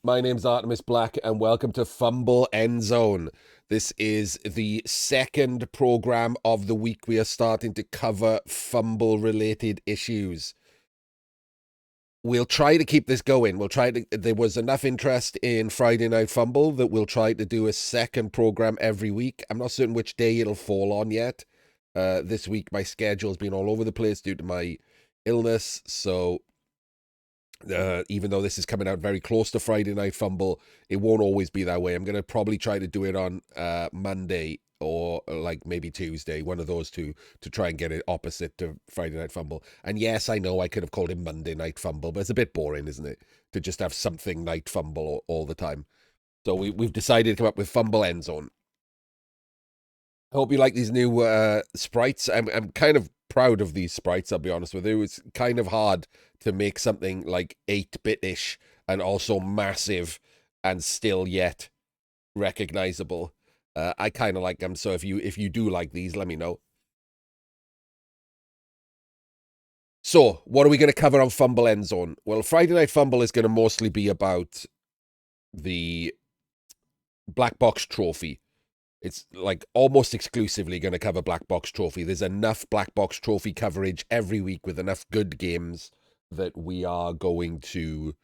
My name's Artemis Black, and welcome to FUMBBL EndZone. This is the second program of the week. We are starting to cover FUMBBL-related issues. We'll try to keep this going. There was enough interest in Friday Night FUMBBL that we'll try to do a second program every week. I'm not certain which day it'll fall on yet. This week, my schedule's been all over the place due to my illness, so even though this is coming out very close to Friday Night FUMBBL, it won't always be that way. I'm going to probably try to do it on Monday or like maybe Tuesday, one of those two, to try and get it opposite to Friday Night FUMBBL. And yes, I know I could have called it Monday Night FUMBBL, but it's a bit boring, isn't it? To just have something Night FUMBBL all the time. So we've decided to come up with FUMBBL EndZone. I hope you like these new sprites. I'm kind of proud of these sprites, I'll be honest with you. It's kind of hard to make something like 8-bit-ish and also massive and still yet recognizable. I kind of like them, so if you do like these, let me know. So, what are we going to cover on FUMBBL EndZone? Well, Friday Night FUMBBL is going to mostly be about the Black Box Trophy. It's like almost exclusively going to cover Black Box Trophy. There's enough Black Box Trophy coverage every week with enough good games that we are going to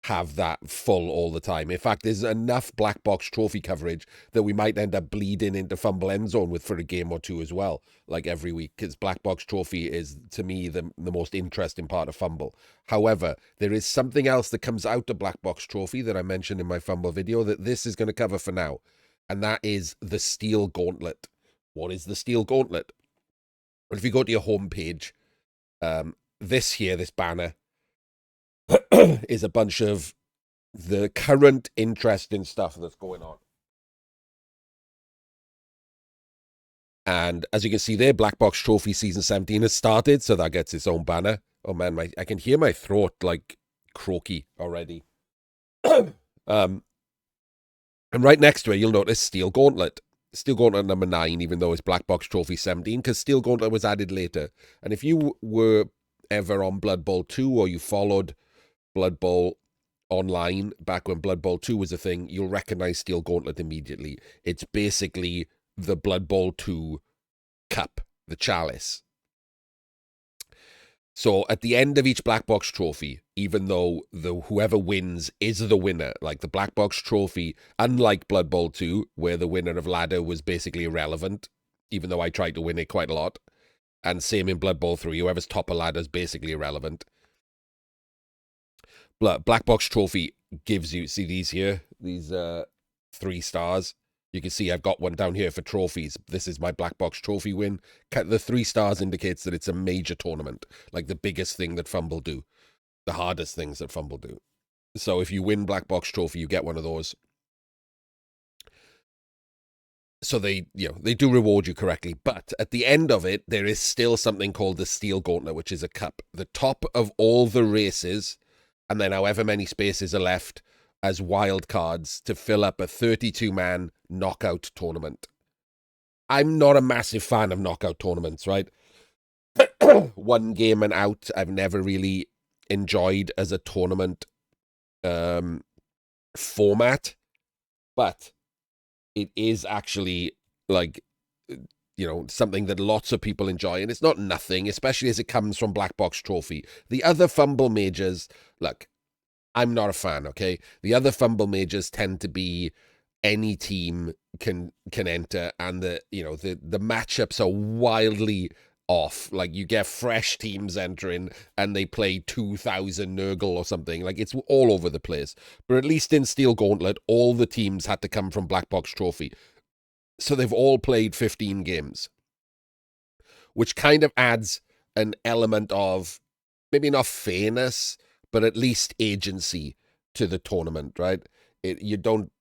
have that full all the time. In fact, there's enough Black Box Trophy coverage that we might end up bleeding into FUMBBL EndZone with for a game or two as well, like every week, because Black Box Trophy is, to me, the most interesting part of FUMBBL. However, there is something else that comes out of Black Box Trophy that I mentioned in my FUMBBL video that this is going to cover for now. And that is the Steel Gauntlet. What is the Steel Gauntlet? Well, if you go to your homepage, this banner, is a bunch of the current interesting stuff that's going on. And as you can see there, Black Box Trophy Season 17 has started, so that gets its own banner. Oh man, I can hear my throat like croaky already. And right next to it, you'll notice Steel Gauntlet. Steel Gauntlet number 9, even though it's Black Box Trophy 17, because Steel Gauntlet was added later. And if you were ever on Blood Bowl 2 or you followed Blood Bowl online back when Blood Bowl 2 was a thing, you'll recognize Steel Gauntlet immediately. It's basically the Blood Bowl 2 cup, the chalice. So at the end of each Black Box Trophy, even though whoever wins is the winner, like the Black Box Trophy, unlike Blood Bowl 2, where the winner of ladder was basically irrelevant, even though I tried to win it quite a lot, and same in Blood Bowl 3, whoever's top of ladder is basically irrelevant. Black Box Trophy gives you, see these here, these 3 stars. You can see I've got one down here for trophies. This is my Black Box Trophy win. The 3 stars indicates that it's a major tournament, like the biggest thing that FUMBBL do, the hardest things that FUMBBL do. So if you win Black Box Trophy, you get one of those. So they do reward you correctly. But at the end of it, there is still something called the Steel Gauntlet, which is a cup. The top of all the races, and then however many spaces are left as wild cards to fill up a 32-man knockout tournament. I'm not a massive fan of knockout tournaments, right? One game and out, I've never really enjoyed as a tournament format, but it is actually like, something that lots of people enjoy, and it's not nothing, especially as it comes from Black Box Trophy. The other FUMBBL majors, look, I'm not a fan, okay? The other FUMBBL majors tend to be any team can enter, and the matchups are wildly off. Like, you get fresh teams entering, and they play 2,000 Nurgle or something. Like, it's all over the place. But at least in Steel Gauntlet, all the teams had to come from Black Box Trophy. So they've all played 15 games, which kind of adds an element of, maybe not fairness, but at least agency to the tournament, right? You don't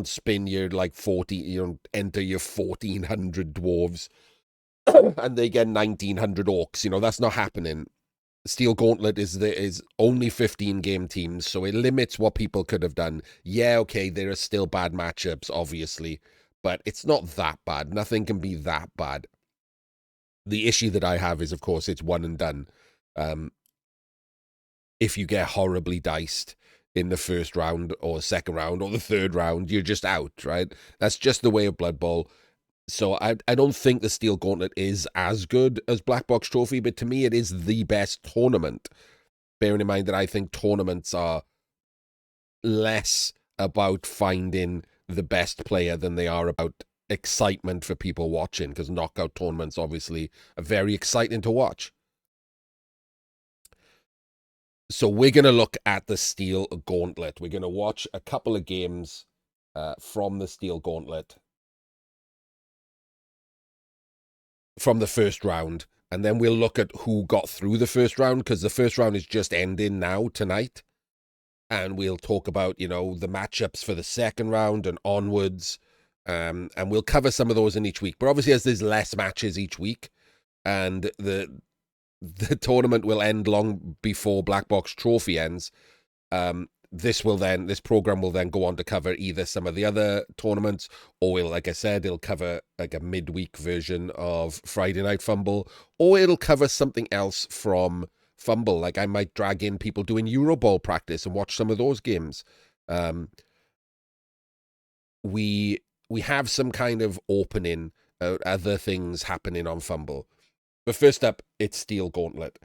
spin your you don't enter your 1,400 dwarves and they get 1,900 orcs. That's not happening. Steel Gauntlet is only 15 game teams, so it limits what people could have done. Yeah, okay, there are still bad matchups, obviously, but it's not that bad. Nothing can be that bad. The issue that I have is, of course, it's one and done. If you get horribly diced, in the first round or second round or the third round, you're just out, right? That's just the way of Blood Bowl. So I don't think the Steel Gauntlet is as good as Black Box Trophy, but to me it is the best tournament. Bearing in mind that I think tournaments are less about finding the best player than they are about excitement for people watching, because knockout tournaments obviously are very exciting to watch. So we're going to look at the Steel Gauntlet. We're going to watch a couple of games from the Steel Gauntlet from the first round, and then we'll look at who got through the first round, because the first round is just ending now tonight, and we'll talk about, you know, the matchups for the second round and onwards, and we'll cover some of those in each week. But obviously, as there's less matches each week, and the tournament will end long before Black Box Trophy ends, this program will then go on to cover either some of the other tournaments, or like I said, it'll cover like a midweek version of Friday Night FUMBBL, or it'll cover something else from FUMBBL. Like I might drag in people doing Euroball practice and watch some of those games. We have some kind of opening, other things happening on FUMBBL. But first up, it's Steel Gauntlet.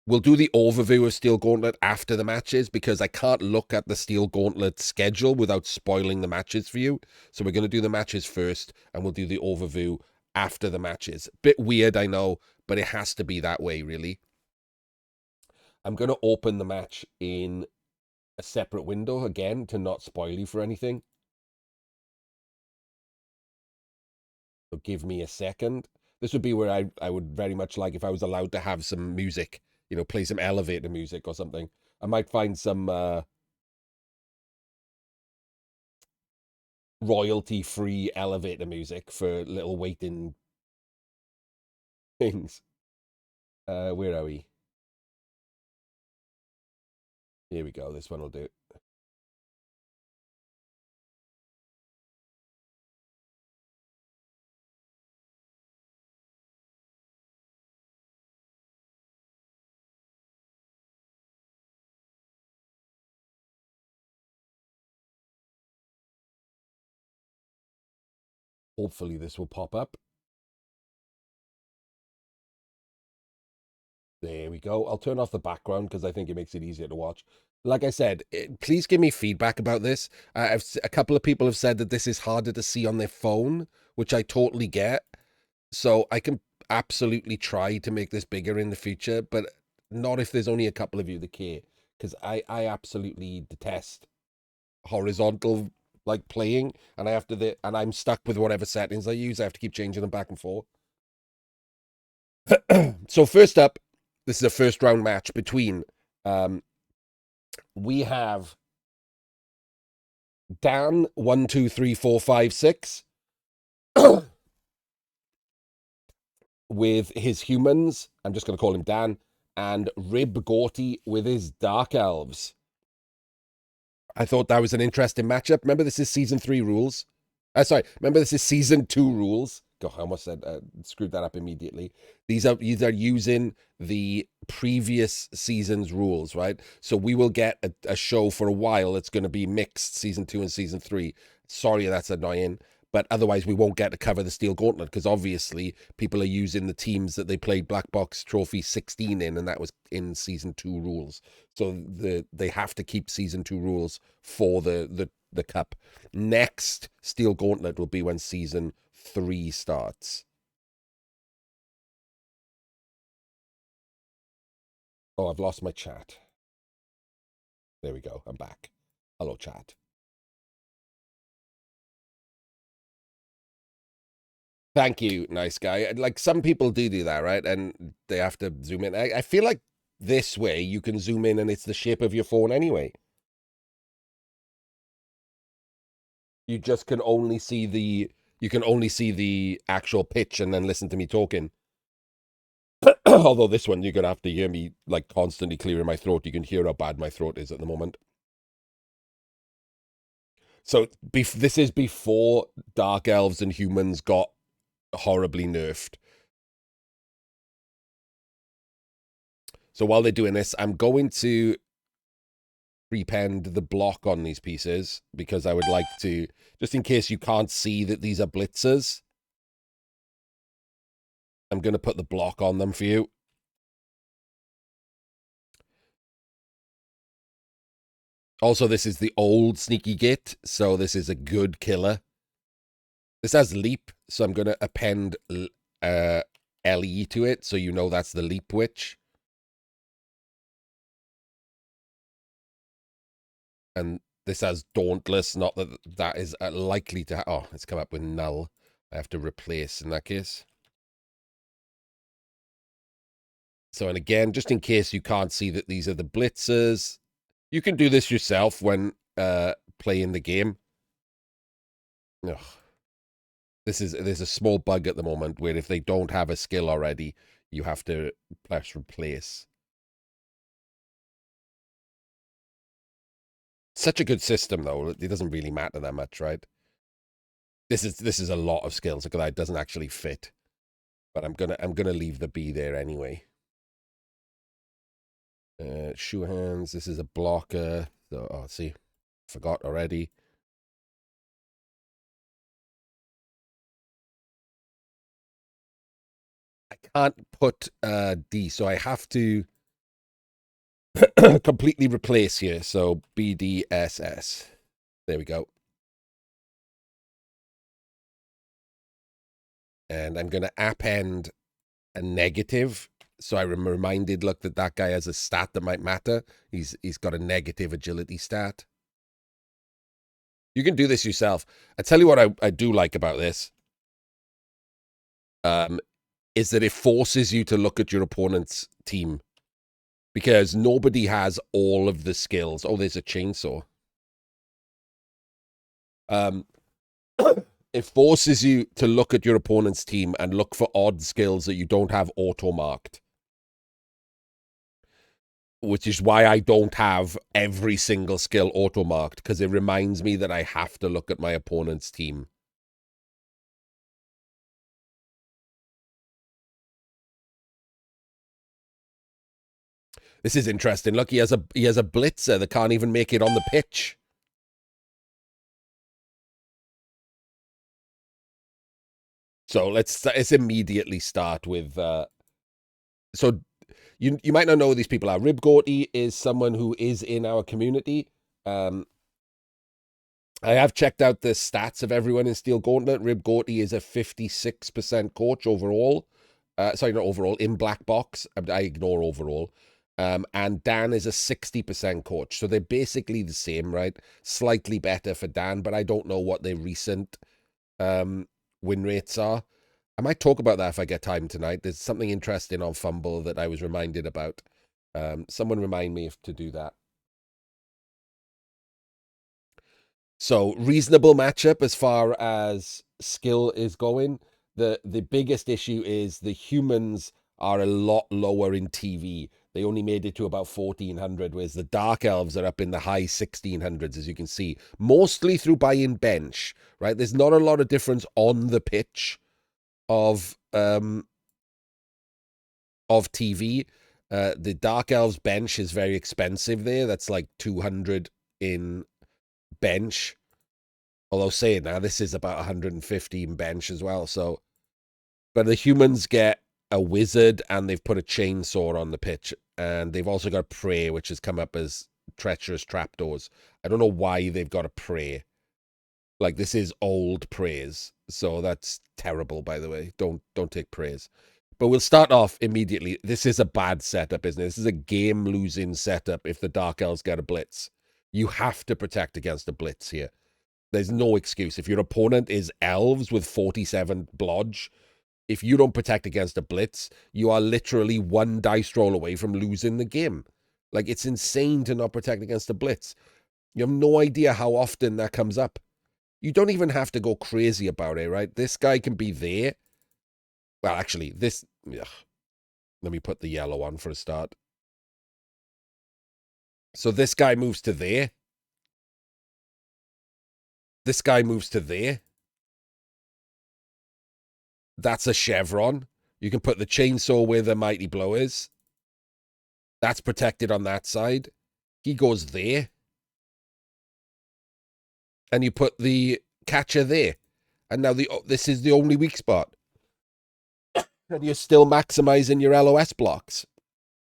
We'll do the overview of Steel Gauntlet after the matches, because I can't look at the Steel Gauntlet schedule without spoiling the matches for you. So we're going to do the matches first, and we'll do the overview after the matches. Bit weird, I know, but it has to be that way, really. I'm going to open the match in a separate window, again, to not spoil you for anything. So give me a second. This would be where I would very much like if I was allowed to have some music, you know, play some elevator music or something. I might find some royalty-free elevator music for little waiting things. Where are we? Here we go. This one will do. Hopefully this will pop up. There we go. I'll turn off the background because I think it makes it easier to watch. Like I said, please give me feedback about this. A couple of people have said that this is harder to see on their phone, which I totally get. So I can absolutely try to make this bigger in the future, but not if there's only a couple of you that care, because I absolutely detest horizontal like playing, and and I'm stuck with whatever settings I use. I have to keep changing them back and forth. So first up, this is a first round match between we have Dan 12345 with his humans. I'm just going to call him Dan, and Rib Gorty with his Dark Elves. I thought that was an interesting matchup. Remember, this is season 3 rules. Remember, this is season 2 rules. God, I almost said screwed that up immediately. These are using the previous season's rules, right? So we will get a show for a while. It's going to be mixed season 2 and season 3. Sorry, that's annoying. But otherwise, we won't get to cover the Steel Gauntlet, because obviously people are using the teams that they played Black Box Trophy 16 in, and that was in season 2 rules. So they have to keep season 2 rules for the cup. Next Steel Gauntlet will be when season 3 starts. Oh, I've lost my chat. There we go. I'm back. Hello, chat. Thank you, nice guy. Like, some people do that, right? And they have to zoom in. I feel like this way you can zoom in and it's the shape of your phone anyway. You just can only see the actual pitch and then listen to me talking. Although this one, you're going to have to hear me like constantly clearing my throat. You can hear how bad my throat is at the moment. So this is before Dark Elves and humans got horribly nerfed. So while they're doing this, I'm going to prepend the block on these pieces because I would like to, just in case you can't see that these are blitzers, I'm going to put the block on them for you. Also, this is the old sneaky git, so this is a good killer. This has leap, so I'm going to append LE to it, so you know that's the leap witch. And this has dauntless, not that that is likely to... Oh, it's come up with null. I have to replace in that case. So, and again, just in case you can't see that these are the blitzers, you can do this yourself when playing the game. Ugh. There's a small bug at the moment where if they don't have a skill already, you have to press replace. Such a good system, though. It doesn't really matter that much, right? This is a lot of skills. Look at that. It doesn't actually fit. But I'm gonna leave the B there anyway. Shoe hands. This is a blocker. So, oh, see, forgot already. I can't put D, so I have to completely replace here. So BDSS. There we go. And I'm going to append a negative. So I'm reminded, look, that guy has a stat that might matter. He's got a negative agility stat. You can do this yourself. I tell you what I do like about this. Is that it forces you to look at your opponent's team. Because nobody has all of the skills. Oh, there's a chainsaw. It forces you to look at your opponent's team and look for odd skills that you don't have auto-marked. Which is why I don't have every single skill auto-marked, because it reminds me that I have to look at my opponent's team. This is interesting. Look, he has a blitzer that can't even make it on the pitch. So let's immediately start with... so you might not know who these people are. Rib Gorty is someone who is in our community. I have checked out the stats of everyone in Steel Gauntlet. Rib Gorty is a 56% coach overall. Sorry, not overall, in Black Box. I ignore overall. And Dan is a 60% coach. So they're basically the same, right? Slightly better for Dan, but I don't know what their recent win rates are. I might talk about that if I get time tonight. There's something interesting on FUMBBL that I was reminded about. Someone remind me to do that. So, reasonable matchup as far as skill is going. The biggest issue is the humans are a lot lower in TV. They only made it to about 1400, whereas the Dark Elves are up in the high 1600s, as you can see. Mostly through buy-in bench, right? There's not a lot of difference on the pitch of TV. The Dark Elves bench is very expensive there. That's like 200 in bench. Although saying now, this is about 115 bench as well. So, but the humans get a wizard and they've put a chainsaw on the pitch. And they've also got prey, which has come up as treacherous trapdoors. I don't know why they've got a prey. Like, this is old praise. So that's terrible, by the way. Don't take praise. But we'll start off immediately. This is a bad setup, isn't it? This is a game-losing setup if the Dark Elves get a blitz. You have to protect against a blitz here. There's no excuse. If your opponent is elves with 47 blodge, if you don't protect against a blitz, you are literally one dice roll away from losing the game. Like, it's insane to not protect against a blitz. You have no idea how often that comes up. You don't even have to go crazy about it, right? This guy can be there. Well, actually, this... Ugh. Let me put the yellow on for a start. So this guy moves to there. This guy moves to there. That's a chevron. You can put the chainsaw where the mighty blow is. That's protected on that side. He goes there. and you put the catcher there. And now this is the only weak spot. And you're still maximizing your LOS blocks.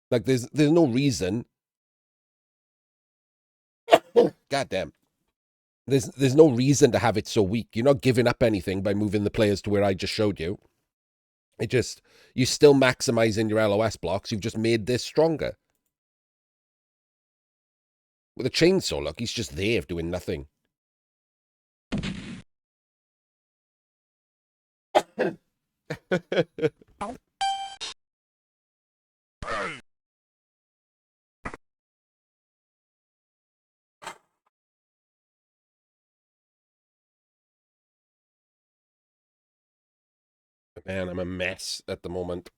Like, there's no reason. God damn. There's no reason to have it so weak. You're not giving up anything by moving the players to where I just showed you. You're still maximizing your LOS blocks. You've just made this stronger. With a chainsaw, look, he's just there doing nothing. Man, I'm a mess at the moment.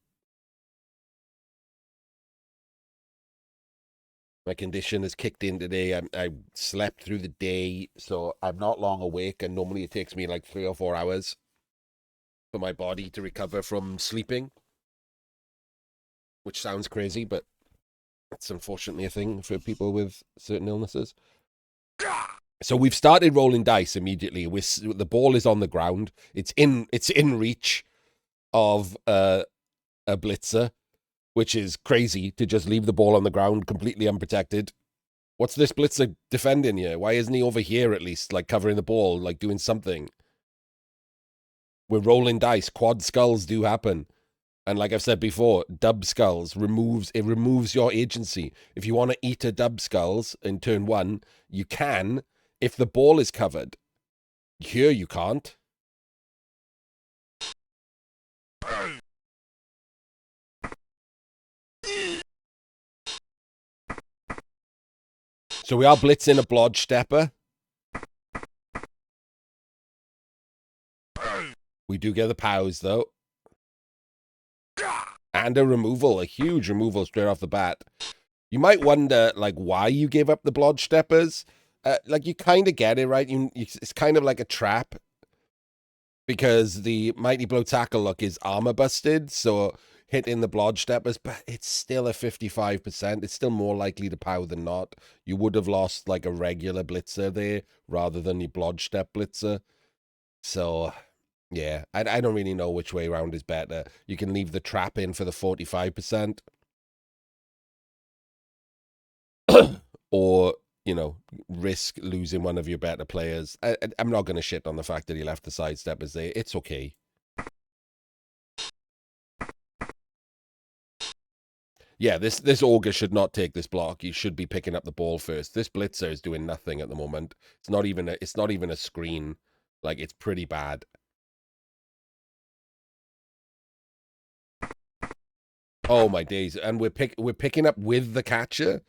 My condition has kicked in today. I slept through the day, so I'm not long awake, and normally it takes me like 3 or 4 hours for my body to recover from sleeping. Which sounds crazy, but it's unfortunately a thing for people with certain illnesses. So we've started rolling dice immediately. The ball is on the ground. It's in reach of a blitzer, which is crazy to just leave the ball on the ground completely unprotected. What's this blitzer defending here? Why isn't he over here at least, like covering the ball, like doing something? We're rolling dice. Quad skulls do happen. And like I've said before, dub skulls removes your agency. If you want to eat a dub skulls in turn 1, you can if the ball is covered. Here you can't. So we are blitzing a blodge stepper. We do get the pows though. And a removal, a huge removal straight off the bat. You might wonder, like, why you gave up the blodge steppers. Like, you kind of get it, right? It's kind of like a trap. Because the Mighty Blow Tackle look is armor busted, so hitting the blodge steppers, but it's still a 55%. It's still more likely to pow than not. You would have lost, like, a regular blitzer there, rather than the blodge step blitzer. So... yeah, I don't really know which way around is better. You can leave the trap in for the 45%. Or, you know, risk losing one of your better players. I'm not going to shit on the fact that he left the sidesteppers there. It's okay. Yeah, this Augur should not take this block. He should be picking up the ball first. This blitzer is doing nothing at the moment. It's not even a screen. Like, it's pretty bad. Oh my days! And we're picking up with the catcher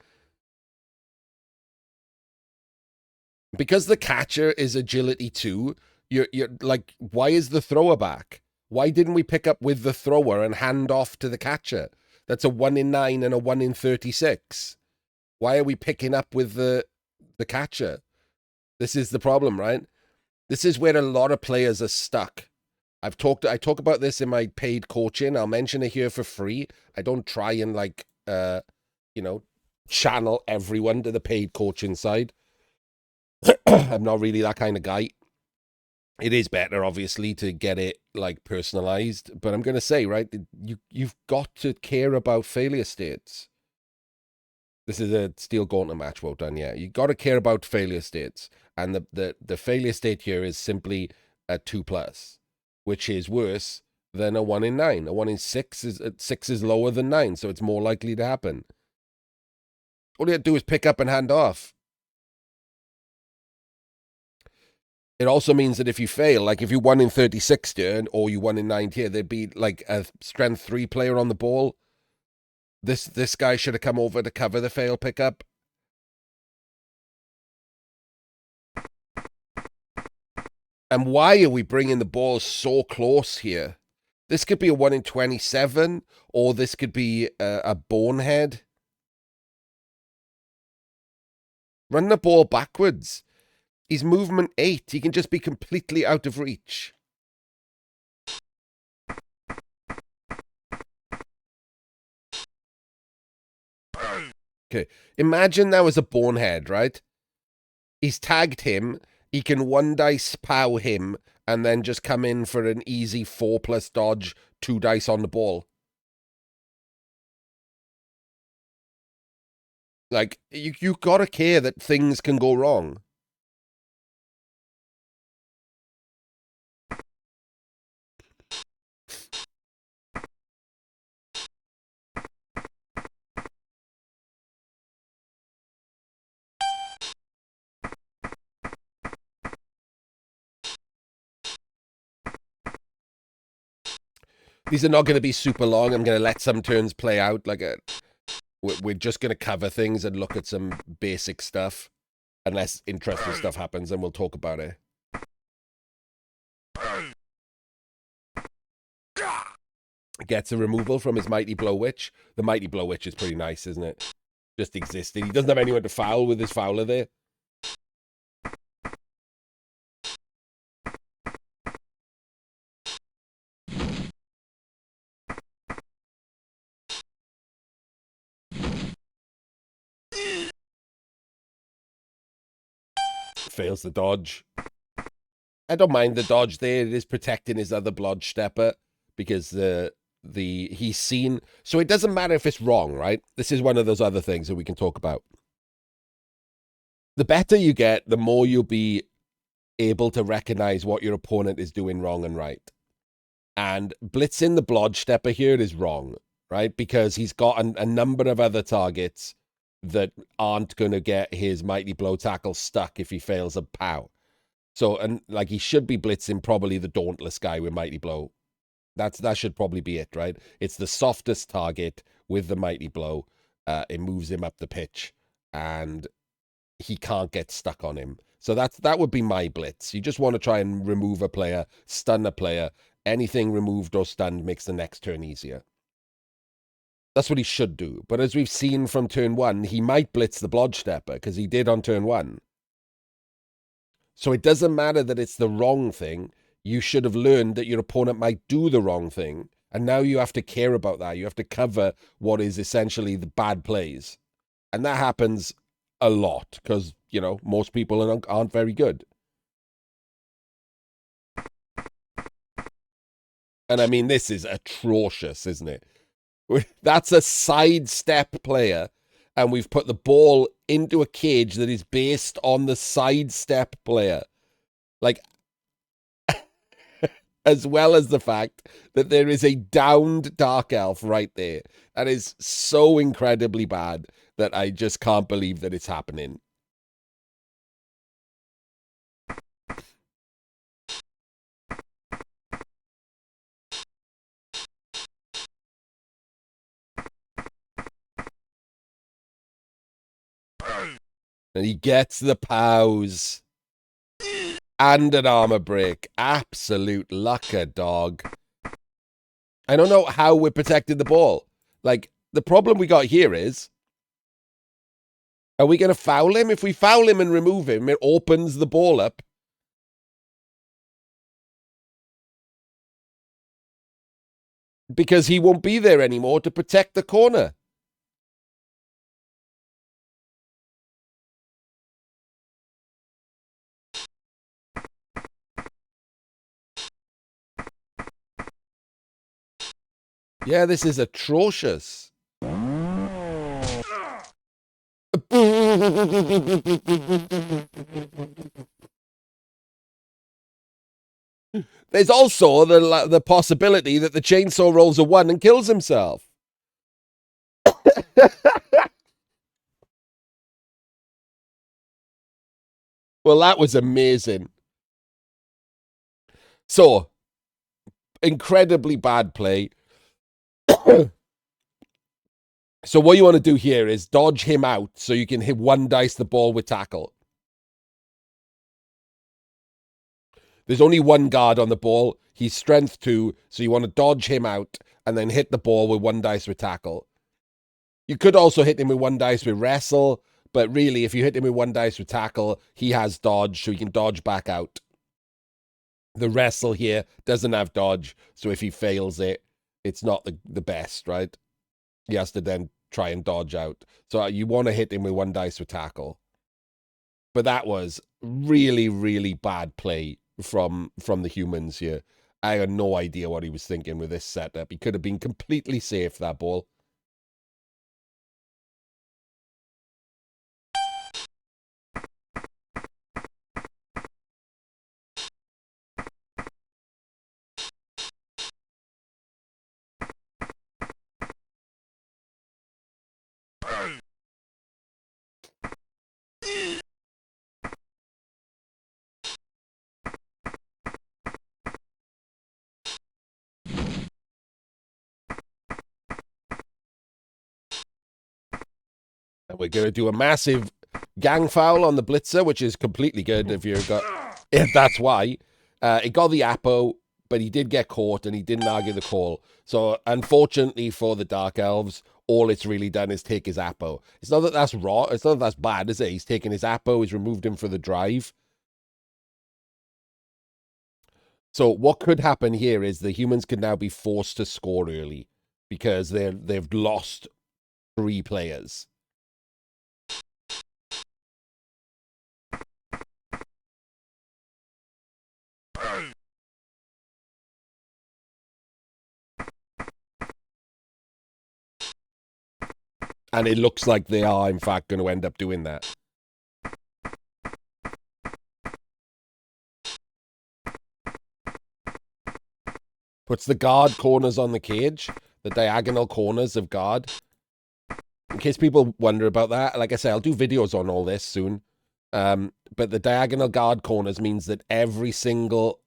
because the catcher is agility 2. You're like, why is the thrower back? Why didn't we pick up with the thrower and hand off to the catcher? That's a 1 in 9 and a 1 in 36. Why are we picking up with the catcher? This is the problem, right? This is where a lot of players are stuck. I talk about this in my paid coaching. I'll mention it here for free. I don't try and like you know, channel everyone to the paid coaching side. I'm not really that kind of guy. It is better, obviously, to get it like personalized, but I'm gonna say, right, you've got to care about failure states. This is a Steel Gauntlet match well done, yeah. You got to care about failure states, and the failure state here is simply a 2+. Which is worse than a 1 in 9. A 1 in 6 is lower than 9, so it's more likely to happen. All you have to do is pick up and hand off. It also means that if you fail, like if you 1 in 36 turn or you 1 in 9 here, there'd be like a strength 3 player on the ball. This guy should have come over to cover the fail pickup. And why are we bringing the ball so close here? This could be a 1 in 27, or this could be a bonehead. Run the ball backwards. He's movement 8. He can just be completely out of reach. Okay, imagine that was a bonehead, right? He's tagged him. he can 1 dice pow him and then just come in for an easy 4+ dodge, 2 dice on the ball. Like, you gotta care that things can go wrong. These are not going to be super long. I'm going to let some turns play out. We're just going to cover things and look at some basic stuff. Unless interesting stuff happens, and we'll talk about it. Gets a removal from his Mighty Blow Witch. The Mighty Blow Witch is pretty nice, isn't it? Just existing. He doesn't have anyone to foul with his fouler there. Fails the dodge. I don't mind the dodge there. It is protecting his other Blodge Stepper because he's seen. So it doesn't matter if it's wrong, right? This is one of those other things that we can talk about. The better you get, the more you'll be able to recognize what your opponent is doing wrong and right. And blitzing the Blodge Stepper here is wrong, right? Because he's got a number of other targets that aren't going to get his Mighty Blow tackle stuck if he fails a POW. So, and like, he should be blitzing probably the Dauntless guy with Mighty Blow. That should probably be it, right? It's the softest target with the Mighty Blow. It moves him up the pitch, and he can't get stuck on him. So that would be my blitz. You just want to try and remove a player, stun a player. Anything removed or stunned makes the next turn easier. That's what he should do. But as we've seen from turn 1, he might blitz the Blodge Stepper, because he did on turn 1. So it doesn't matter that it's the wrong thing. You should have learned that your opponent might do the wrong thing. And now you have to care about that. You have to cover what is essentially the bad plays. And that happens a lot because, you know, most people aren't very good. And I mean, this is atrocious, isn't it? That's a sidestep player, and we've put the ball into a cage that is based on the sidestep player. Like, as well as the fact that there is a downed Dark Elf right there. That is so incredibly bad that I just can't believe that it's happening. And he gets the POWs. And an armor break. Absolute lucker, dog. I don't know how we're protecting the ball. Like, the problem we got here is, are we going to foul him? If we foul him and remove him, it opens the ball up. Because he won't be there anymore to protect the corner. Yeah, this is atrocious. There's also the possibility that the chainsaw rolls a 1 and kills himself. Well, that was amazing. So, incredibly bad play. So what you want to do here is dodge him out so you can hit 1 dice the ball with tackle. There's only 1 guard on the ball. He's strength 2, so you want to dodge him out and then hit the ball with 1 dice with tackle. You could also hit him with 1 dice with wrestle, but really, if you hit him with 1 dice with tackle, he has dodge, so he can dodge back out. The wrestle here doesn't have dodge, so if he fails it, it's not the best, right? He has to then try and dodge out. So you want to hit him with 1 dice with tackle. But that was really, really bad play from the humans here. I had no idea what he was thinking with this setup. He could have been completely safe, that ball. And we're going to do a massive gang foul on the blitzer, which is completely good if you've got... If that's why. It got the Apo, but he did get caught and he didn't argue the call. So, unfortunately for the Dark Elves, all it's really done is take his Apo. It's not that that's raw. It's not that that's bad, is it? He's taken his Apo, he's removed him for the drive. So what could happen here is the humans could now be forced to score early because they've lost 3 players. And it looks like they are, in fact, going to end up doing that. Puts the guard corners on the cage, the diagonal corners of guard. In case people wonder about that, like I say, I'll do videos on all this soon. But the diagonal guard corners means that every single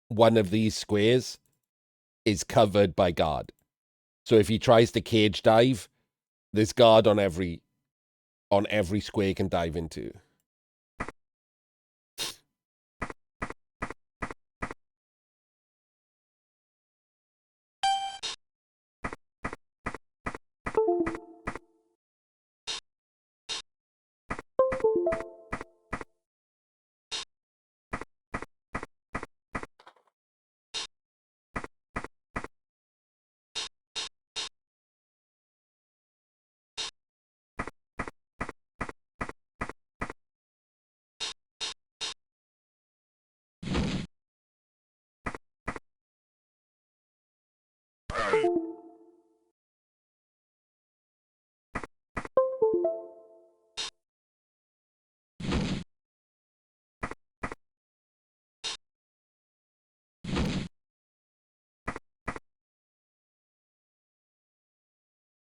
one of these squares is covered by guard. So if he tries to cage dive, there's guard on every square he can dive into.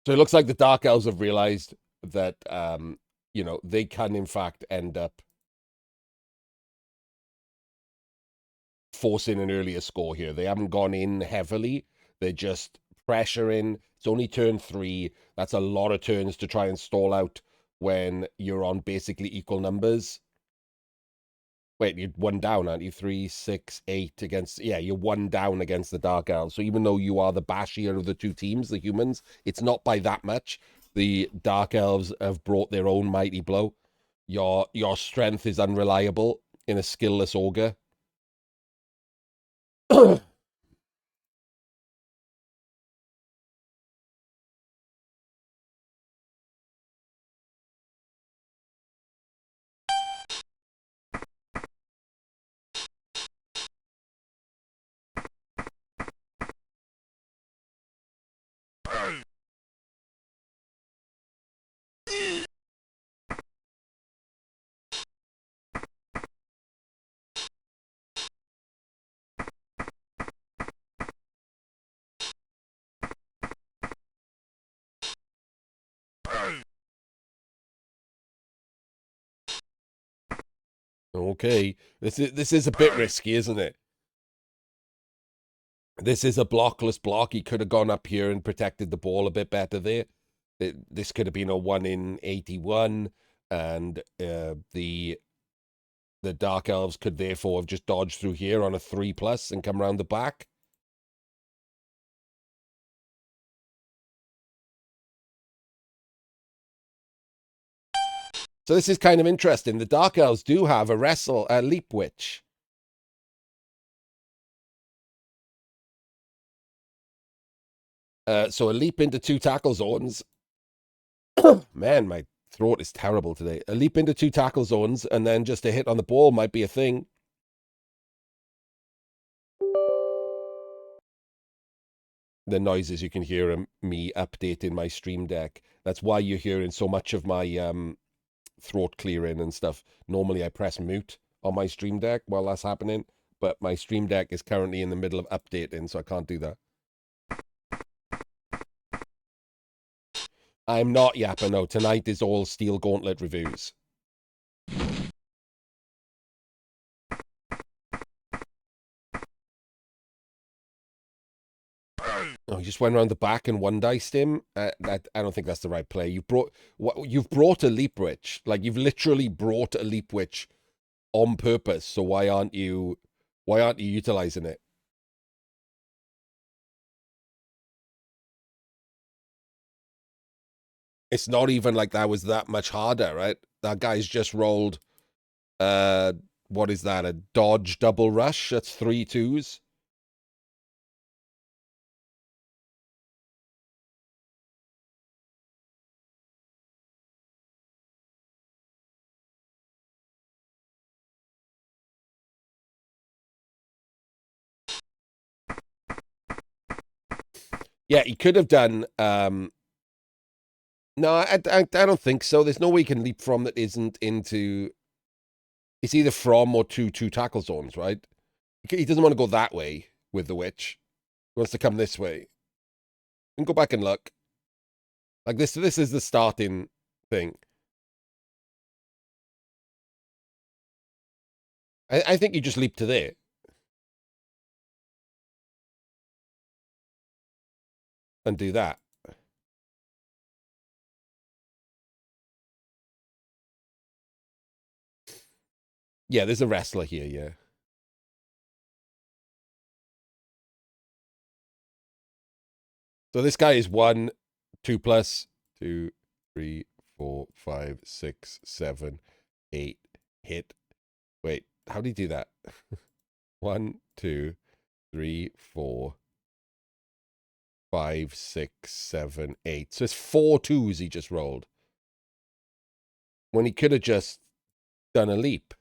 So it looks like the Dark Elves have realized that, they can, in fact, end up forcing an earlier score here. They haven't gone in heavily. They're just pressuring. It's only turn 3. That's a lot of turns to try and stall out when you're on basically equal numbers. Wait, you're 1 down, aren't you? 3, 6, 8 against... Yeah, you're 1 down against the Dark Elves. So even though you are the bashier of the 2 teams, the humans, it's not by that much. The Dark Elves have brought their own mighty blow. Your strength is unreliable in a skillless ogre. Okay, this is a bit risky, isn't it? This is a blockless block. He could have gone up here and protected the ball a bit better there. This could have been a 1 in 81, and the Dark Elves could therefore have just dodged through here on a 3+ and come around the back. So this is kind of interesting. The Dark Elves do have a leap witch. So a leap into 2 tackle zones. Man, my Throat is terrible today. A leap into 2 tackle zones and then just a hit on the ball might be a thing. The noises you can hear me updating my stream deck. That's why you're hearing so much of my throat clearing and stuff. Normally I press mute on my stream deck while that's happening, but my stream deck is currently in the middle of updating, so I can't do that. I'm not yapping, no. Tonight is all Steel Gauntlet reviews. Oh, you just went around the back and one diced him. I don't think that's the right play. You've brought a leap witch. Like you've literally brought a leap witch on purpose. So why aren't you utilizing it? It's not even like that was that much harder, right? That guy's just rolled. What is that? A dodge double rush? That's 3 2s. Yeah, he could have done. No, I don't think so. There's no way he can leap from that isn't into. It's either from or to 2 tackle zones, right? He doesn't want to go that way with the witch. He wants to come this way. You can go back and look. Like this is the starting thing. I think you just leap to there. And do that. Yeah, there's a wrestler here, yeah. So this guy is 1, 2 plus, 2, 3, 4, 5, 6, 7, 8. Hit. Wait, how do you do that? 1, 2, 3, 4, 5, 6, 7, 8. So it's 4 2s he just rolled. When he could have just done a leap.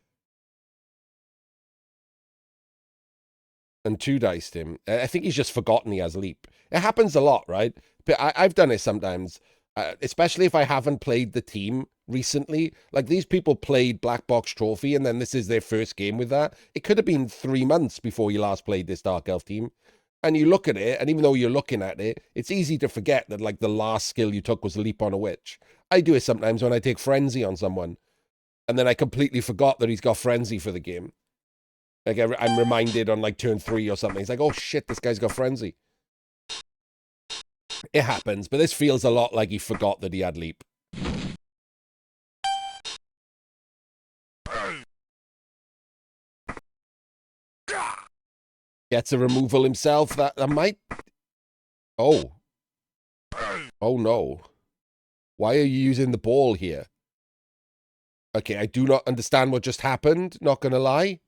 And 2 diced him. I think he's just forgotten he has leap. It happens a lot, right? But I've done it sometimes, especially if I haven't played the team recently. Like these people played Black Box Trophy, and then this is their first game with that. It could have been 3 months before you last played this Dark Elf team. And you look at it, and even though you're looking at it, it's easy to forget that like the last skill you took was leap on a witch. I do it sometimes when I take Frenzy on someone, and then I completely forgot that he's got Frenzy for the game. Like I'm reminded on like turn 3 or something. It's like, oh shit, this guy's got Frenzy. It happens, but this feels a lot like he forgot that he had leap. Gets a removal himself. That might. Oh. Oh no. Why are you using the ball here? Okay, I do not understand what just happened. Not gonna lie.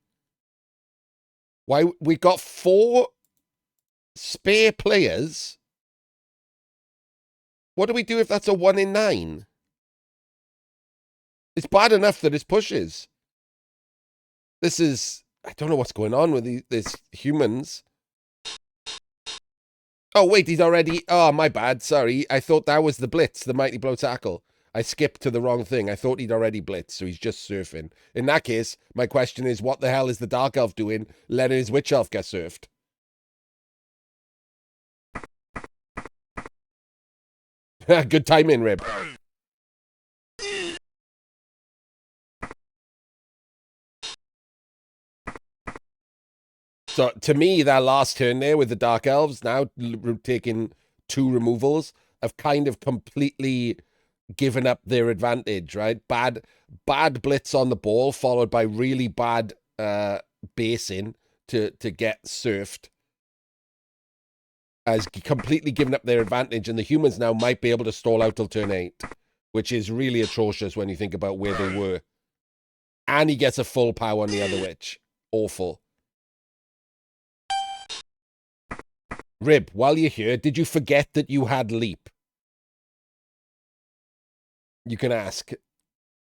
Why we got 4 spare players? What do we do if that's a 1 in 9? It's bad enough that it pushes. This is... I don't know what's going on with these humans. Oh, wait, he's already... Oh, my bad. Sorry. I thought that was the blitz, the Mighty Blow tackle. I skipped to the wrong thing. I thought he'd already blitzed, so he's just surfing. In that case, my question is, what the hell is the Dark Elf doing letting his Witch Elf get surfed? Good timing, Rib. So, to me, that last turn there with the Dark Elves, now taking 2 removals, have kind of completely given up their advantage, right? Bad blitz on the ball, followed by really bad basing to get surfed, has completely given up their advantage, and the humans now might be able to stall out till turn 8, which is really atrocious when you think about where they were. And he gets a full power on the other witch. Awful. Rib, while you're here, did you forget that you had leap? You can ask.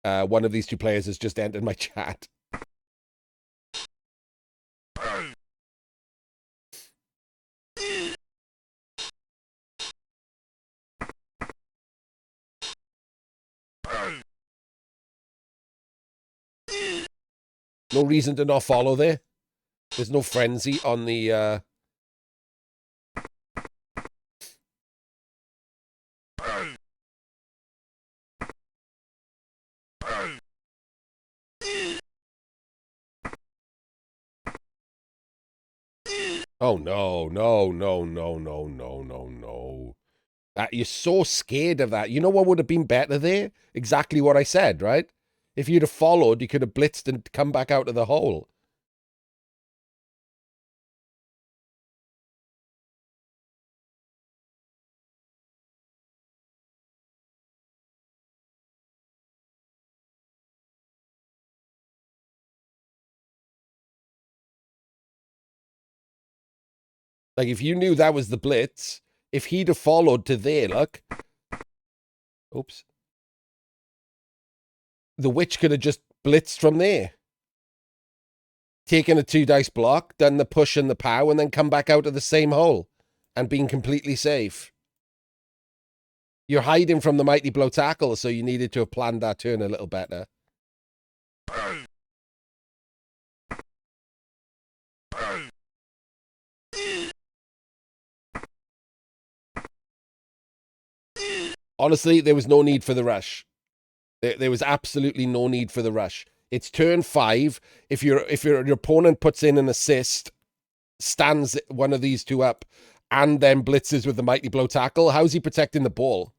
One of these two players has just entered my chat. No reason to not follow there. There's no frenzy on the... Oh, no, no, no, no, no, no, no, no. You're so scared of that. You know what would have been better there? Exactly what I said, right? If you'd have followed, you could have blitzed and come back out of the hole. Like, if you knew that was the blitz, if he'd have followed to there, look. Oops. The witch could have just blitzed from there. Taken a 2-dice block, done the push and the pow, and then come back out of the same hole and been completely safe. You're hiding from the mighty blow tackle, so you needed to have planned that turn a little better. Honestly, there was no need for the rush. There was absolutely no need for the rush. It's turn 5. If your opponent puts in an assist, stands one of these two up, and then blitzes with the mighty blow tackle, how's he protecting the ball?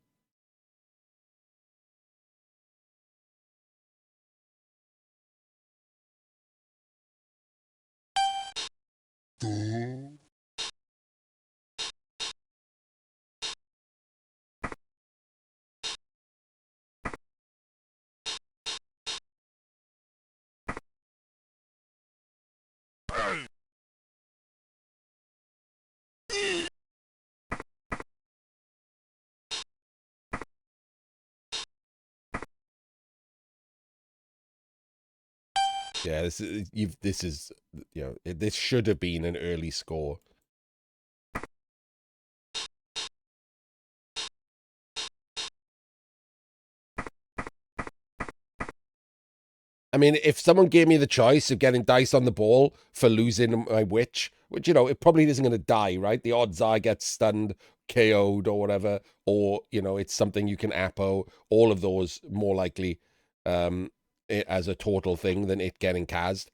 Yeah, this is you know, this should have been an early score. I mean, if someone gave me the choice of getting dice on the ball for losing my witch, which, you know, it probably isn't going to die, right? The odds are I get stunned, KO'd or whatever, or, you know, it's something you can appo, all of those more likely as a total thing than it getting cast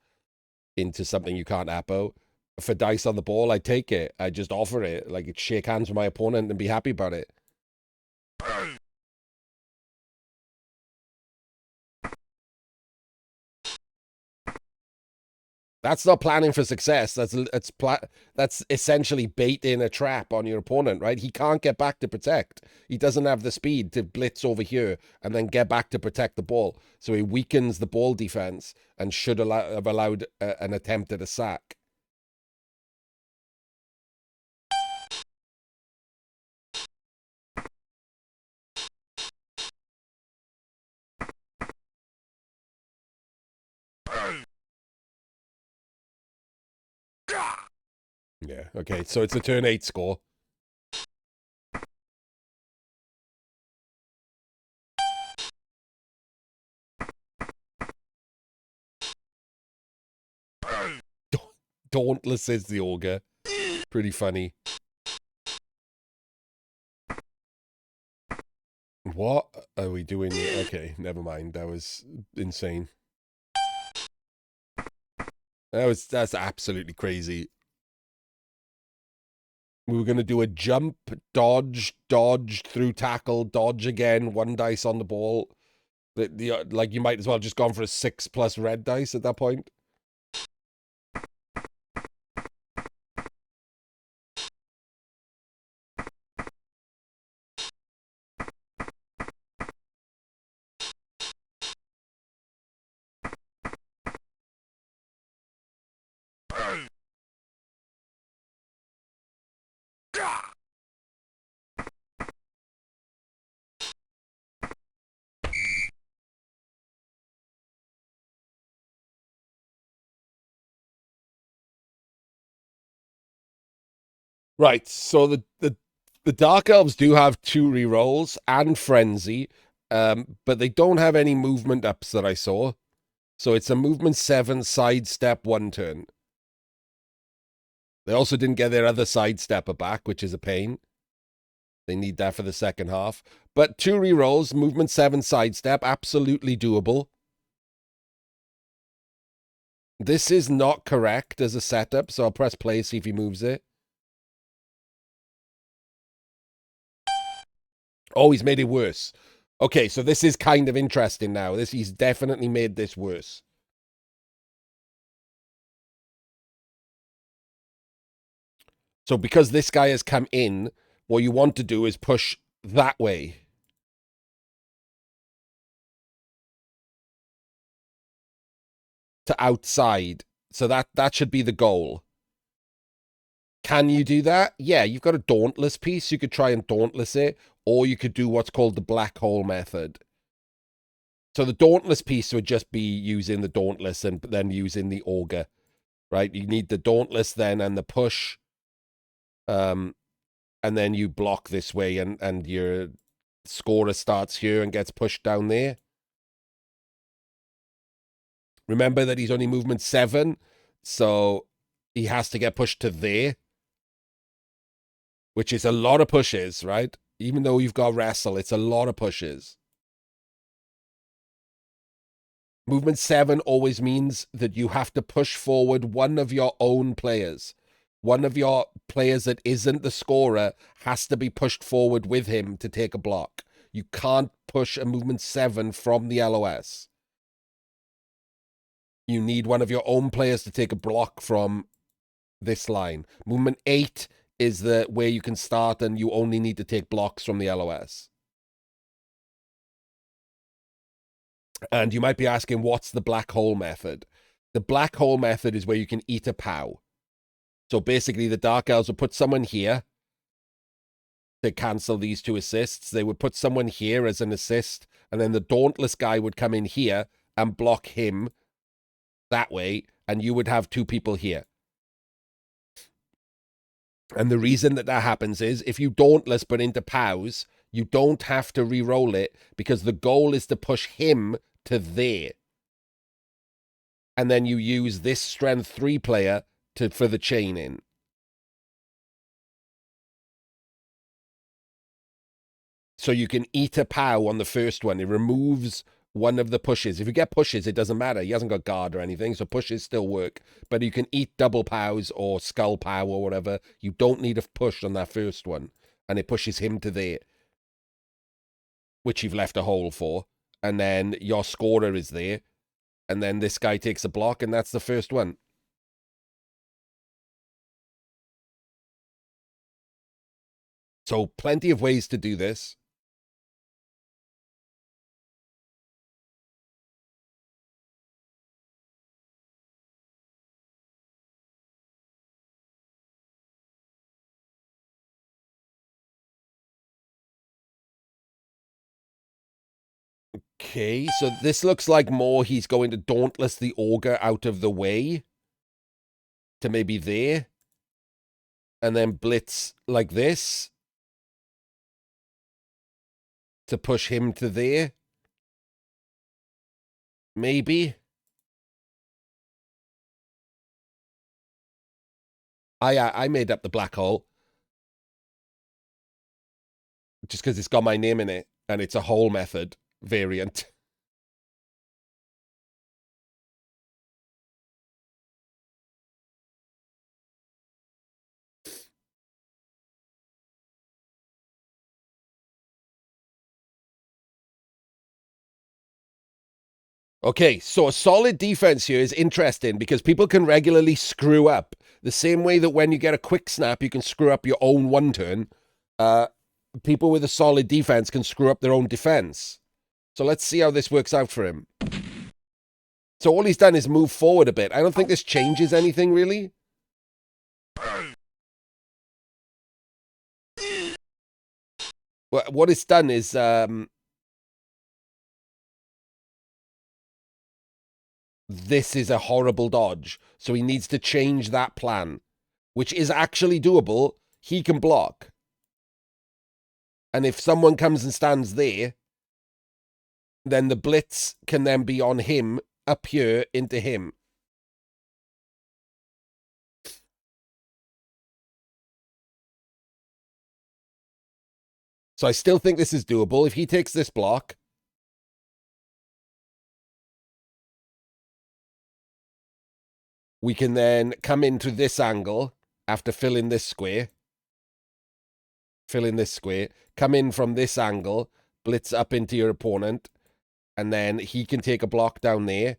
into something you can't appo. For dice on the ball, I take it. I just offer it. Like, shake hands with my opponent and be happy about it. That's not planning for success. That's essentially baiting a trap on your opponent, right? He can't get back to protect. He doesn't have the speed to blitz over here and then get back to protect the ball. So he weakens the ball defense and should have allowed an attempt at a sack. Yeah, okay. So it's a turn 8 score. Dauntless is the ogre. Pretty funny. What are we doing here? Okay, never mind. That was insane. That's absolutely crazy. We were going to do a jump, dodge, dodge, through tackle, dodge again, 1 dice on the ball. Like, you might as well just gone for a 6+ red dice at that point. Right, so the Dark Elves do have 2 rerolls and Frenzy, but they don't have any movement ups that I saw. So it's a movement 7 sidestep 1 turn. They also didn't get their other sidestepper back, which is a pain. They need that for the second half. But 2 rerolls, movement 7 sidestep, absolutely doable. This is not correct as a setup, so I'll press play, see if he moves it. Oh, he's made it worse. Okay, so this is kind of interesting now. He's definitely made this worse. So because this guy has come in, what you want to do is push that way. To outside. So that should be the goal. Can you do that? Yeah, you've got a Dauntless piece. You could try and Dauntless it, or you could do what's called the black hole method. So the Dauntless piece would just be using the Dauntless and then using the Augur, right? You need the Dauntless then and the push, and then you block this way, and your scorer starts here and gets pushed down there. Remember that he's only movement 7, so he has to get pushed to there, which is a lot of pushes, right? Even though you've got wrestle, it's a lot of pushes. Movement 7 always means that you have to push forward one of your own players. One of your players that isn't the scorer has to be pushed forward with him to take a block. You can't push a movement 7 from the LOS. You need one of your own players to take a block from this line. Movement 8 is the where you can start and you only need to take blocks from the LOS. And you might be asking, what's the black hole method? The black hole method is where you can eat a POW. So basically, the Dark Elves would put someone here to cancel these 2 assists. They would put someone here as an assist, and then the Dauntless guy would come in here and block him that way, and you would have 2 people here. And the reason that happens is if you Dauntless but into POWs, you don't have to re-roll it because the goal is to push him to there. And then you use this strength 3 player for the chain in. So you can eat a POW on the first one. It removes one of the pushes. If you get pushes, it doesn't matter. He hasn't got guard or anything, so pushes still work. But you can eat double POWs or skull POW or whatever. You don't need a push on that first one. And it pushes him to there, which you've left a hole for. And then your scorer is there. And then this guy takes a block, and that's the first one. So plenty of ways to do this. Okay, so this looks like more he's going to Dauntless the Augur out of the way to maybe there. And then blitz like this to push him to there. Maybe. I made up the black hole. Just because it's got my name in it. And it's a hole method variant. Okay, so a solid defense here is interesting because people can regularly screw up. The same way that when you get a quick snap, you can screw up your own 1 turn. People with a solid defense can screw up their own defense. So let's see how this works out for him. So all he's done is move forward a bit. I don't think this changes anything, really. What it's done is... this is a horrible dodge. So he needs to change that plan, which is actually doable. he can block. And if someone comes and stands there, then the blitz can then be on him, up here, into him. So I still think this is doable. If he takes this block, we can then come into this angle after filling this square. Fill in this square. Come in from this angle, blitz up into your opponent, and then he can take a block down there.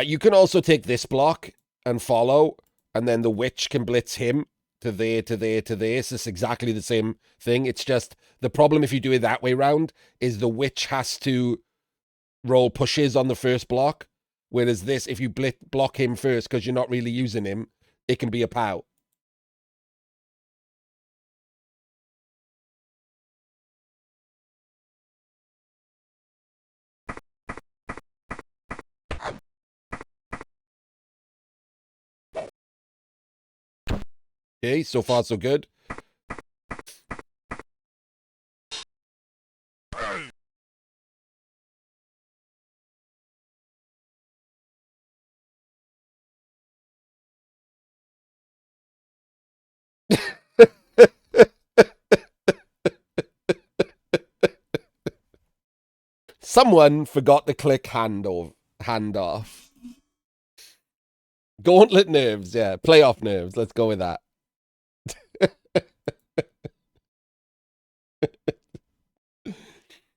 You can also take this block and follow, and then the witch can blitz him to there, to there, to there. So it's exactly the same thing. It's just the problem if you do it that way round is the witch has to roll pushes on the first block, whereas this, if you block him first because you're not really using him, it can be a POW. Okay, so far so good. Someone forgot to click hand off. Gauntlet nerves, yeah. Playoff nerves. Let's go with that.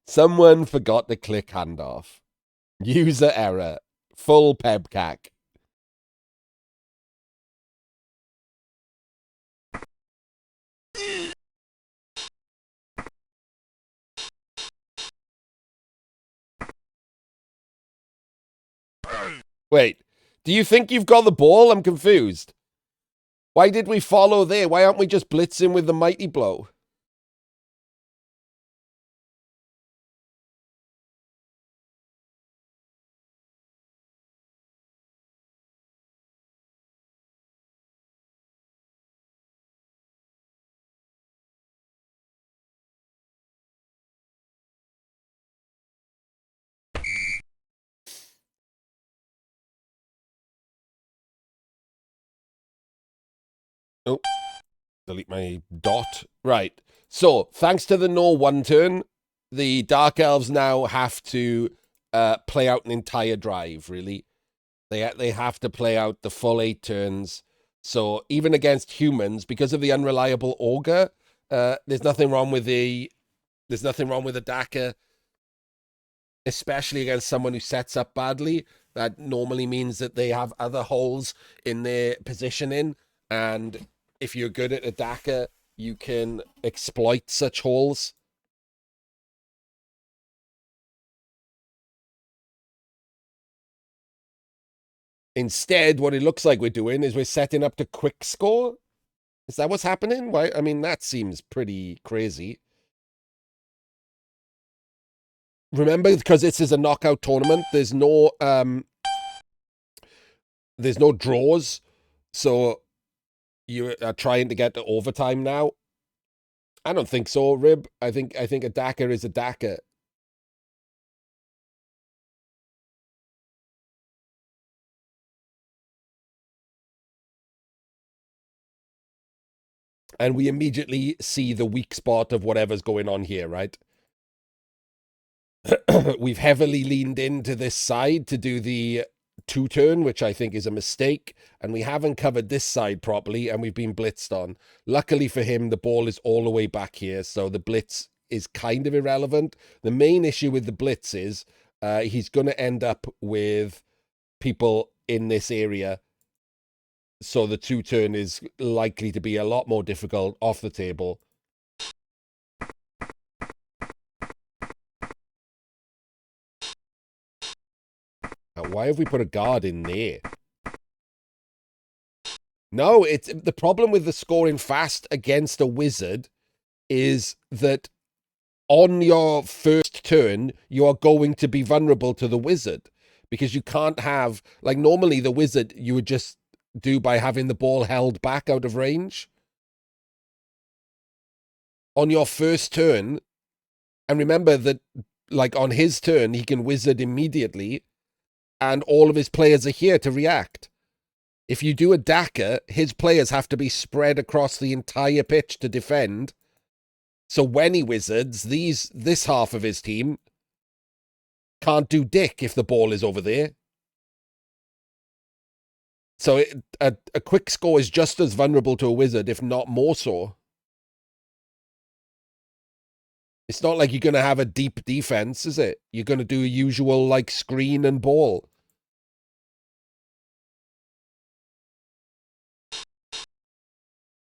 Someone forgot to click handoff. User error. Full pebcac. Wait, do you think you've got the ball? I'm confused. Why did we follow there? Why aren't we just blitzing with the mighty blow? Oh, delete my dot. Right. So, thanks to the no one turn, the Dark Elves now have to play out an entire drive, really. They have to play out the full 8 turns. So, even against humans, because of the unreliable Ogre, there's nothing wrong with the Daka, especially against someone who sets up badly. That normally means that they have other holes in their positioning, and if you're good at a Daka, you can exploit such holes. Instead, what it looks like we're doing is we're setting up to quick score. Is that what's happening? Why? I mean, that seems pretty crazy. Remember, because this is a knockout tournament, there's no draws, so you are trying to get to overtime now. I don't think so, Rib. I think a Daka is a Daka. And we immediately see the weak spot of whatever's going on here, right? We've heavily leaned into this side to do the 2-turn, which I think is a mistake, and we haven't covered this side properly, and we've been blitzed on. Luckily for him, the ball is all the way back here, so the blitz is kind of irrelevant. The main issue with the blitz is he's going to end up with people in this area, so the 2-turn is likely to be a lot more difficult off the table. Why have we put a guard in there? No, it's the problem with the scoring fast against a wizard is that on your first turn, you are going to be vulnerable to the wizard. Because you can't have, like, normally the wizard you would just do by having the ball held back out of range. On your first turn, and remember that, like, on his turn, he can wizard immediately, and all of his players are here to react. If you do a Daka, his players have to be spread across the entire pitch to defend. So when he wizards, this half of his team can't do dick if the ball is over there. So a quick score is just as vulnerable to a wizard, if not more so. It's not like you're going to have a deep defense, is it? You're going to do a usual, like, screen and ball.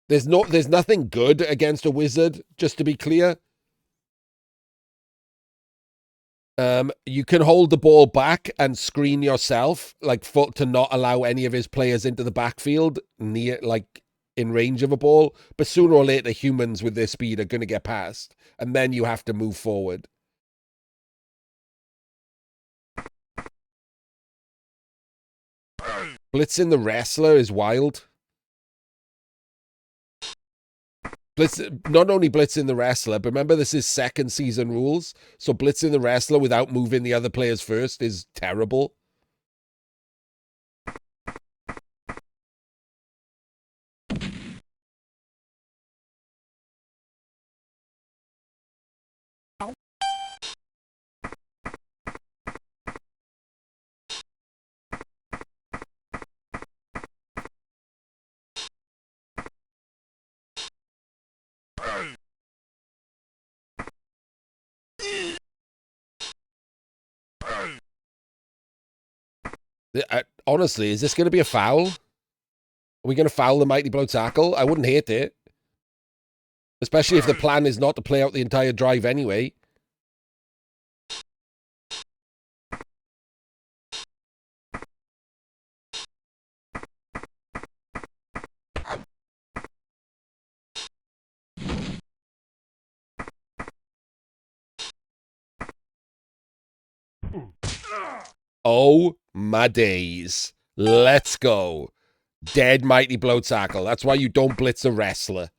There's nothing good against a wizard, just to be clear. You can hold the ball back and screen yourself, like, to not allow any of his players into the backfield near, like, in range of a ball. But sooner or later, humans with their speed are going to get past, and then you have to move forward. Blitzing the wrestler is wild. Not only blitzing the wrestler, but remember this is second season rules, so blitzing the wrestler without moving the other players first is terrible. Honestly, is this going to be a foul? Are we going to foul the Mighty Blow tackle? I wouldn't hate it. Especially if the plan is not to play out the entire drive anyway. Oh, my days. Let's go. Dead Mighty Blow tackle. That's why you don't blitz a wrestler.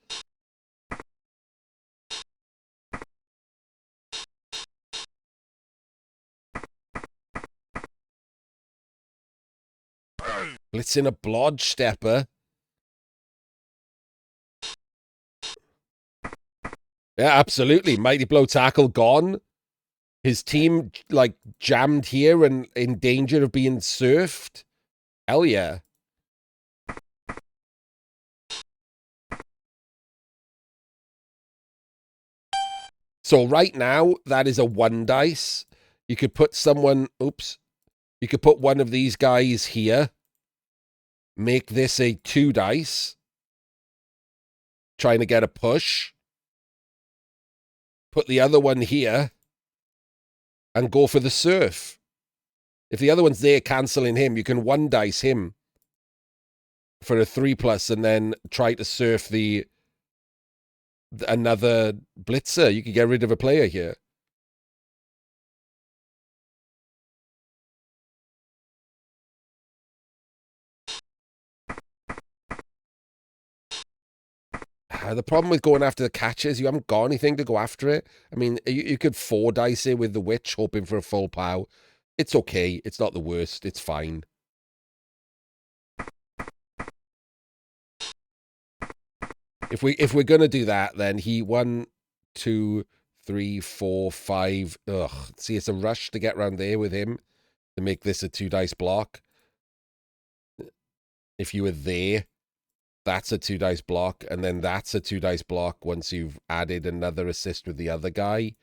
Blitzing a blodge stepper. Yeah, absolutely. Mighty Blow tackle gone. His team, like, jammed here and in danger of being surfed. Hell yeah. So right now, that is a 1 dice. You could put someone, oops. You could put one of these guys here. Make this a 2 dice. Trying to get a push. Put the other one here. And go for the surf. If the other one's there cancelling him, you can 1 dice him. For a 3+ and then try to surf another blitzer. You could get rid of a player here. The problem with going after the catches, you haven't got anything to go after it. I mean, you could 4 dice it with the witch, hoping for a full pow. It's okay. It's not the worst. It's fine. If we're gonna do that, then he 1, 2, 3, 4, 5. Ugh. See, it's a rush to get around there with him to make this a 2 dice block. If you were there, that's a 2 dice block, and then that's a 2 dice block once you've added another assist with the other guy.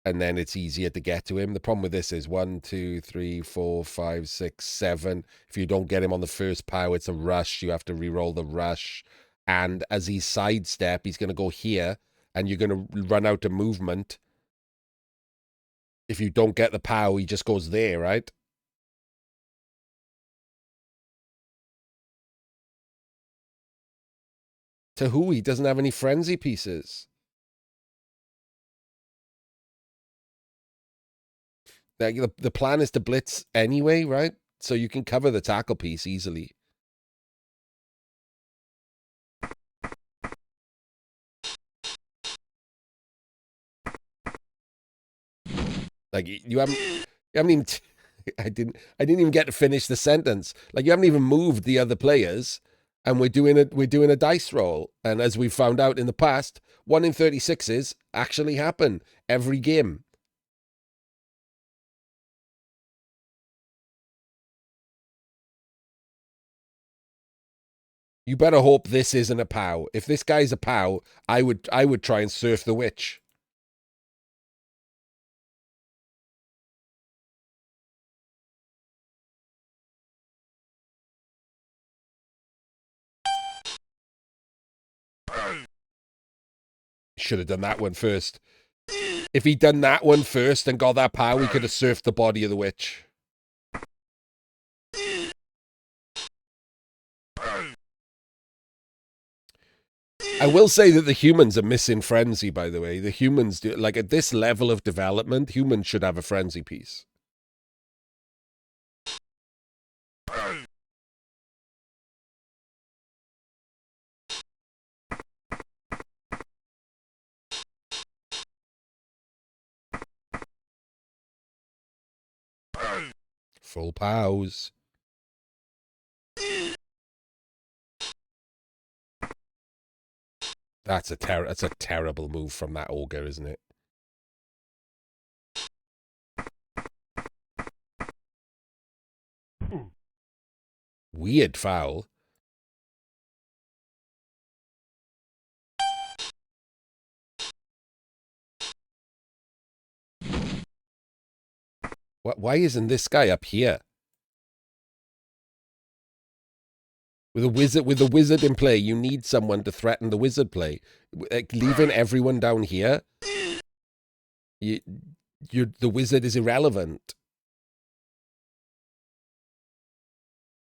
And then it's easier to get to him. The problem with this is 1, 2, 3, 4, 5, 6, 7. If you don't get him on the first pow, it's a rush. You have to re-roll the rush. And as he sidestep, he's going to go here, and you're going to run out of movement. If you don't get the pow, he just goes there, right? To who? He doesn't have any frenzy pieces. Like, the plan is to blitz anyway, right? So you can cover the tackle piece easily. Like, you haven't even I didn't even get to finish the sentence. Like, you haven't even moved the other players, and we're doing a dice roll. And as we've found out in the past, 1 in 36s actually happen every game. You better hope this isn't a POW. If this guy's a POW, I would try and surf the witch. Should have done that one first. If he'd done that one first and got that POW, we could have surfed the body of the witch. I will say that the humans are missing frenzy, by the way. The humans, do, like, at this level of development, humans should have a frenzy piece. Full POWs. That's a terrible move from that ogre, isn't it? Weird foul. Why isn't this guy up here? With the wizard in play, you need someone to threaten the wizard play. Like, leaving everyone down here, the wizard is irrelevant.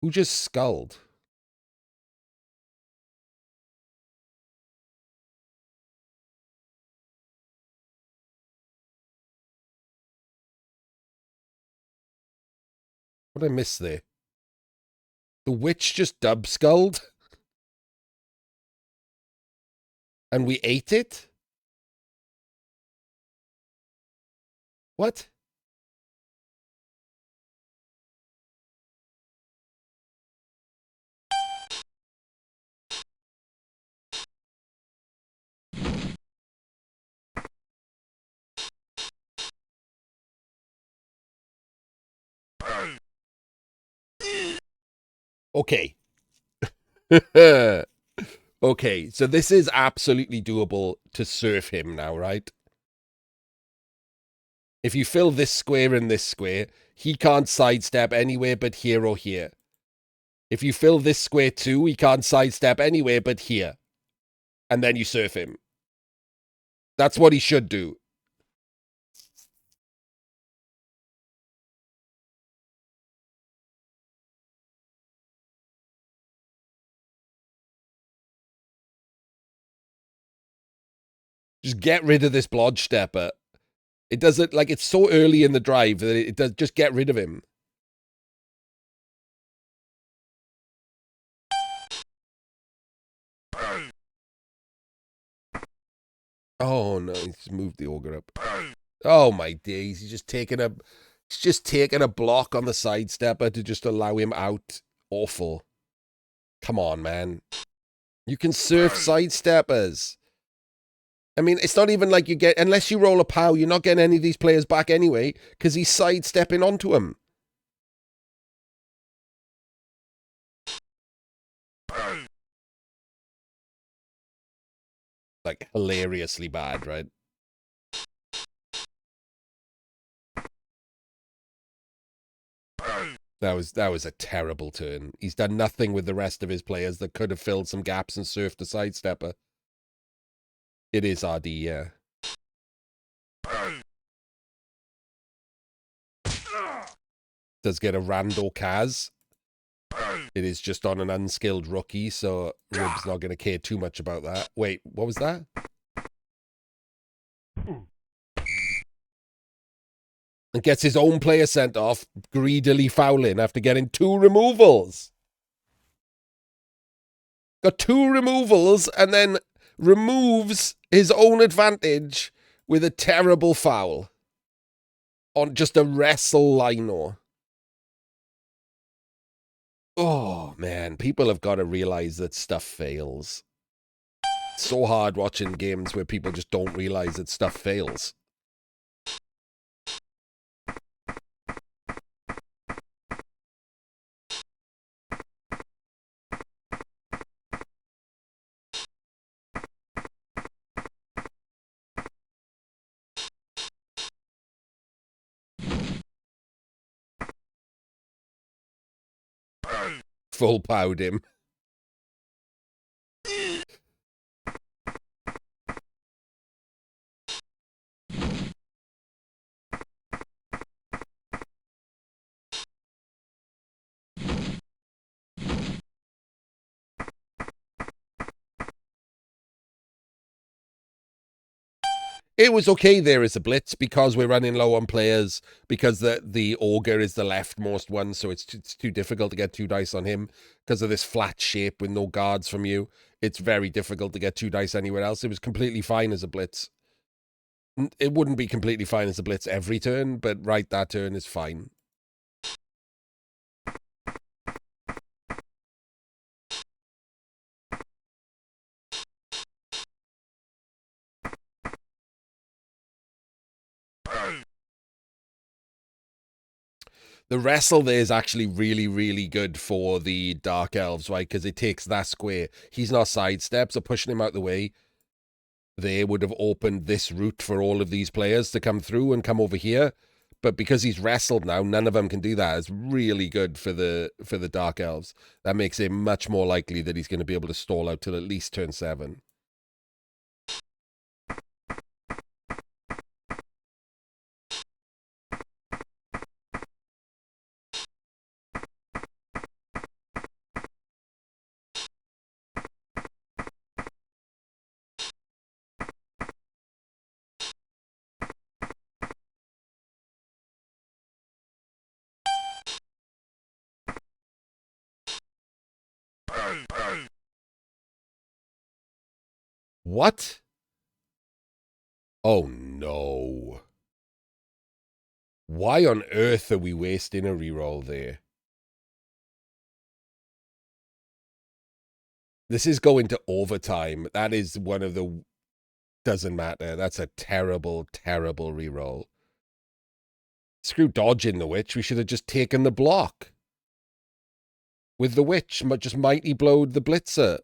Who just sculled? What did I miss there? The witch just dub sculled? And we ate it? What? Okay. Okay, so this is absolutely doable to surf him now, right? If you fill this square and this square, he can't sidestep anywhere but here or here. If you fill this square too, he can't sidestep anywhere but here. And then you surf him. That's what he should do. Just get rid of this Blodge Stepper. It doesn't, like, it's so early in the drive that it does, just get rid of him. Oh no, he's moved the ogre up. Oh my days, he's just taking a block on the sidestepper to just allow him out. Awful. Come on, man. You can surf sidesteppers. I mean, it's not even like you get, unless you roll a POW, you're not getting any of these players back anyway, because he's sidestepping onto him. Like, hilariously bad, right? That was a terrible turn. He's done nothing with the rest of his players that could have filled some gaps and surfed the sidestepper. It is RD, yeah. Does get a rando Kaz. It is just on an unskilled rookie, so Rib's not going to care too much about that. Wait, what was that? And gets his own player sent off, greedily fouling after getting 2 removals. Got 2 removals and then removes his own advantage with a terrible foul on just a wrestle lino. Oh, man. People have got to realize that stuff fails. It's so hard watching games where people just don't realize that stuff fails. Full powed him. It was okay there as a blitz because we're running low on players, because the ogre is the leftmost one, so it's too difficult to get 2 dice on him because of this flat shape with no guards from you. It's very difficult to get 2 dice anywhere else. It was completely fine as a blitz. It wouldn't be completely fine as a blitz every turn, but right that turn is fine. The wrestle there is actually really, really good for the Dark Elves, right? Because it takes that square. He's not sidestep, so pushing him out the way there would have opened this route for all of these players to come through and come over here. But because he's wrestled now, none of them can do that. It's really good for the Dark Elves. That makes it much more likely that he's going to be able to stall out till at least turn 7. What? Oh, no. Why on earth are we wasting a reroll there? This is going to overtime. That is one of the... Doesn't matter. That's a terrible, terrible reroll. Screw dodging the witch. We should have just taken the block. With the witch, just mighty blowed the blitzer.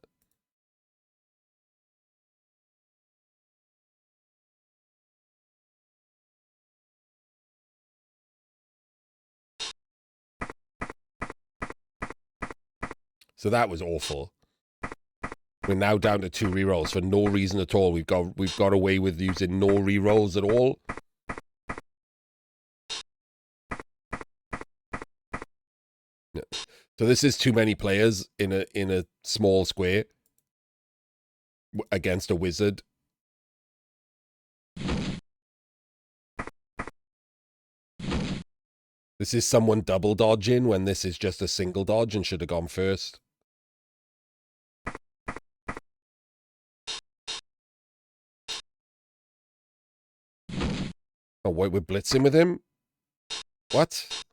So that was awful. We're now down to 2 rerolls for no reason at all. We've got away with using no rerolls at all. So this is too many players in a small square against a wizard. This is someone double dodging when this is just a single dodge and should have gone first. Oh, wait, we're blitzing with him? What?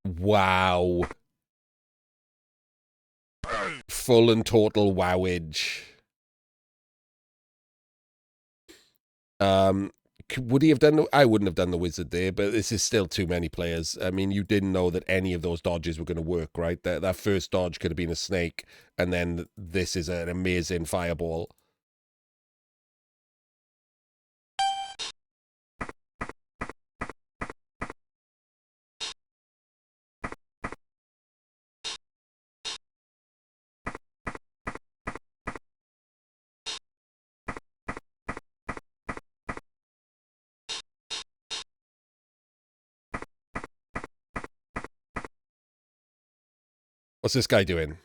Wow. Full and total wowage. Would he have done... I wouldn't have done the wizard there, but this is still too many players. I mean, you didn't know that any of those dodges were going to work, right? That first dodge could have been a snake, and then this is an amazing fireball. What's this guy doing?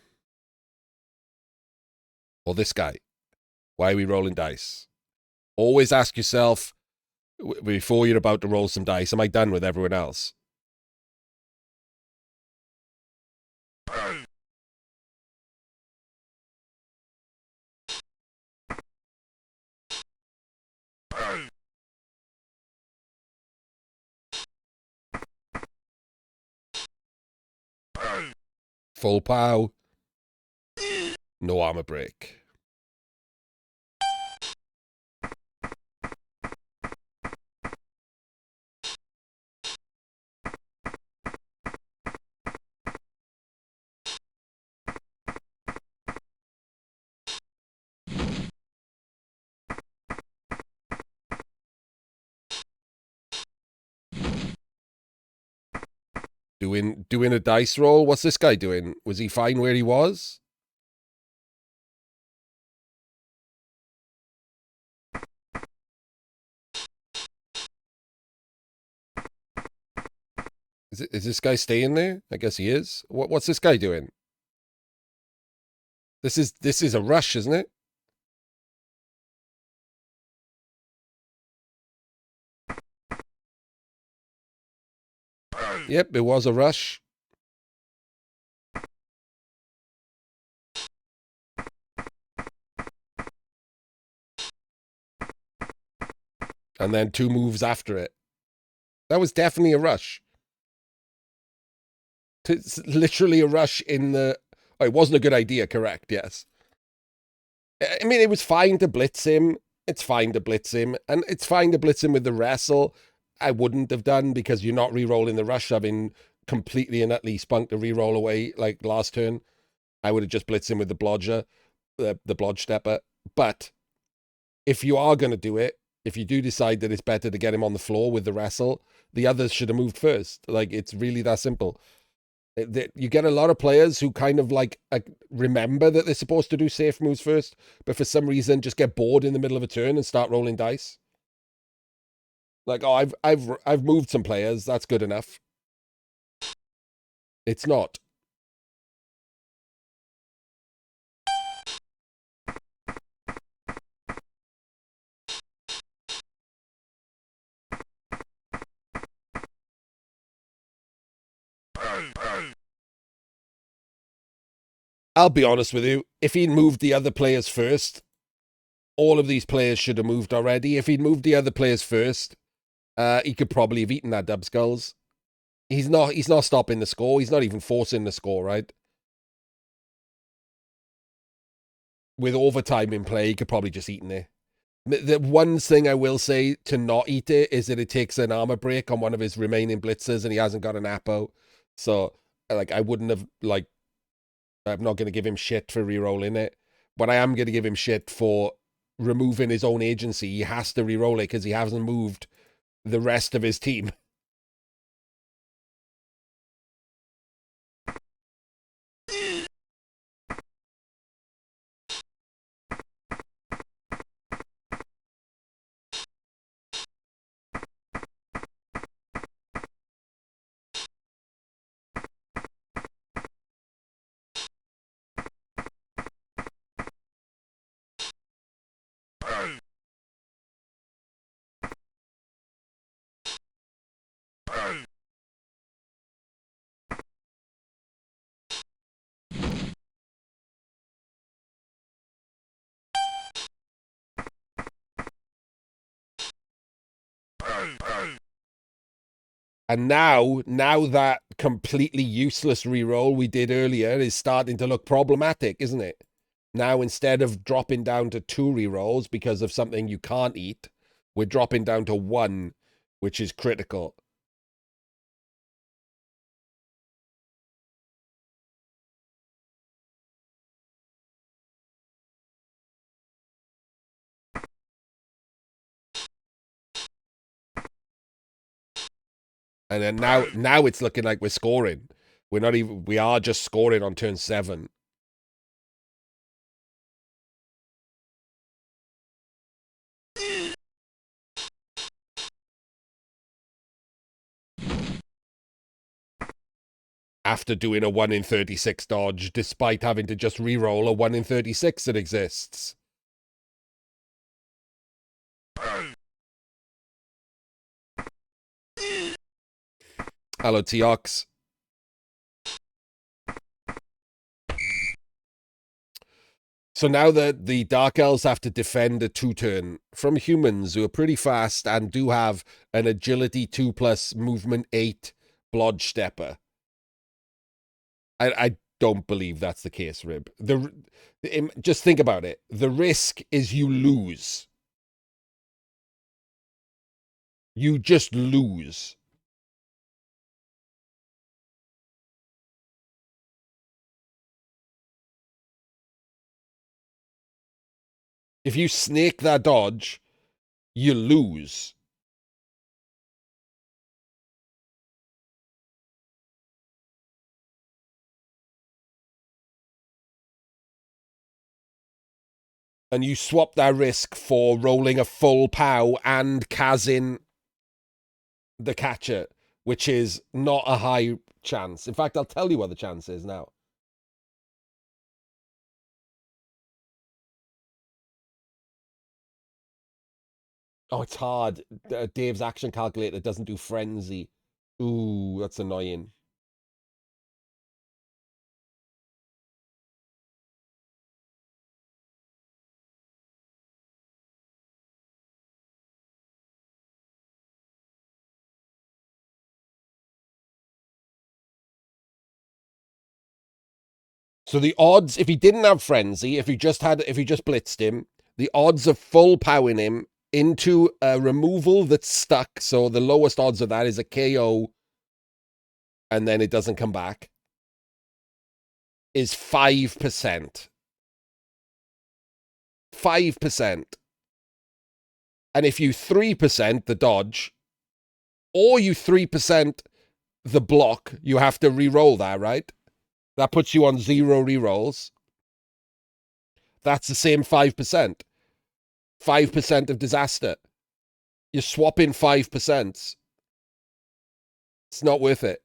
Or this guy? Why are we rolling dice? Always ask yourself before you're about to roll some dice, am I done with everyone else? Full pow. No armor break. Doing a dice roll. What's this guy doing? Was he fine where he was? Is this guy staying there? I guess he is. What's this guy doing? This is a rush, isn't it? Yep, it was a rush. And then 2 moves after it. That was definitely a rush. It's literally a rush in the... Oh, it wasn't a good idea, correct, yes. I mean, it was fine to blitz him. It's fine to blitz him. And it's fine to blitz him with the wrestle. I wouldn't have done because you're not re-rolling the rush. I've been completely and utterly spunked to re-roll away like last turn. I would have just blitzed him with the blodger, the blodge stepper. But if you are going to do it, if you do decide that it's better to get him on the floor with the wrestle, the others should have moved first. Like, it's really that simple. You get a lot of players who kind of like remember that they're supposed to do safe moves first, but for some reason just get bored in the middle of a turn and start rolling dice. Like, oh, I've moved some players. That's good enough. It's not. I'll be honest with you. If he'd moved the other players first, all of these players should have moved already. If he'd moved the other players first, he could probably have eaten that dub skulls. He's not stopping the score. He's not even forcing the score, right? With overtime in play, he could probably just eaten it. The one thing I will say to not eat it is that it takes an armor break on one of his remaining blitzers and he hasn't got an Apo. So, like, I wouldn't have, like, I'm not going to give him shit for re-rolling it. But I am going to give him shit for removing his own agency. He has to re-roll it because he hasn't moved the rest of his team. And now that completely useless reroll we did earlier is starting to look problematic, isn't it? Now, instead of dropping down to 2 rerolls because of something you can't eat, we're dropping down to 1, which is critical. And then now it's looking like we're scoring. We are just scoring on turn 7. After doing a 1 in 36 dodge, despite having to just re-roll a 1 in 36 that exists. Hello, Teox. So now that the Dark Elves have to defend a 2-turn from humans who are pretty fast and do have an agility 2+ movement 8 Blodge Stepper. I don't believe that's the case, Rib. Just think about it. The risk is you lose. You just lose. If you snake that dodge, you lose. And you swap that risk for rolling a full POW and Kazin the catcher, which is not a high chance. In fact, I'll tell you what the chance is now. Oh, it's hard. Dave's action calculator doesn't do frenzy. Ooh, that's annoying. So the odds, if he didn't have frenzy, if he just blitzed him, the odds of full powering him into a removal that's stuck, so the lowest odds of that is a KO, and then it doesn't come back, is 5%. 5%. And if you 3% the dodge, or you 3% the block, you have to re-roll that, right? That puts you on 0 re-rolls. That's the same 5%. 5% of disaster. You're swapping 5%. It's not worth it.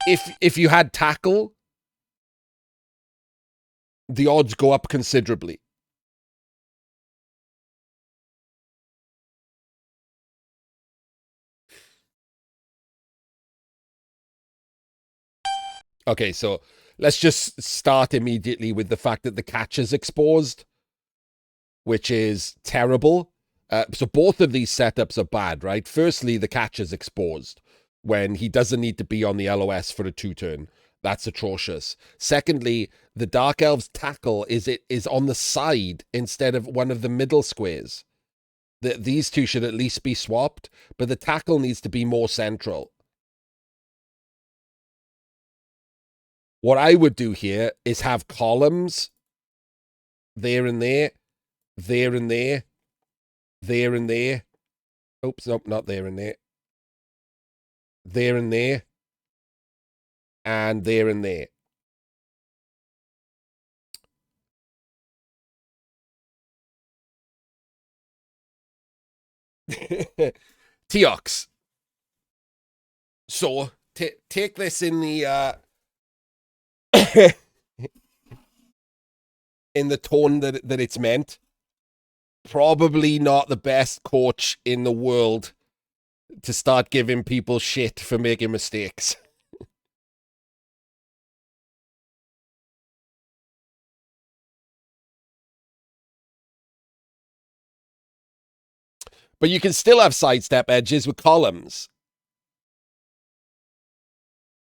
If you had tackle, the odds go up considerably. Okay, so let's just start immediately with the fact that the catch is exposed, which is terrible. So both of these setups are bad, right? Firstly, the catch is exposed when he doesn't need to be on the LOS for a 2-turn. That's atrocious. Secondly, the Dark Elves tackle is on the side instead of one of the middle squares. These two should at least be swapped, but the tackle needs to be more central. What I would do here is have columns there and there, there and there, there and there. Oops, nope, not there and there. There and there, and there and there. Teox. So, take this in the in the tone that it's meant. Probably not the best coach in the world to start giving people shit for making mistakes. But you can still have sidestep edges with columns.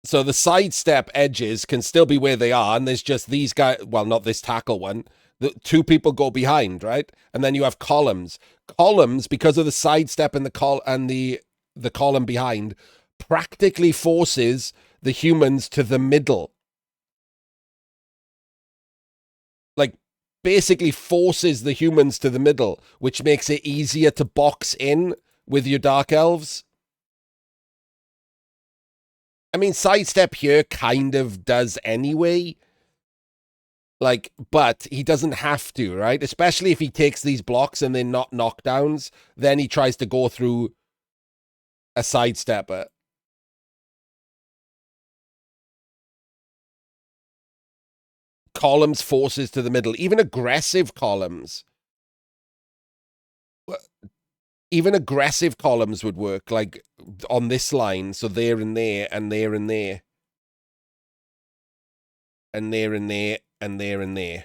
So the sidestep edges can still be where they are, and there's just these guys. Well, not this tackle one. The two people go behind, right? And then you have columns. Columns, because of the sidestep and the column behind, practically forces the humans to the middle. Like, basically forces the humans to the middle, which makes it easier to box in with your Dark Elves. I mean, sidestep here kind of does anyway. Like, but he doesn't have to, right? Especially if he takes these blocks and they're not knockdowns, then he tries to go through a sidestepper. Columns forces to the middle, even aggressive columns. even aggressive columns would work, like on this line. So there and there, and there and there, and there and there, and there and there.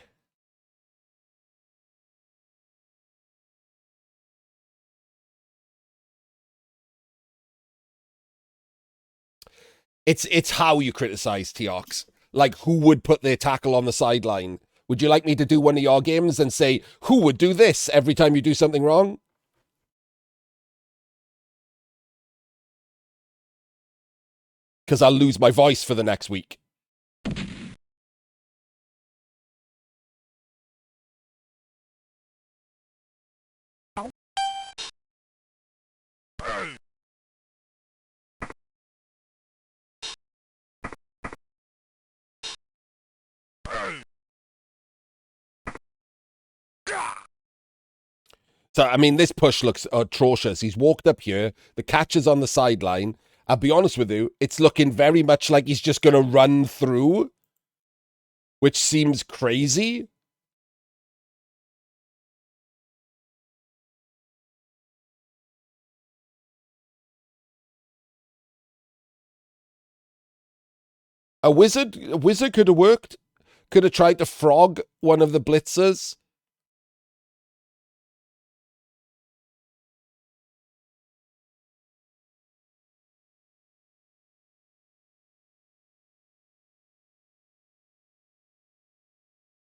It's how you criticize Teox. Like, who would put their tackle on the sideline? Would you like me to do one of your games and say, who would do this every time you do something wrong? Because I'll lose my voice for the next week. So, I mean, this push looks atrocious. He's walked up here. The catch is on the sideline. I'll be honest with you, it's looking very much like he's just going to run through, which seems crazy. A wizard could have worked. Could have tried to frog one of the blitzers.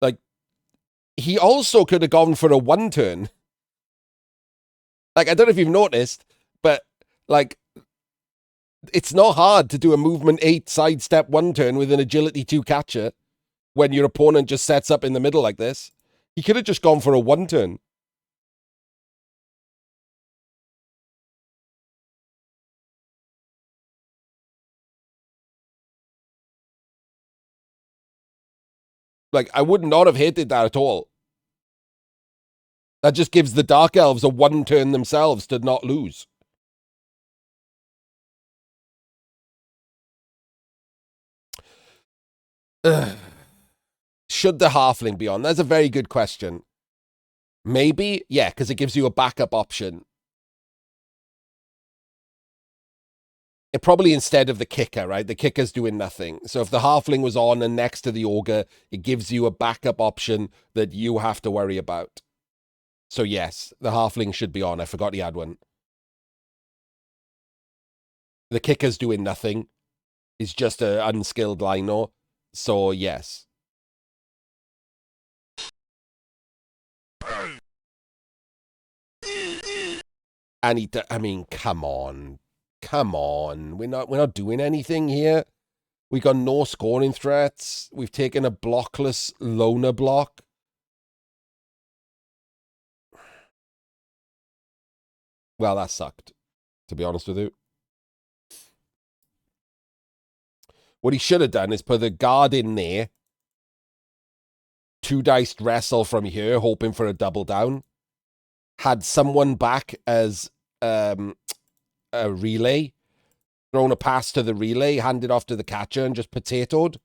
Like, he also could have gone for a one turn. Like, I don't know if you've noticed, but like, it's not hard to do a movement 8 sidestep one turn with an agility 2 catcher when your opponent just sets up in the middle like this. He could have just gone for a one turn. Like, I would not have hated that at all. That just gives the Dark Elves a one turn themselves to not lose. Ugh. Should the Halfling be on? That's a very good question. Maybe, yeah, because it gives you a backup option. It probably instead of the kicker, right? The kicker's doing nothing. So if the Halfling was on and next to the Ogre, it gives you a backup option that you have to worry about. So yes, the Halfling should be on. I forgot he had one. The kicker's doing nothing. He's just an unskilled lino. So yes. And I mean, come on. Come on. We're not doing anything here. We got no scoring threats. We've taken a blockless loner block. Well, that sucked, to be honest with you. What he should have done is put the guard in there. 2-diced wrestle from here, hoping for a double down. Had someone back as a relay. Thrown a pass to the relay, handed off to the catcher, and just potatoed.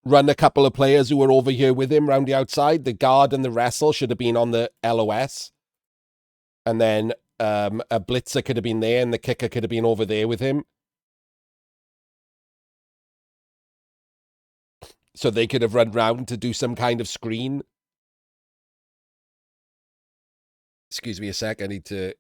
Run a couple of players who were over here with him round the outside. The guard and the wrestle should have been on the LOS. And then a blitzer could have been there, and the kicker could have been over there with him. So they could have run round to do some kind of screen. Excuse me a sec. I need to...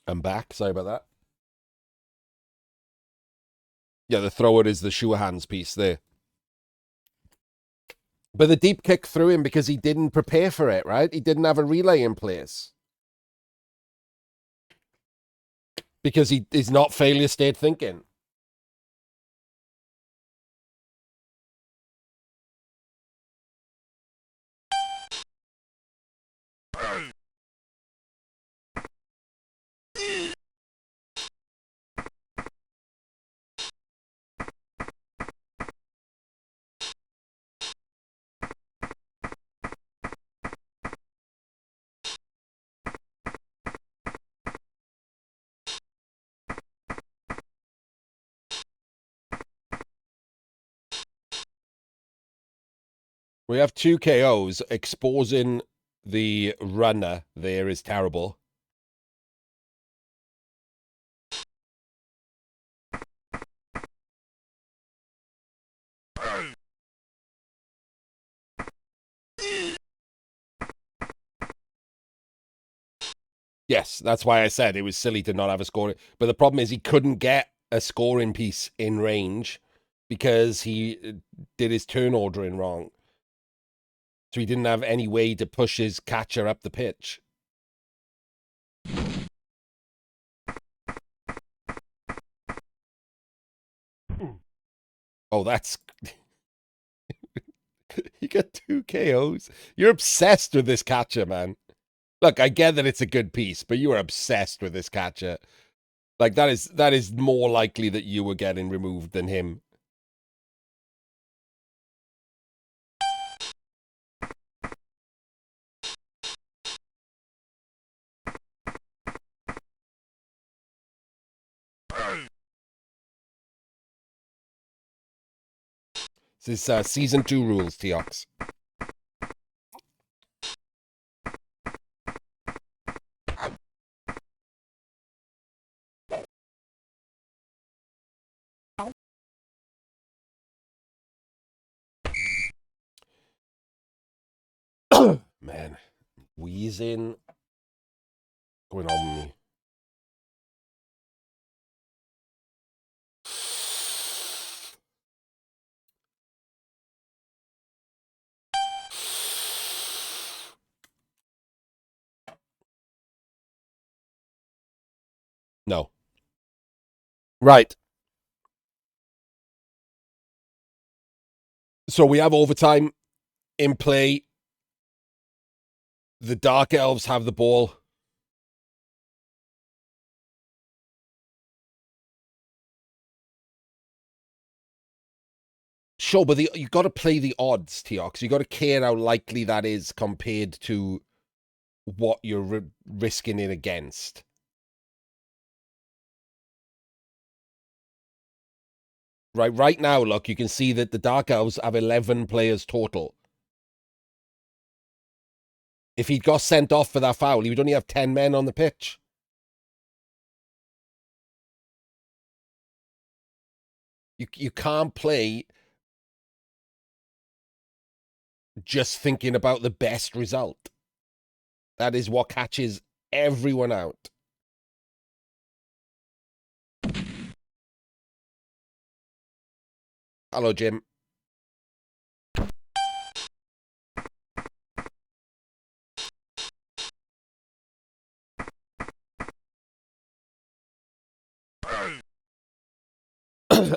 I'm back. Sorry about that. Yeah, the thrower is the sure hands piece there. But the deep kick threw him because he didn't prepare for it, right? He didn't have a relay in place. Because he is not failure state thinking. We have 2 KOs. Exposing the runner there is terrible. Yes, that's why I said it was silly to not have a scoring. But the problem is he couldn't get a scoring piece in range because he did his turn ordering wrong. So he didn't have any way to push his catcher up the pitch. Oh, that's... You got 2 KOs. You're obsessed with this catcher, man. Look, I get that it's a good piece, but you are obsessed with this catcher. Like, that is more likely that you were getting removed than him. This is Season 2 rules, Teox. Man, wheezing. What's going on with me? No. Right. So we have overtime in play. The Dark Elves have the ball. Sure, but you got to play the odds, Teox. You got to care how likely that is compared to what you're risking it against. Right now, look, you can see that the Dark Elves have 11 players total. If he'd got sent off for that foul, he would only have 10 men on the pitch. You can't play just thinking about the best result. That is what catches everyone out. Hello, Jim.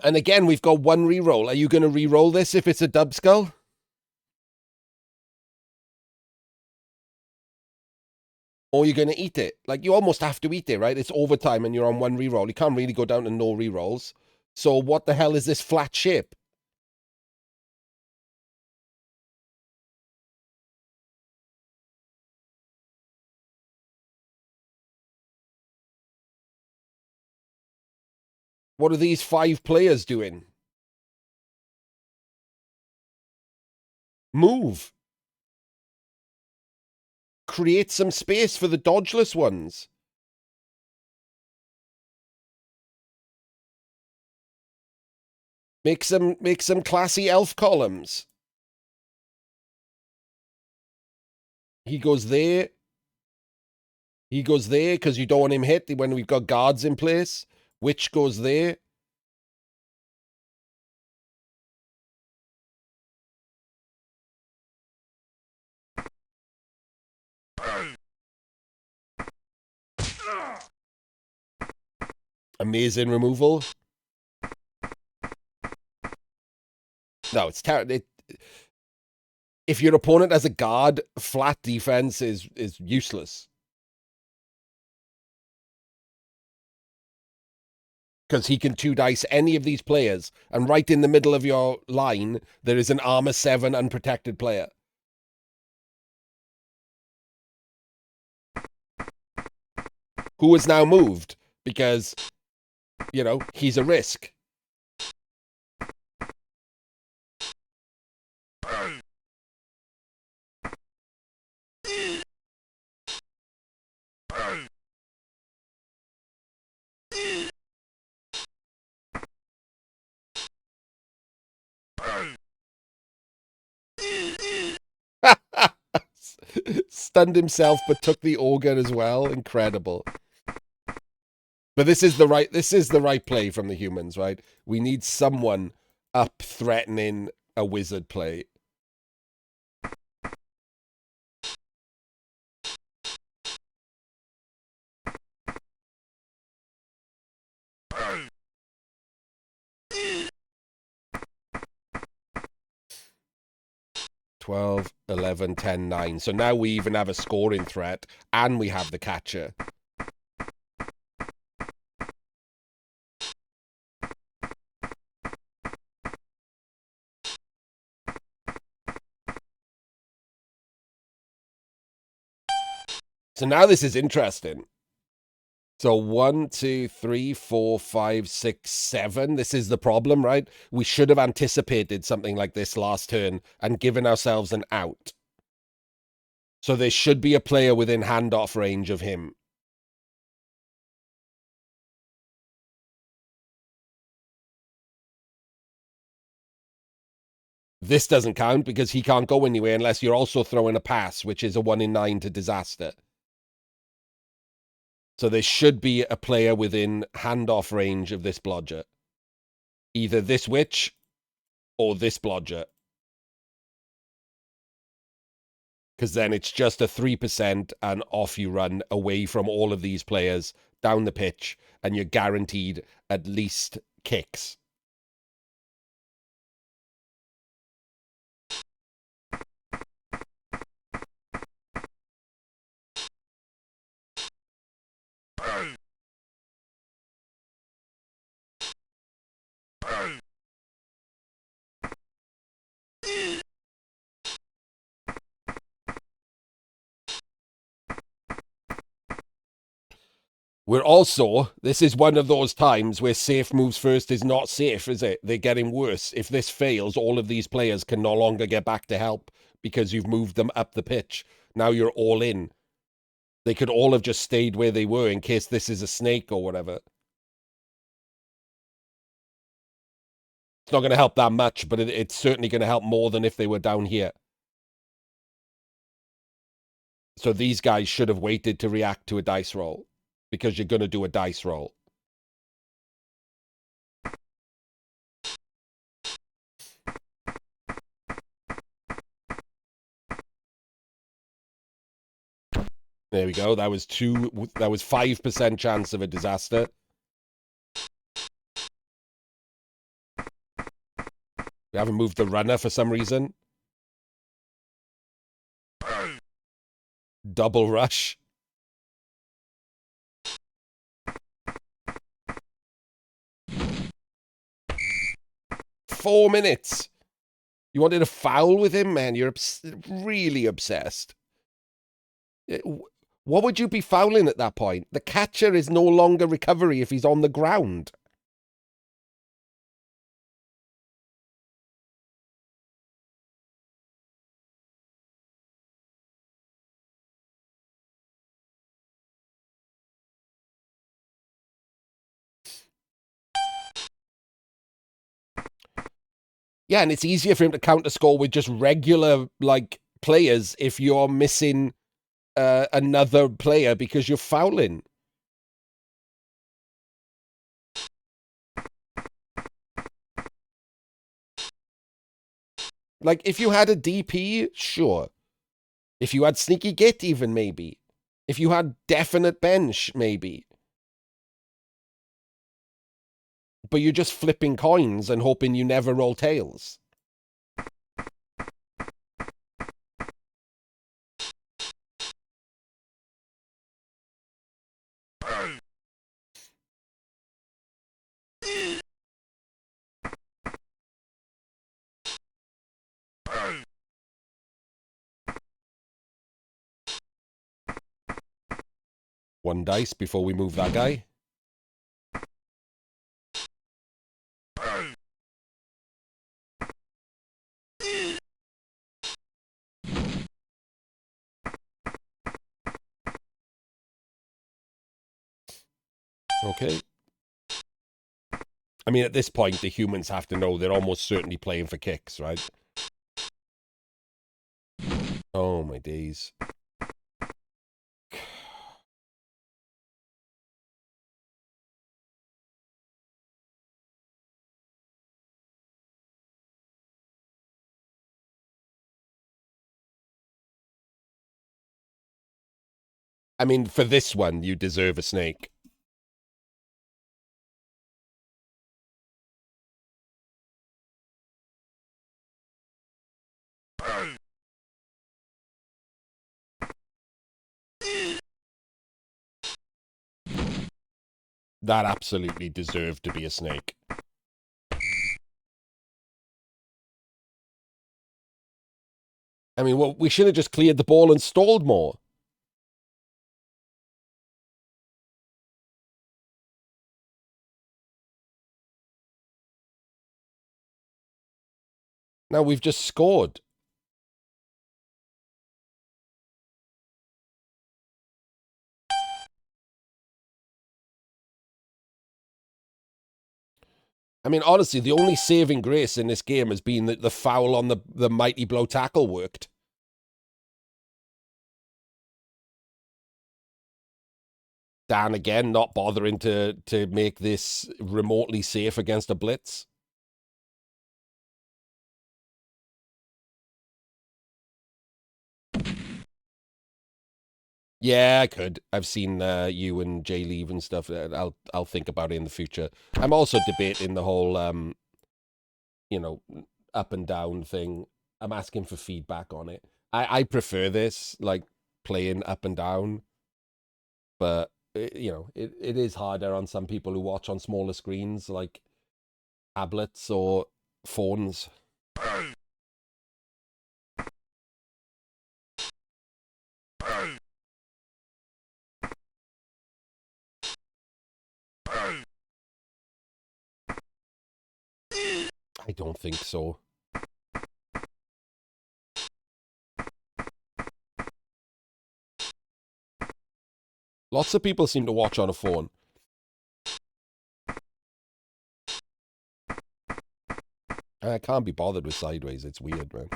And again, we've got 1 reroll. Are you going to reroll this if it's a dub skull? Or you're going to eat it? Like, you almost have to eat it, right? It's overtime and you're on 1 reroll. You can't really go down to no rerolls. So what the hell is this flat shape? What are these 5 players doing? Move. Create some space for the dodgeless ones. Make some classy elf columns. He goes there. He goes there because you don't want him hit when we've got guards in place. Witch goes there. Amazing removal. No, it's terrible. If your opponent has a guard, flat defense is useless. Because he can 2-dice any of these players, and right in the middle of your line, there is an armor 7 unprotected player. Who is now moved because, you know, he's a risk. Stunned himself, but took the auger as well. Incredible. But this is the right play from the humans, right? We need someone up threatening a wizard play. $12, $11, $10, $9. So now we even have a scoring threat, and we have the catcher. So now this is interesting. So 1, 2, 3, 4, 5, 6, 7. This is the problem, right? We should have anticipated something like this last turn and given ourselves an out. So there should be a player within handoff range of him. This doesn't count because he can't go anywhere unless you're also throwing a pass, which is a 1 in 9 to disaster. So there should be a player within handoff range of this blodger. Either this witch or this blodger. Because then it's just a 3% and off you run away from all of these players down the pitch, and you're guaranteed at least kicks. We're also, this is one of those times where safe moves first is not safe, is it? They're getting worse. If this fails, all of these players can no longer get back to help because you've moved them up the pitch. Now you're all in. They could all have just stayed where they were in case this is a snake or whatever. It's not going to help that much, but it's certainly going to help more than if they were down here. So these guys should have waited to react to a dice roll, because you're going to do a dice roll. There we go. That was 5% chance of a disaster. We haven't moved the runner for some reason. Double rush. Four minutes. You wanted a foul with him, man? You're really obsessed. What would you be fouling at that point? The catcher is no longer recovery if he's on the ground. Yeah, and it's easier for him to counter score with just regular, like, players if you're missing another player because you're fouling. Like, if you had a DP, sure. If you had sneaky git, even, maybe. If you had definite bench, maybe. But you're just flipping coins and hoping you never roll tails. One dice before we move that guy. Okay. I mean, at this point, the humans have to know they're almost certainly playing for kicks, right? Oh, my days. I mean, for this one, you deserve a snake. That absolutely deserved to be a snake. I mean, well, we should have just cleared the ball and stalled more. Now we've just scored. I mean, honestly, the only saving grace in this game has been that the foul on the mighty blow tackle worked. Dan again not bothering to make this remotely safe against a blitz. Yeah, I could. I've seen you and Jay leave and stuff. I'll think about it in the future. I'm also debating the whole you know, up and down thing. I'm asking for feedback on it. I prefer this, like playing up and down, but you know, it is harder on some people who watch on smaller screens, like tablets or phones. I don't think so. Lots of people seem to watch on a phone. I can't be bothered with sideways. It's weird, man.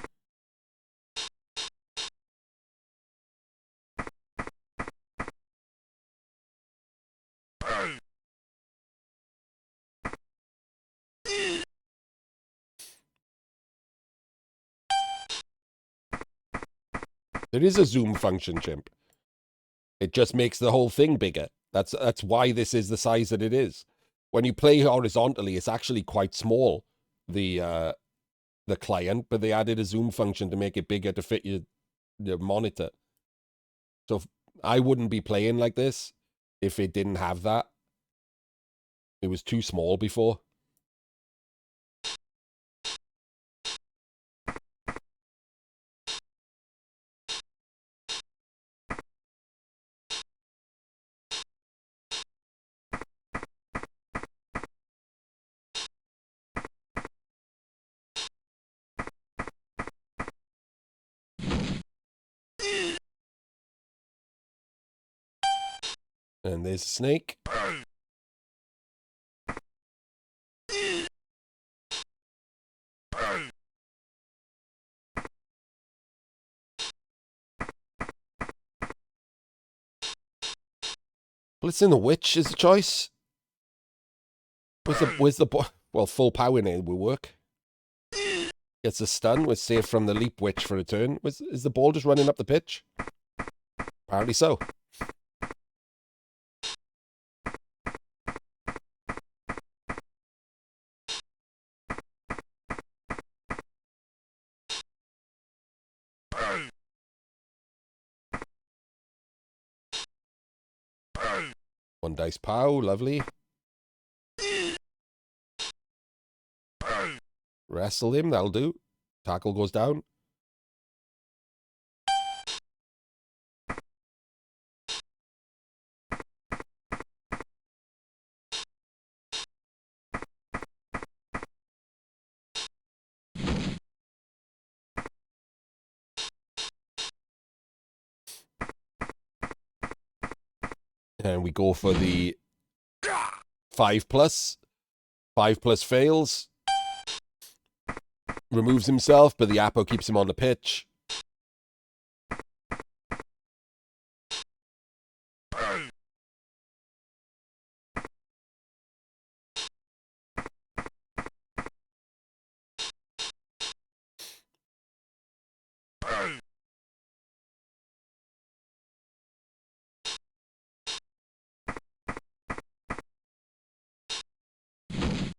There is a zoom function, Chimp. It just makes the whole thing bigger. That's why this is the size that it is. When you play horizontally, it's actually quite small, the client, but they added a zoom function to make it bigger to fit your monitor. So I wouldn't be playing like this if it didn't have that. It was too small before. And there's a snake. Blitzing the witch is a choice. Where's the well, full power in it will work. Gets a stun. We're safe from the leap witch for a turn. Is the ball just running up the pitch? Apparently so. One dice pow, lovely. Wrestle him, that'll do. Tackle goes down. And we go for the 5+. 5+ fails. Removes himself, but the Apo keeps him on the pitch.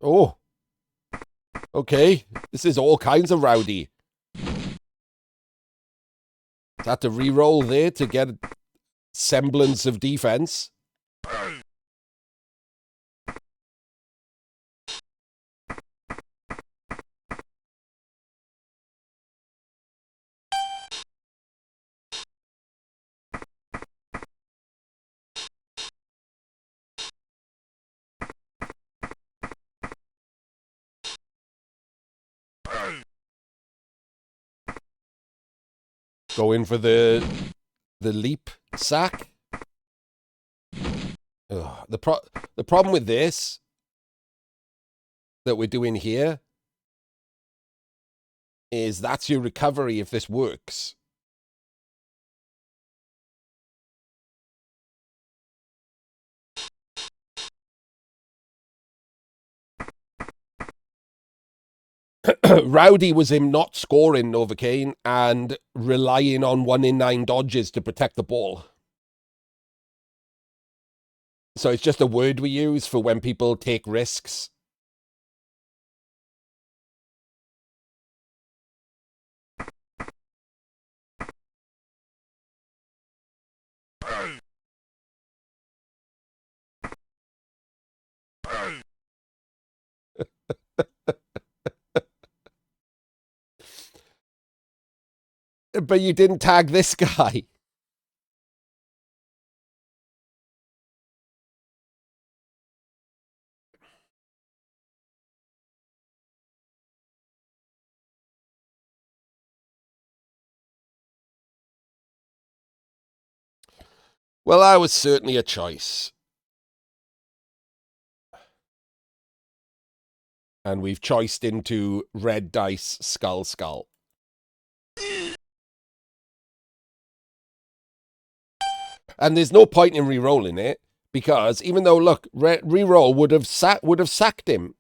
Oh. Okay. This is all kinds of rowdy. Had to re-roll there to get a semblance of defense. Go in for the leap sack. Ugh. The problem with this that we're doing here is that's your recovery if this works. Rowdy was him not scoring Novocaine and relying on 1 in 9 dodges to protect the ball. So it's just a word we use for when people take risks. But you didn't tag this guy. Well, I was certainly a choice. And we've choiced into red dice skull skull. And there's no point in re-rolling it because even though, look, re-roll would have sacked him.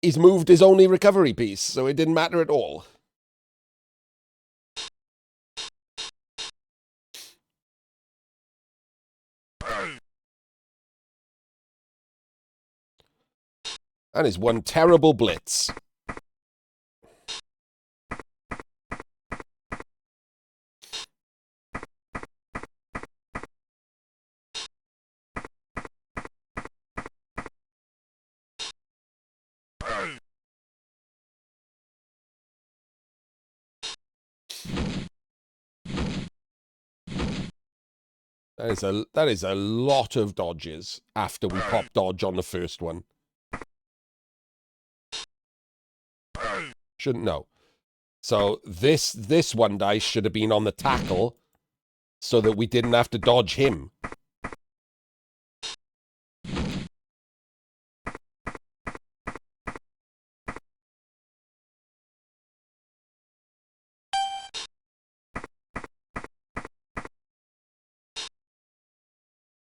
He's moved his only recovery piece, so it didn't matter at all. That is one terrible blitz. That is a lot of dodges after we pop dodge on the first one. Shouldn't know. So this one dice should have been on the tackle so that we didn't have to dodge him.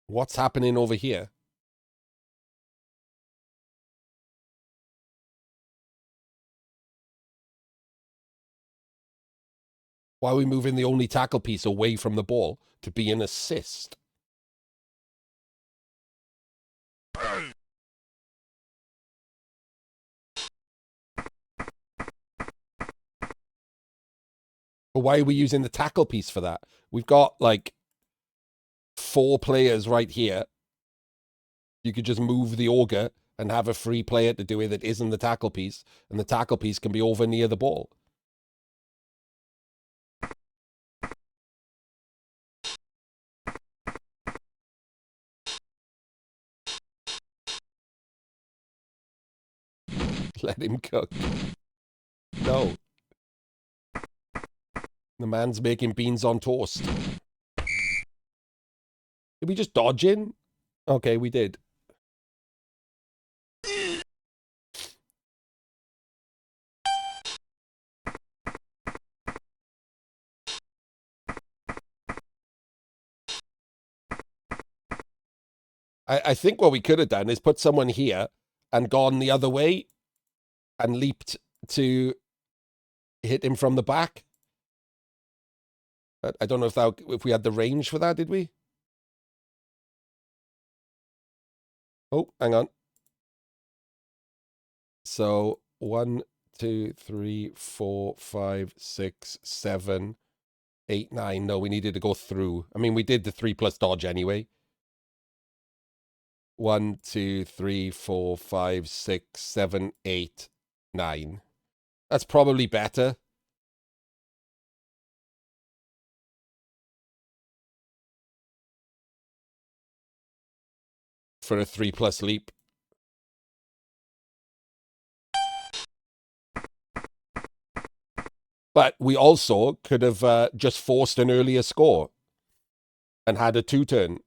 What's happening over here? Why are we moving the only tackle piece away from the ball to be an assist? But why are we using the tackle piece for that? We've got like 4 players right here. You could just move the auger and have a free player to do it that isn't the tackle piece, and the tackle piece can be over near the ball. Let him cook. No. The man's making beans on toast. Did we just dodge in? Okay, we did. I think what we could have done is put someone here and gone the other way and leaped to hit him from the back. But I don't know if we had the range for that, did we? Oh, hang on. So 1, 2, 3, 4, 5, 6, 7, 8, 9. No, we needed to go through. I mean, we did the 3 plus dodge anyway. 1, 2, 3, 4, 5, 6, 7, 8, 9. That's probably better. For a 3 plus leap. But we also could have just forced an earlier score and had a 2-turn.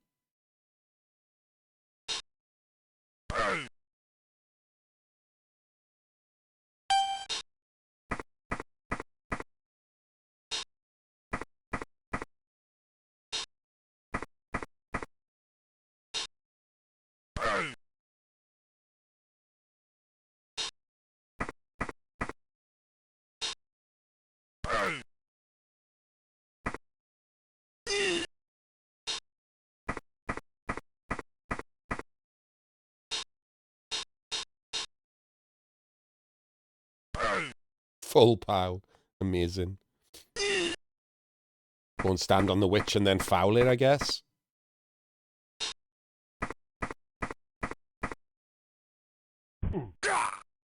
Full pow. Amazing. Go and stand on the witch and then foul it, I guess.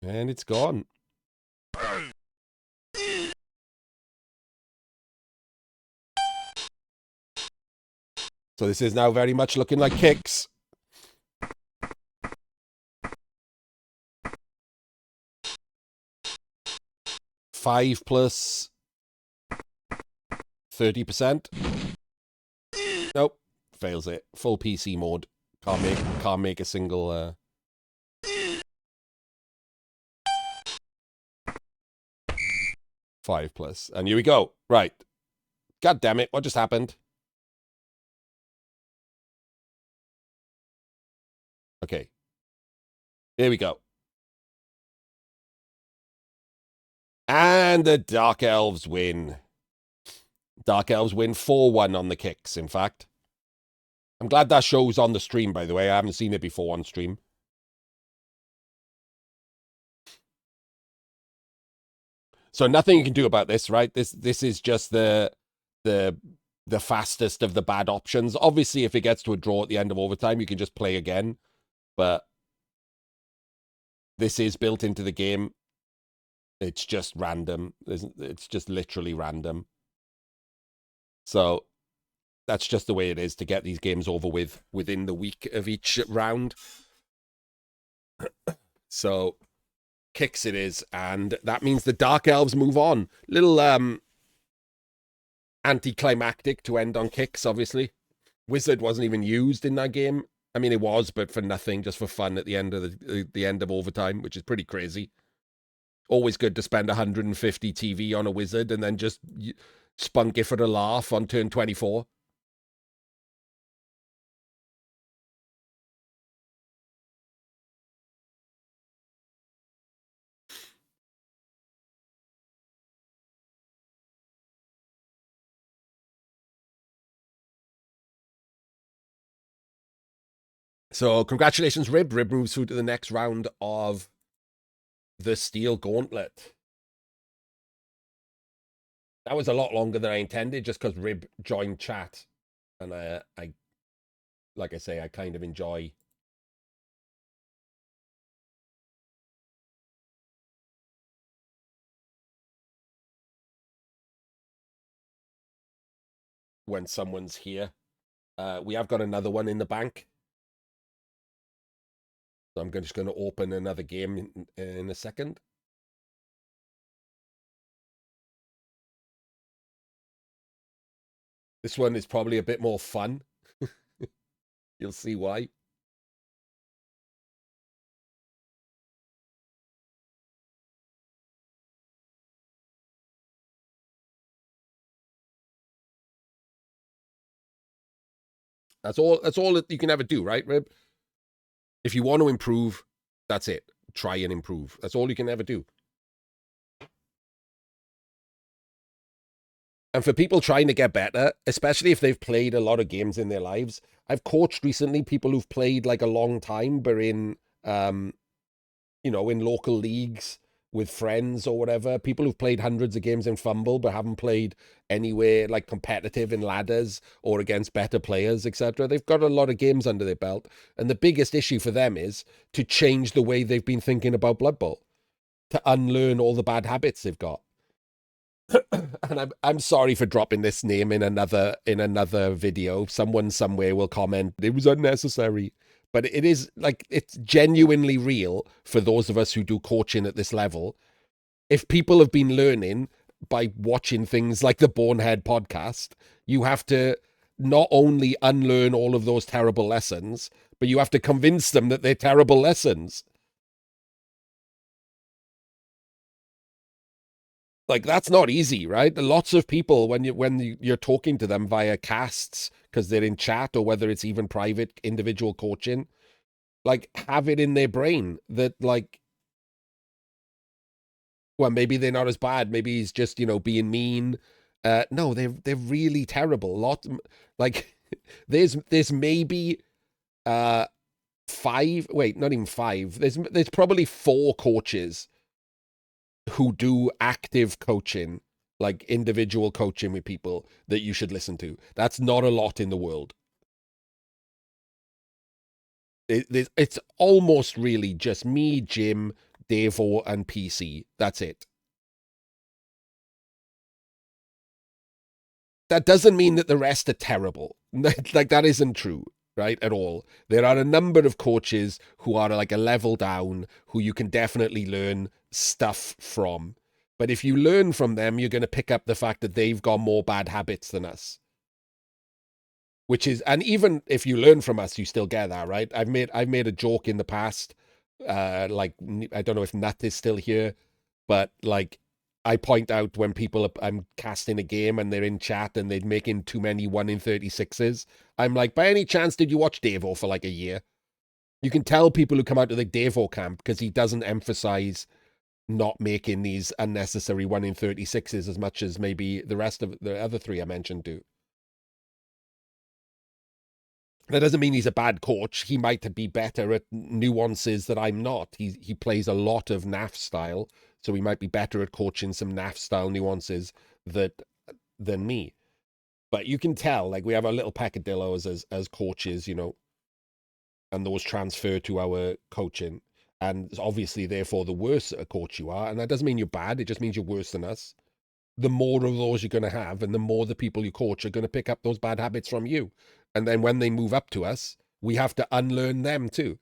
And it's gone. So this is now very much looking like kicks. Five plus 30%. Nope. Fails it. Full PC mode. Can't make a single 5 plus. And here we go. Right. God damn it. What just happened? Okay. Here we go. And the Dark Elves win. Dark Elves win 4-1 on the kicks, in fact. I'm glad that shows on the stream, by the way. I haven't seen it before on stream. So nothing you can do about this, right? This is just the fastest of the bad options. Obviously, if it gets to a draw at the end of overtime, you can just play again. But this is built into the game. It's just random. It's just literally random. So that's just the way it is to get these games over with within the week of each round. So kicks it is, and that means the Dark Elves move on. Little anticlimactic to end on kicks, obviously. Wizard wasn't even used in that game. I mean, it was, but for nothing, just for fun at the end of the end of overtime, which is pretty crazy. Always good to spend 150 TV on a Wizard and then just spunk it for a laugh on turn 24. So congratulations, Rib. Rib moves through to the next round of the Steel Gauntlet. That was a lot longer than I intended, just because Rib joined chat. And I, like I say, I kind of enjoy when someone's here. We have got another one in the bank. So I'm just going to open another game in a second. This one is probably a bit more fun. You'll see why. That's all that you can ever do, right, Rib? If you want to improve, that's it. Try and improve. That's all you can ever do. And for people trying to get better, especially if they've played a lot of games in their lives, I've coached recently people who've played like a long time, but in in local leagues with friends or whatever, people who've played hundreds of games in Fumble but haven't played anywhere like competitive in ladders or against better players, etc. They've got a lot of games under their belt. And the biggest issue for them is to change the way they've been thinking about Blood Bowl, to unlearn all the bad habits they've got. And I'm sorry for dropping this name in another video. Someone somewhere will comment it was unnecessary, but it is like, it's genuinely real for those of us who do coaching at this level. If people have been learning by watching things like the Bonehead podcast, you have to not only unlearn all of those terrible lessons, but you have to convince them that they're terrible lessons. Like, that's not easy, right? Lots of people, when you're talking to them via casts because they're in chat, or whether it's even private individual coaching, like, have it in their brain that, like, well, maybe they're not as bad, maybe he's just being mean. No, they're really terrible. Like, there's maybe five, wait, not even five, there's probably 4 coaches who do active coaching, like individual coaching with people, that you should listen to. That's not a lot in the world. It's almost really just me, Jim, Davo, and PC. That's it. That doesn't mean that the rest are terrible. Like, that isn't true, right, at all. There are a number of coaches who are like a level down, who you can definitely learn stuff from. But if you learn from them, you're going to pick up the fact that they've got more bad habits than us. Which is, and even if you learn from us, you still get that, right? I've made a joke in the past, like, I don't know if Nut is still here, but like, I point out when I'm casting a game and they're in chat and they're making too many 1 in 36s. I'm like, by any chance, did you watch Davo for like a year? You can tell people who come out to the Davo camp because he doesn't emphasize not making these unnecessary 1 in 36s as much as maybe the rest of the other 3 I mentioned do. That doesn't mean he's a bad coach. He might be better at nuances that I'm not. He plays a lot of NAF style, so he might be better at coaching some NAF style nuances than me. But you can tell, like, we have our little peccadillos as coaches, and those transfer to our coaching. And obviously, therefore, the worse a coach you are, and that doesn't mean you're bad, it just means you're worse than us. The more of those you're going to have, and the more the people you coach are going to pick up those bad habits from you. And then when they move up to us, we have to unlearn them too.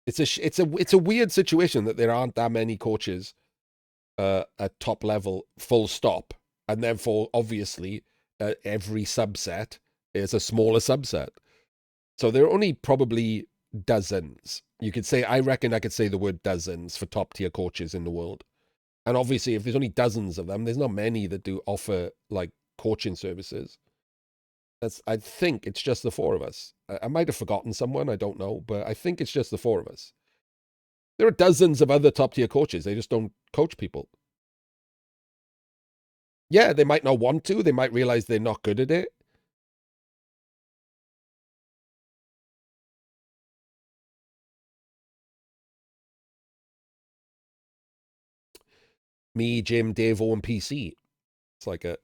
It's a weird situation that there aren't that many coaches at top level, full stop, and therefore obviously every subset is a smaller subset. So there are only probably dozens. You could say, I reckon I could say the word dozens for top tier coaches in the world. And obviously, if there's only dozens of them, there's not many that do offer like coaching services. I think it's just the 4 of us. I might have forgotten someone, I don't know, but I think it's just the 4 of us. There are dozens of other top tier coaches. They just don't coach people. Yeah, they might not want to. They might realize they're not good at it. Me, Jim, Davo, and PC. It's like a...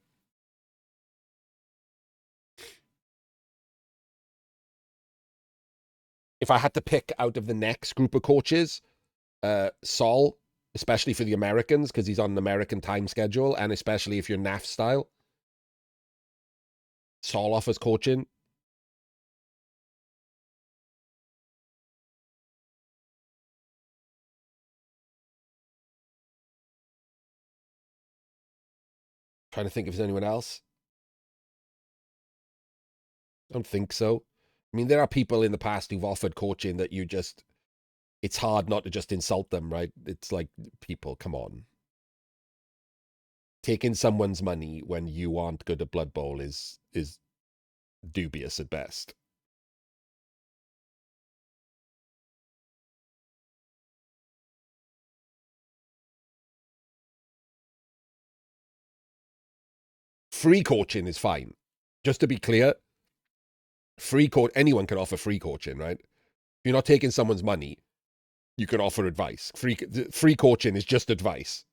If I had to pick out of the next group of coaches, Sol, especially for the Americans, because he's on an American time schedule, and especially if you're NAF style, Sol offers coaching. Trying to think if there's anyone else. I don't think so. I mean, there are people in the past who've offered coaching that you just... It's hard not to just insult them, right? It's like, people, come on. Taking someone's money when you aren't good at Blood Bowl is dubious at best. Free coaching is fine. Just to be clear, anyone can offer free coaching, right? you're not taking someone's money, you could offer advice. Free coaching is just advice.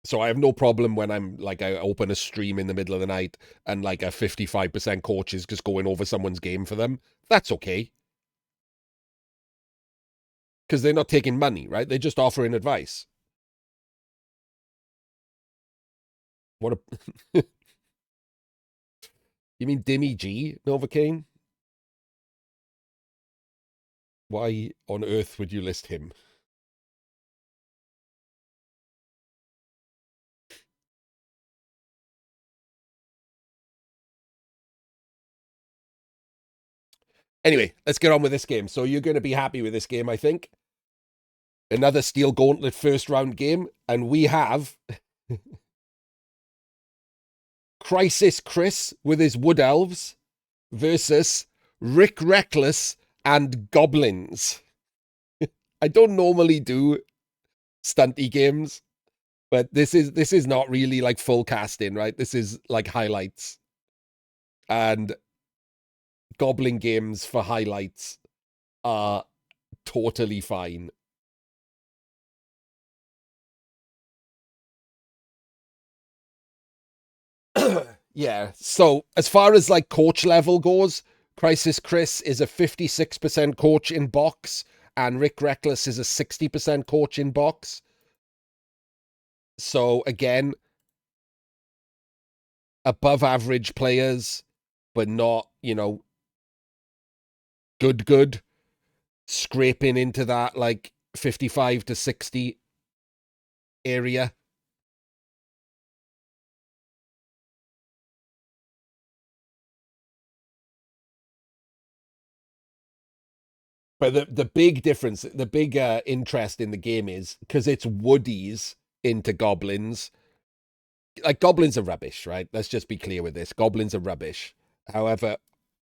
So I have no problem when I'm like, I open a stream in the middle of the night and like a 55% coach is just going over someone's game for them. That's okay. Because they're not taking money, right? They're just offering advice. What a... You mean Dimmy G, Novocaine? Why on earth would you list him? Anyway, let's get on with this game. So you're going to be happy with this game, I think. Another Steel Gauntlet first round game. And we have Crisis Chris with his Wood Elves versus Rick Reckless and Goblins. I don't normally do stunty games, but this is not really like full casting, right? This is like highlights. And Goblin games for highlights are totally fine. Yeah. So as far as like coach level goes, Crisis Chris is a 56% coach in box, and Rick Reckless is a 60% coach in box. So again, above average players, but not, you know, good, scraping into that like 55 to 60 area. But the big difference, the big interest in the game is because it's woodies into goblins. Like, goblins are rubbish, right? Let's just be clear with this. Goblins are rubbish. However,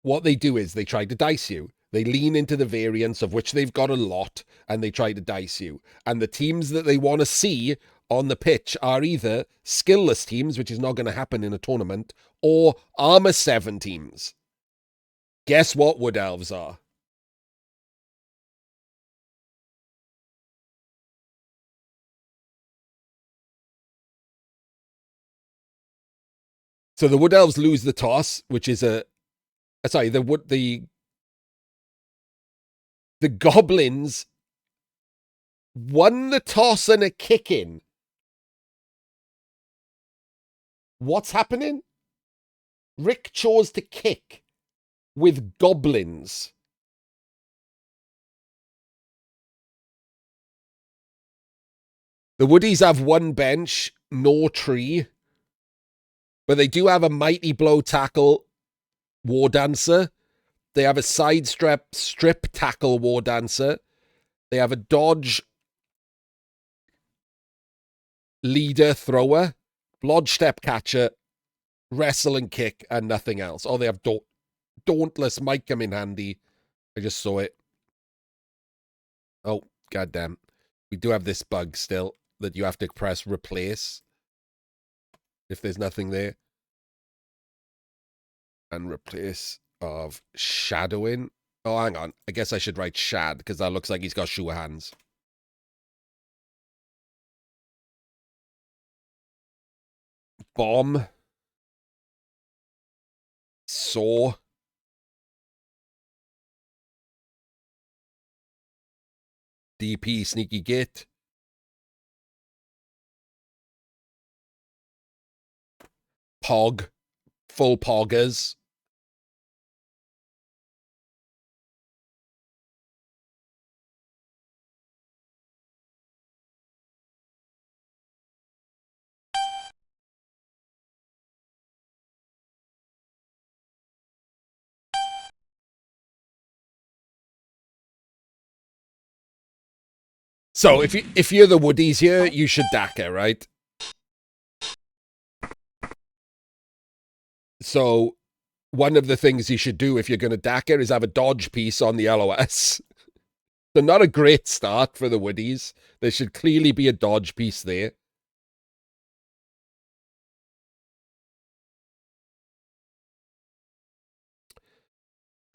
what they do is they try to dice you. They lean into the variance, of which they've got a lot, and they try to dice you. And the teams that they want to see on the pitch are either skillless teams, which is not going to happen in a tournament, or armor 7 teams. Guess what Wood Elves are? So the Wood Elves lose the toss, which is sorry, the Goblins won the toss and a kick in. What's happening? Rick chose to kick with Goblins. The Woodies have one bench, no tree, but they do have a Mighty Blow tackle War Dancer. They have a side strip tackle War Dancer. They have a dodge leader thrower, lodge step catcher, wrestle and kick, and nothing else. Oh, they have Dauntless might come in handy. I just saw it. Oh, goddamn. We do have this bug still that you have to press replace if there's nothing there. And replace of shadowing. Oh, hang on. I guess I should write shad because that looks like he's got sure hands. Bomb. Saw. DP sneaky git. Pog. Full poggers. So if you're the Woodies here, you should DACA, right? So one of the things you should do if you're going to DACA is have a dodge piece on the LOS. So not a great start for the Woodies. There should clearly be a dodge piece there.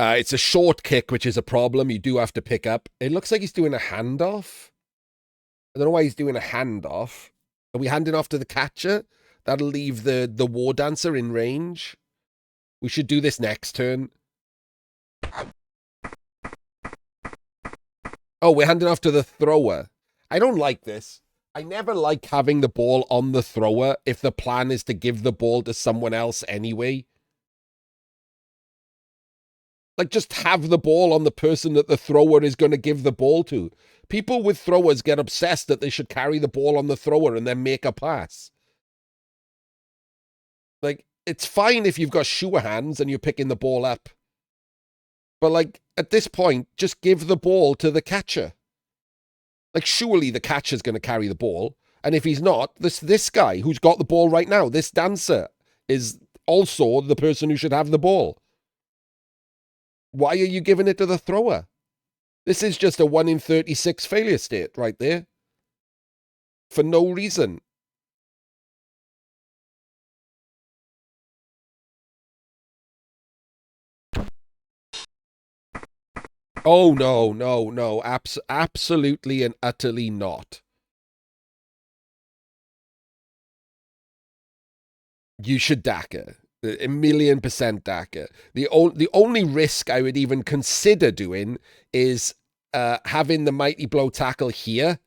It's a short kick, which is a problem. You do have to pick up. It looks like he's doing a handoff. I don't know why he's doing a handoff. Are we handing off to the catcher? That'll leave the war dancer in range. We should do this next turn. Oh, we're handing off to the thrower. I don't like this. I never like having the ball on the thrower if the plan is to give the ball to someone else anyway. Like, just have the ball on the person that the thrower is going to give the ball to. People with throwers get obsessed that they should carry the ball on the thrower and then make a pass. Like, it's fine if you've got sure hands and you're picking the ball up. But, like, at this point, just give the ball to the catcher. Like, surely the catcher's going to carry the ball. And if he's not, this guy who's got the ball right now, this dancer, is also the person who should have the ball. Why are you giving it to the thrower? This is just a 1 in 36 failure state right there. For no reason. Oh, no. Absolutely and utterly not. You should DACA. 1,000,000% DACA. The only risk I would even consider doing is having the Mighty Blow tackle here.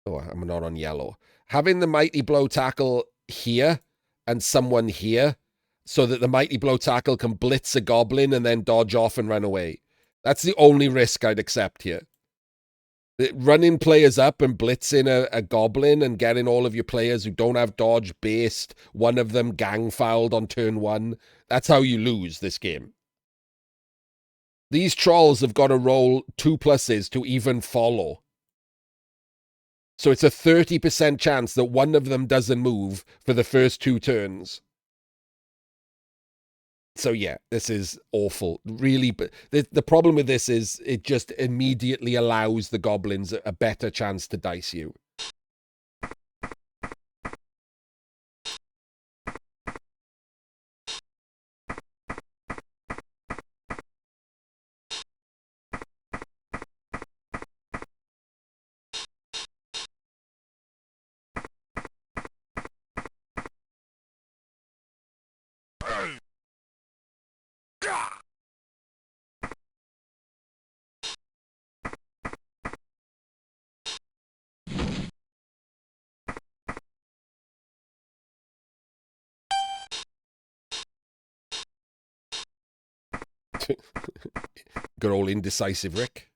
Oh, I'm not on yellow. Having the Mighty Blow tackle here and someone here so that the Mighty Blow tackle can blitz a goblin and then dodge off and run away. That's the only risk I'd accept here. Running players up and blitzing a goblin and getting all of your players who don't have dodge based, one of them gang fouled on turn 1. That's how you lose this game. These trolls have got to roll 2 pluses to even follow. So it's a 30% chance that one of them doesn't move for the first 2 turns. So yeah, this is awful. Really, but the problem with this is it just immediately allows the goblins a better chance to dice you. Good old indecisive Rick.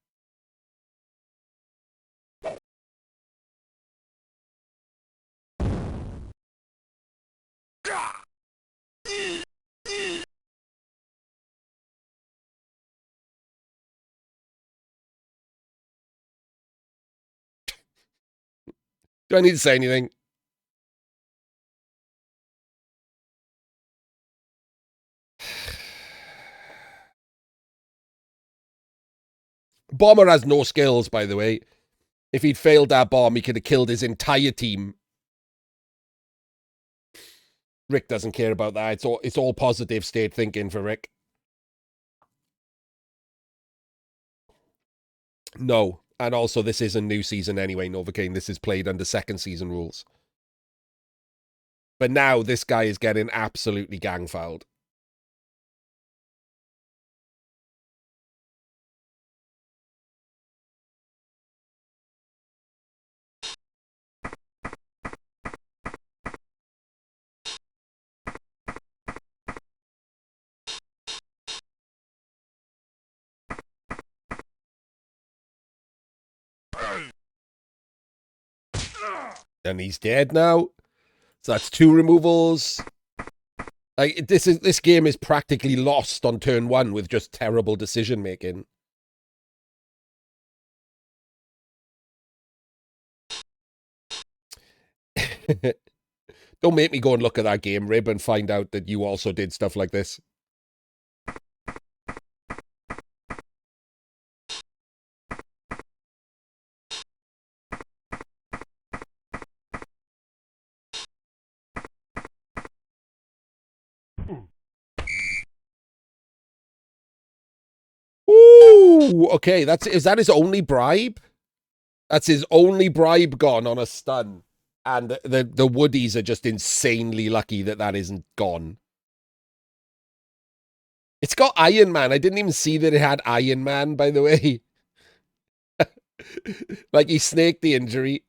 Do I need to say anything? Bomber has no skills, by the way. If he'd failed that bomb, he could have killed his entire team. Rick doesn't care about that. It's all positive state thinking for Rick. No. And also, this is a new season anyway, Novocaine. This is played under second season rules. But now this guy is getting absolutely gang fouled. And he's dead now. So that's 2 removals. Like, this game is practically lost on turn 1 with just terrible decision making. Don't make me go and look at that game, Rib, and find out that you also did stuff like this. Oh, okay. Is that his only bribe? That's his only bribe gone on a stun. And the woodies are just insanely lucky that that isn't gone. It's got Iron Man. I didn't even see that it had Iron Man, by the way. Like, he snaked the injury.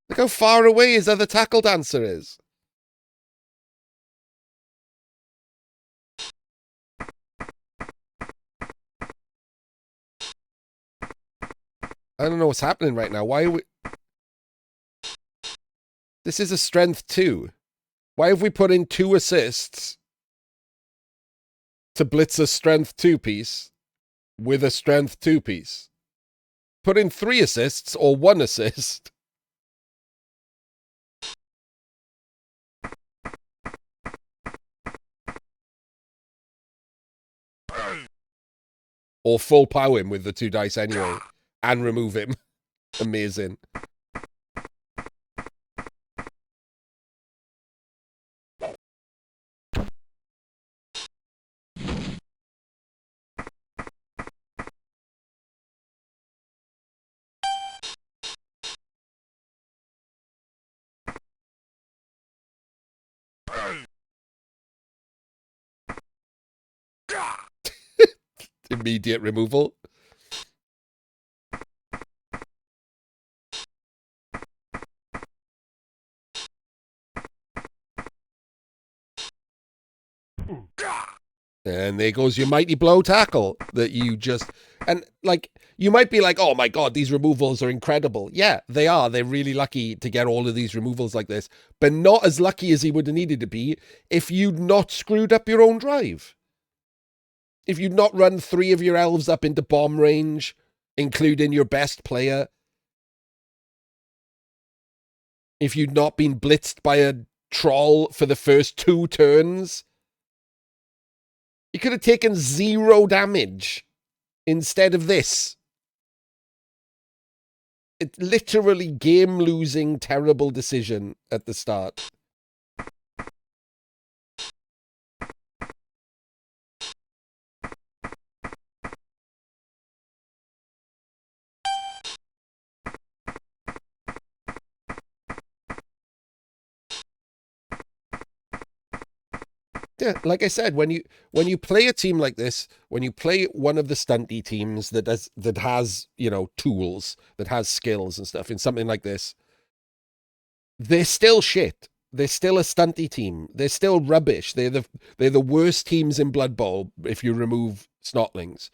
Look how far away his other tackle dancer is. I don't know what's happening right now. Why are we... This is a strength 2. Why have we put in 2 assists to blitz a strength 2 piece with a strength 2 piece? Put in 3 assists or 1 assist. Or full power him with the 2 dice anyway. And remove him. Amazing. Immediate removal. And there goes your mighty blow tackle that you just... And, like, you might be like, oh my god, these removals are incredible. Yeah, they are. They're really lucky to get all of these removals like this. But not as lucky as he would have needed to be if you'd not screwed up your own drive. If you'd not run 3 of your elves up into bomb range, including your best player. If you'd not been blitzed by a troll for the first 2 turns. You could have taken 0 damage instead of this. It's literally game-losing, terrible decision at the start. Yeah, like I said, when you play a team like this, when you play one of the stunty teams that has, you know, tools, that has skills and stuff in something like this, they're still shit. They're still a stunty team. They're still rubbish. They're the worst teams in Blood Bowl if you remove Snotlings.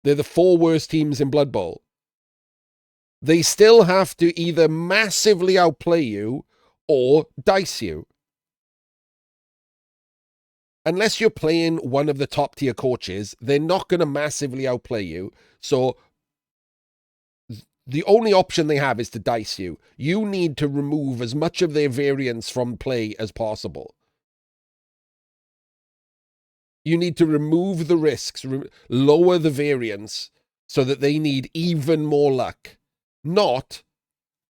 They're the 4 worst teams in Blood Bowl. They still have to either massively outplay you or dice you. Unless you're playing one of the top tier coaches, they're not going to massively outplay you. So the only option they have is to dice you. You need to remove as much of their variance from play as possible. You need to remove the risks, lower the variance so that they need even more luck. Not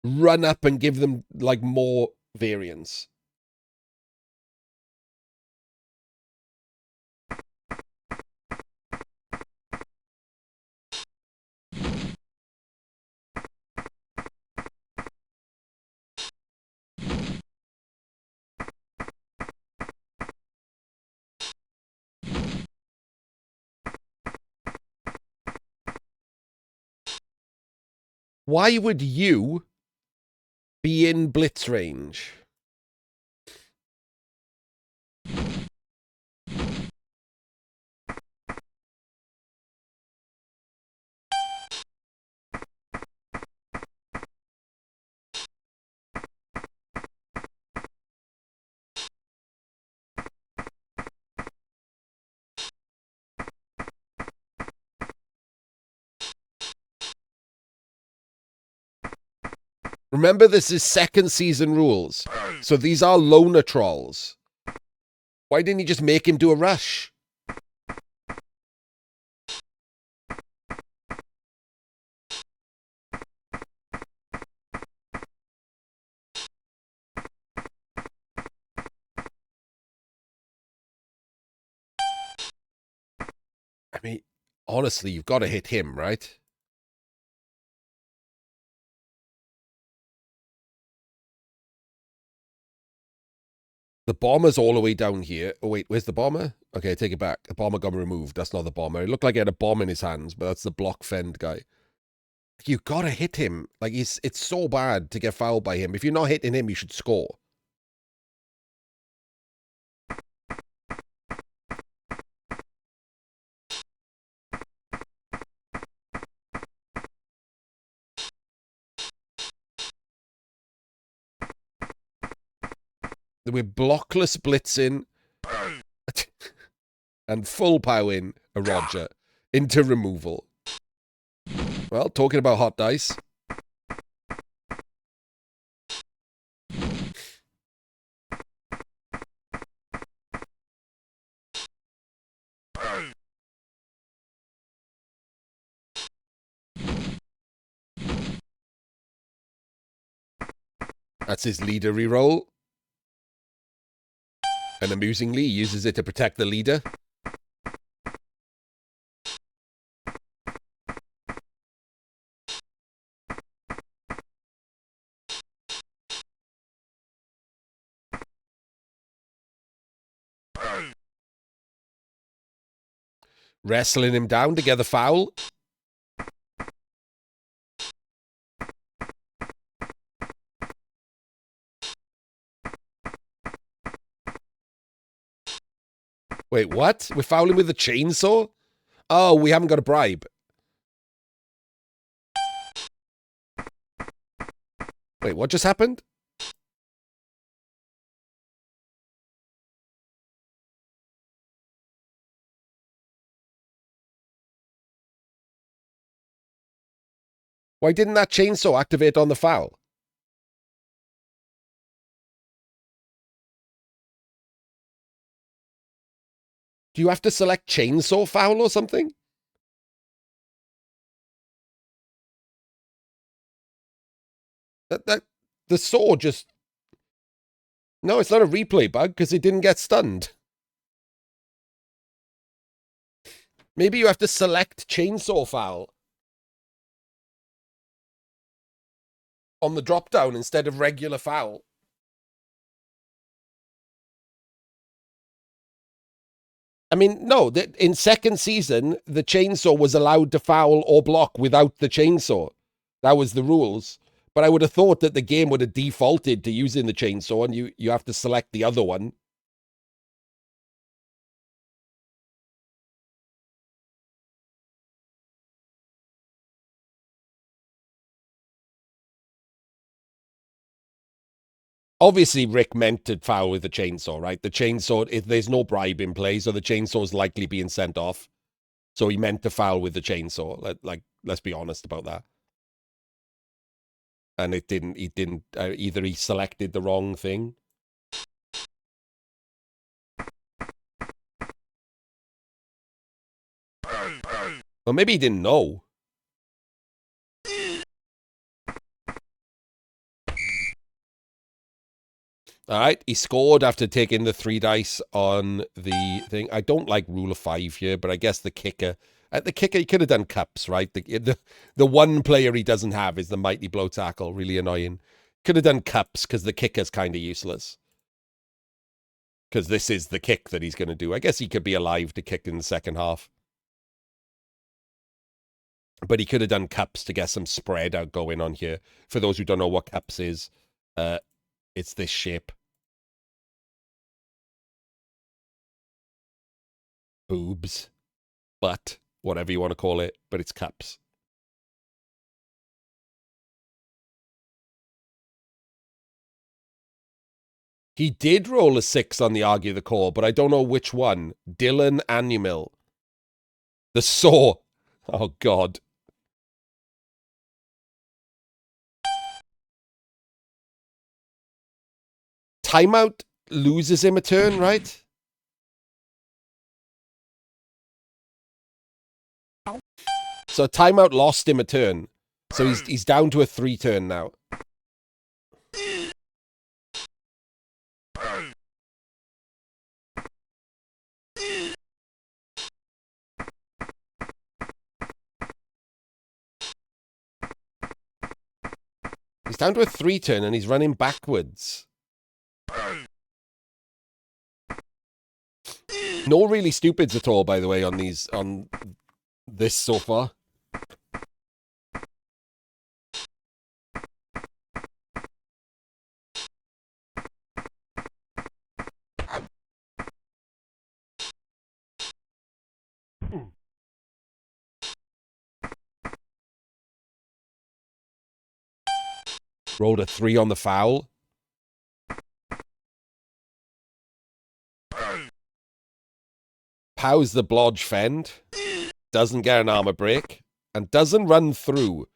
run up and give them like more variance. Why would you be in blitz range? Remember, this is 2nd season rules. So these are loner trolls. Why didn't he just make him do a rush? I mean, honestly, you've got to hit him, right? The bomber's all the way down here. Oh, wait, where's the bomber? Okay, take it back. The bomber got removed. That's not the bomber. It looked like he had a bomb in his hands, but that's the block fend guy. You gotta hit him. Like, it's so bad to get fouled by him. If you're not hitting him, you should score. We're blockless blitzing and full powering a Roger into removal. Well, talking about hot dice. That's his leader reroll. And amusingly, he uses it to protect the leader. Wrestling him down to get the foul. Wait, what? We're fouling with a chainsaw? Oh, we haven't got a bribe. Wait, what just happened? Why didn't that chainsaw activate on the foul? Do you have to select chainsaw foul or something? The saw just... No, it's not a replay bug because it didn't get stunned. Maybe you have to select chainsaw foul on the drop down instead of regular foul. I mean, no, in second season, the chainsaw was allowed to foul or block without the chainsaw. That was the rules. But I would have thought that the game would have defaulted to using the chainsaw and you have to select the other one. Obviously, Rick meant to foul with the chainsaw, right? The chainsaw, there's no bribe in play, so the chainsaw is likely being sent off. So he meant to foul with the chainsaw. Let's be honest about that. And it didn't. He didn't. Either he selected the wrong thing. Or maybe he didn't know. All right, he scored after taking the 3 dice on the thing. I don't like rule of 5 here, but I guess the kicker... the kicker, he could have done cups, right? The one player he doesn't have is the mighty blow tackle. Really annoying. Could have done cups because the kicker's kind of useless. Because this is the kick that he's going to do. I guess he could be alive to kick in the second half. But he could have done cups to get some spread out going on here. For those who don't know what cups is, it's this shape. Boobs. Butt. Whatever you want to call it. But it's cups. He did roll a 6 on the Argue the Call, but I don't know which one. Dylan Anumil. The saw. Oh, God. Timeout loses him a turn, right? So timeout lost him a turn. So he's down to a 3 turn now. down to a 3 turn and he's running backwards. No really stupids at all, by the way, on this so far. Rolled a 3 on the foul. Pows the blodge fend. Doesn't get an armor break. And doesn't run through.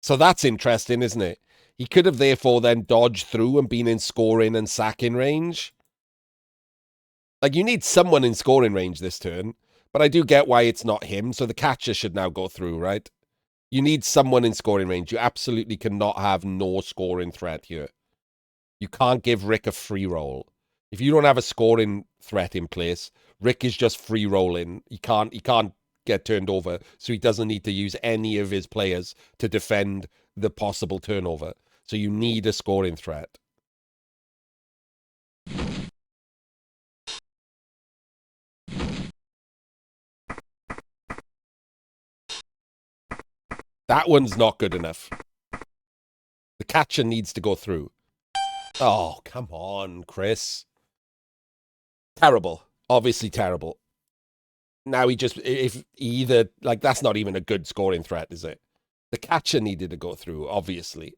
So that's interesting, isn't it? He could have therefore then dodged through and been in scoring and sacking range. Like, you need someone in scoring range this turn. But I do get why it's not him. So the catcher should now go through, right? You need someone in scoring range. You absolutely cannot have no scoring threat here. You can't give Rick a free roll. If you don't have a scoring threat in place, Rick is just free rolling. He can't get turned over, so he doesn't need to use any of his players to defend the possible turnover. So you need a scoring threat. That one's not good enough. The catcher needs to go through. Oh, come on, Chris. Terrible. Obviously terrible. Now he just, if either, like, that's not even a good scoring threat, is it? The catcher needed to go through, obviously.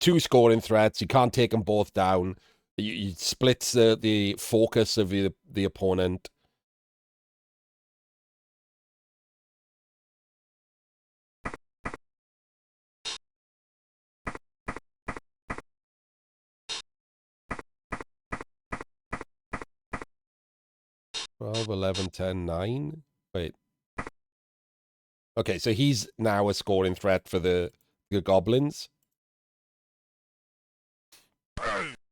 2 scoring threats. You can't take them both down. You splits the focus of the opponent. Twelve, 11, 10, 9. Wait. Okay, so he's now a scoring threat for the goblins.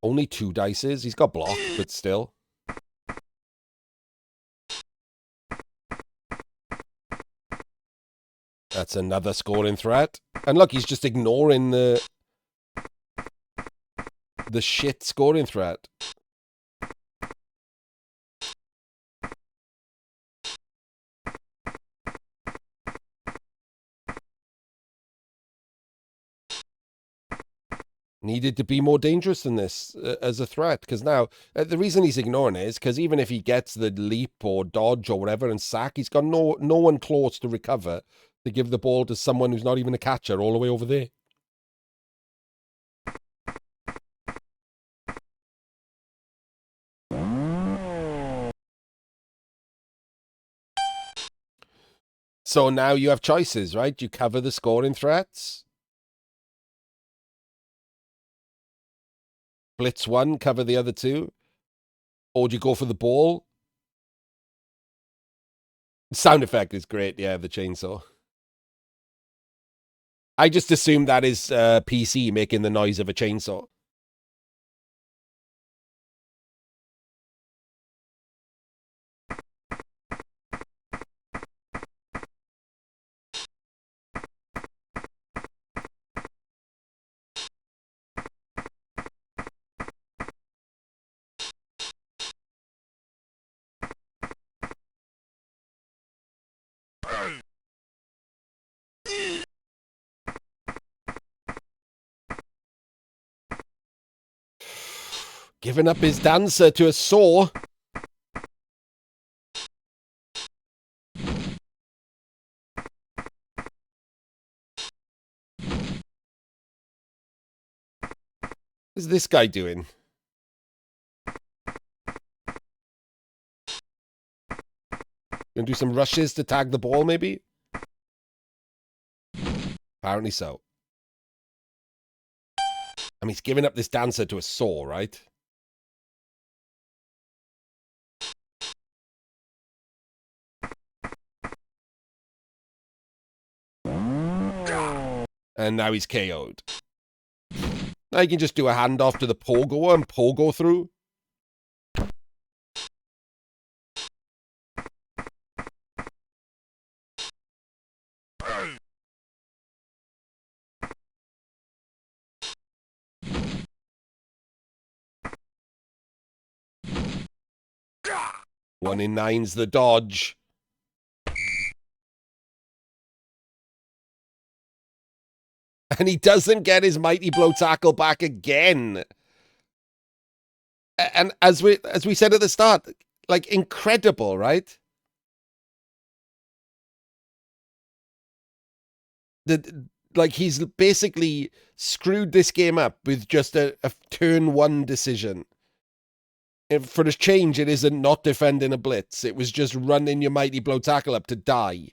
Only 2 dices. He's got blocked, but still. That's another scoring threat. And look, he's just ignoring the shit scoring threat. Needed to be more dangerous than this as a threat, because now the reason he's ignoring it is because even if he gets the leap or dodge or whatever and sack, he's got no one close to recover to give the ball to someone who's not even a catcher all the way over there. So now you have choices, right? You cover the scoring threats. Blitz 1, cover the other 2. Or do you go for the ball? The sound effect is great, yeah, the chainsaw. I just assume that is PC making the noise of a chainsaw. Giving up his dancer to a saw. What is this guy doing? Gonna do some rushes to tag the ball, maybe? Apparently so. I mean, he's giving up this dancer to a saw, right? And now he's KO'd. Now you can just do a handoff to the pogo and pogo through. 1 in 9's the dodge. And he doesn't get his mighty blow tackle back again. And as we said at the start, like, incredible, right? Like, he's basically screwed this game up with just a turn 1 decision. For a change, it isn't not defending a blitz. It was just running your mighty blow tackle up to die.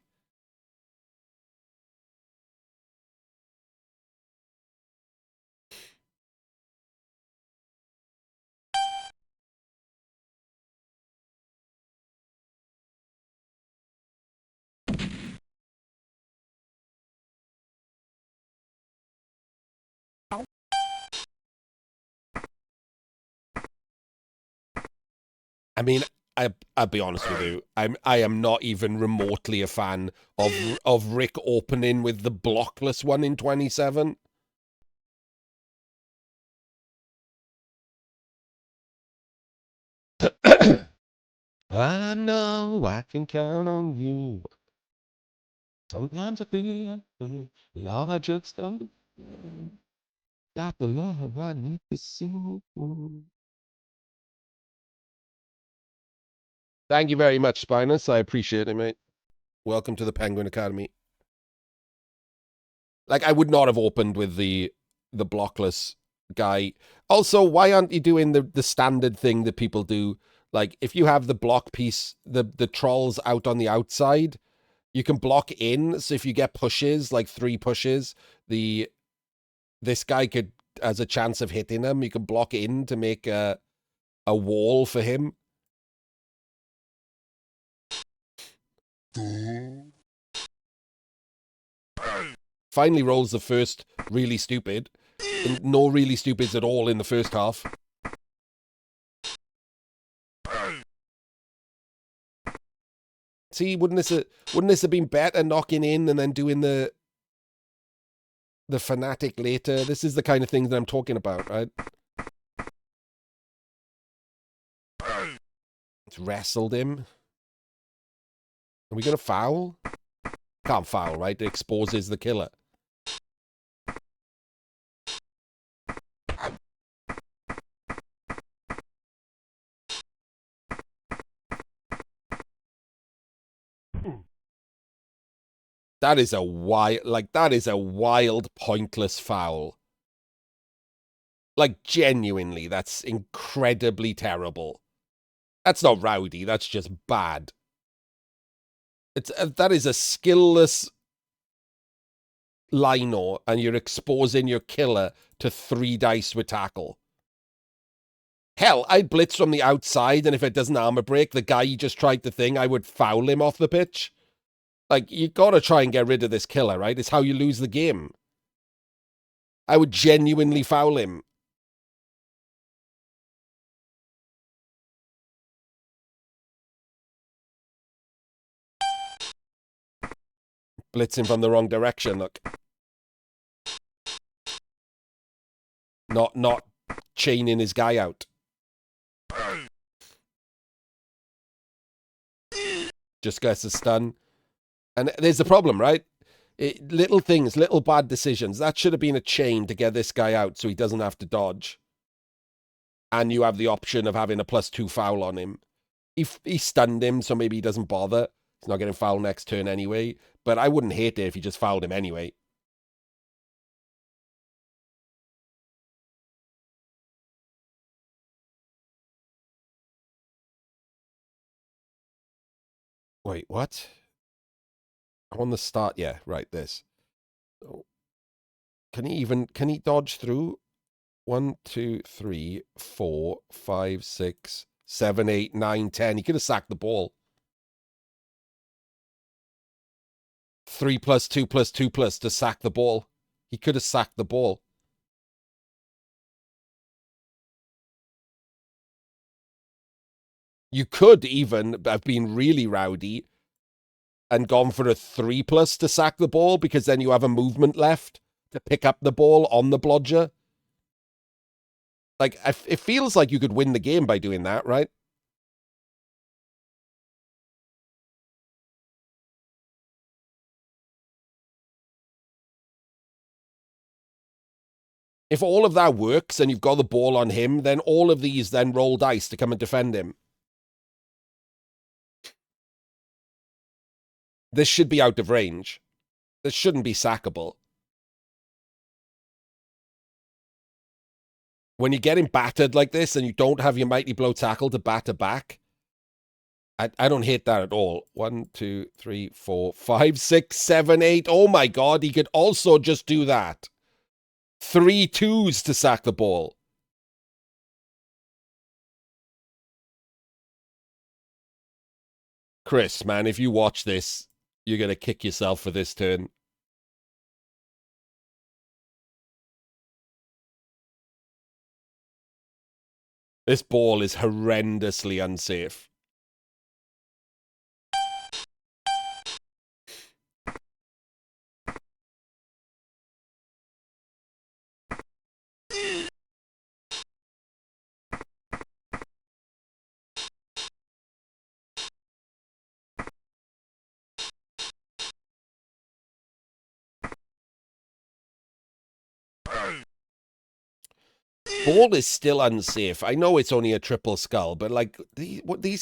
I mean, I'll be honest with you. I am not even remotely a fan of Rick opening with the blockless 1 in 27. I know I can count on you. Sometimes I feel all I just don't got the love I need to see. Thank you very much, Spinus. I appreciate it, mate. Welcome to the Penguin Academy. Like, I would not have opened with the blockless guy. Also, why aren't you doing the standard thing that people do? Like, if you have the block piece, the trolls out on the outside, you can block in. So if you get pushes, like 3 pushes, this guy could has a chance of hitting him. You can block in to make a wall for him. Finally rolls the first really stupid. No really stupids at all in the first half. See, wouldn't this have been better knocking in and then doing the fanatic later? This is the kind of thing that I'm talking about, right? It's wrestled him. Are we gonna foul? Can't foul, right? It exposes the killer. That is a wild, pointless foul. Like, genuinely, that's incredibly terrible. That's not rowdy, that's just bad. That is a skillless lino, and you're exposing your killer to 3 dice with tackle. Hell, I'd blitz from the outside, and if it doesn't armor break, the guy you just tried the thing, I would foul him off the pitch. Like, you gotta try and get rid of this killer, right? It's how you lose the game. I would genuinely foul him. Blitzing from the wrong direction, look. Not chaining his guy out. Just gets a stun. And there's the problem, right? Little things, little bad decisions. That should have been a chain to get this guy out so he doesn't have to dodge. And you have the option of having a +2 foul on him. He stunned him, so maybe he doesn't bother. He's not getting fouled next turn anyway. But I wouldn't hate it if he just fouled him anyway. Wait, what? I'm on the start. Yeah, right, this. So, can he dodge through? 1, 2, 3, 4, 5, 6, 7, 8, 9, 10. He could have sacked the ball. 3 + 2 + 2 + to sack the ball. He could have sacked the ball. You could even have been really rowdy and gone for a 3 + to sack the ball, because then you have a movement left to pick up the ball on the blodger. Like, it feels like you could win the game by doing that, right? If all of that works and you've got the ball on him, then all of these then roll dice to come and defend him. This should be out of range. This shouldn't be sackable. When you're getting battered like this and you don't have your Mighty Blow tackle to batter back, I don't hate that at all. 1, 2, 3, 4, 5, 6, 7, 8. Oh my God, he could also just do that. 3 twos to sack the ball. Chris, man, if you watch this, you're going to kick yourself for this turn. This ball is horrendously unsafe. Ball is still unsafe. I know it's only a triple skull, but like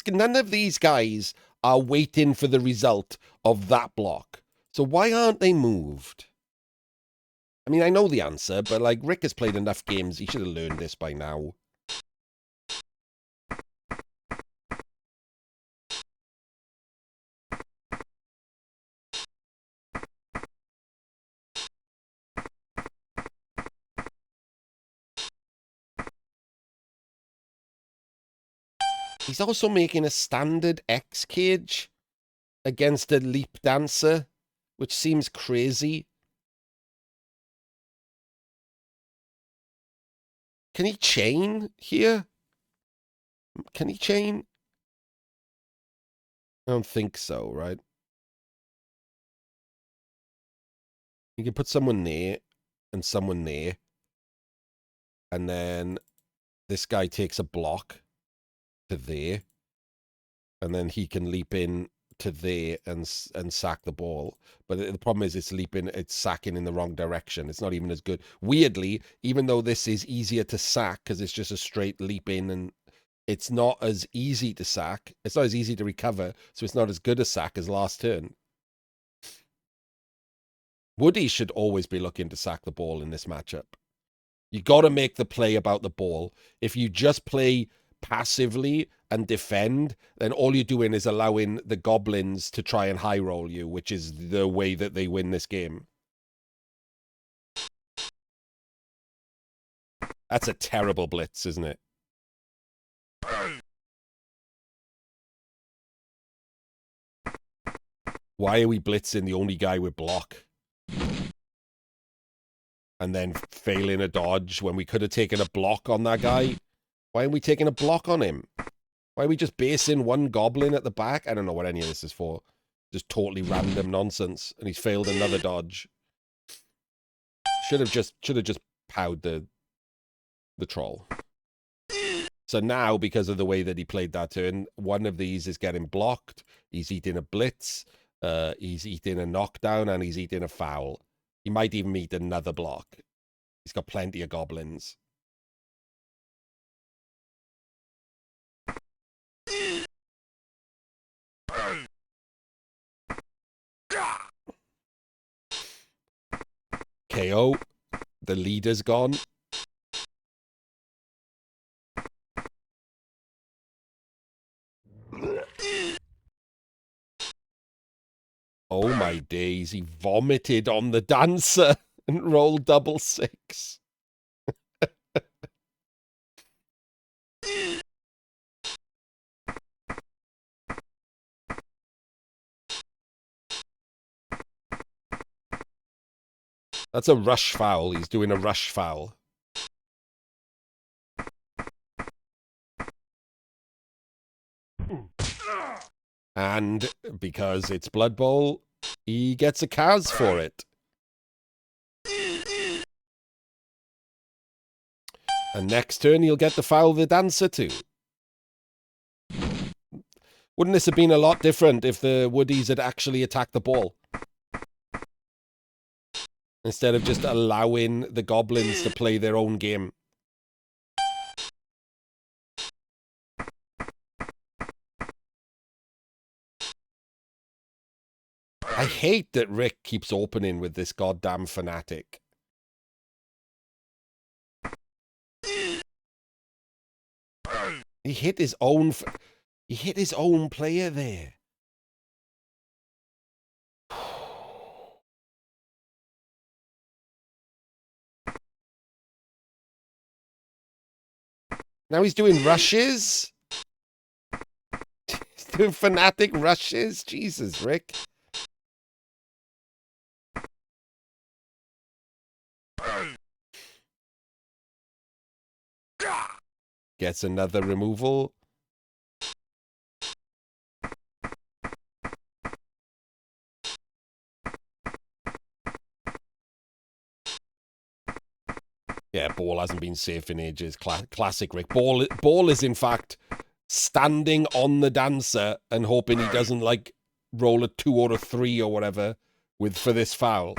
none of these guys are waiting for the result of that block. So why aren't they moved? I mean, I know the answer, but like Rick has played enough games. He should have learned this by now. He's also making a standard X cage against a leap dancer, which seems crazy. Can he chain here? Can he chain? I don't think so, right? You can put someone there and someone there. And then this guy takes a block to there. And then he can leap in to there and sack the ball. But the problem is it's sacking in the wrong direction. It's not even as good. Weirdly, even though this is easier to sack because it's just a straight leap in, and it's not as easy to sack. It's not as easy to recover, so it's not as good a sack as last turn. Woody should always be looking to sack the ball in this matchup. You got to make the play about the ball. If you just play passively and defend, then all you're doing is allowing the goblins to try and high roll you, which is the way that they win this game. That's a terrible blitz, isn't it? Why are we blitzing the only guy with block? And then failing a dodge when we could have taken a block on that guy? Why are we taking a block on him? Why are we just basing one goblin at the back? I don't know what any of this is for. Just totally random nonsense. And he's failed another dodge. Should have just powed the troll. So now, because of the way that he played that turn, one of these is getting blocked. He's eating a blitz. He's eating a knockdown, and he's eating a foul. He might even eat another block. He's got plenty of goblins. KO. The leader's gone. Oh my days, he vomited on the dancer and rolled double 6. That's a rush foul. He's doing a rush foul. And because it's Blood Bowl, he gets a Kaz for it. And next turn, he'll get to foul the dancer too. Wouldn't this have been a lot different if the Woodies had actually attacked the ball? instead of just allowing the goblins to play their own game. I hate that Rick keeps opening with this goddamn fanatic. He hit his own player there. Now he's doing rushes? He's doing fanatic rushes? Jesus, Rick. Gets another removal. Yeah, ball hasn't been safe in ages. Classic Rick. Ball is, in fact, standing on the dancer and hoping he doesn't, like, roll a 2 or a 3 or whatever for this foul.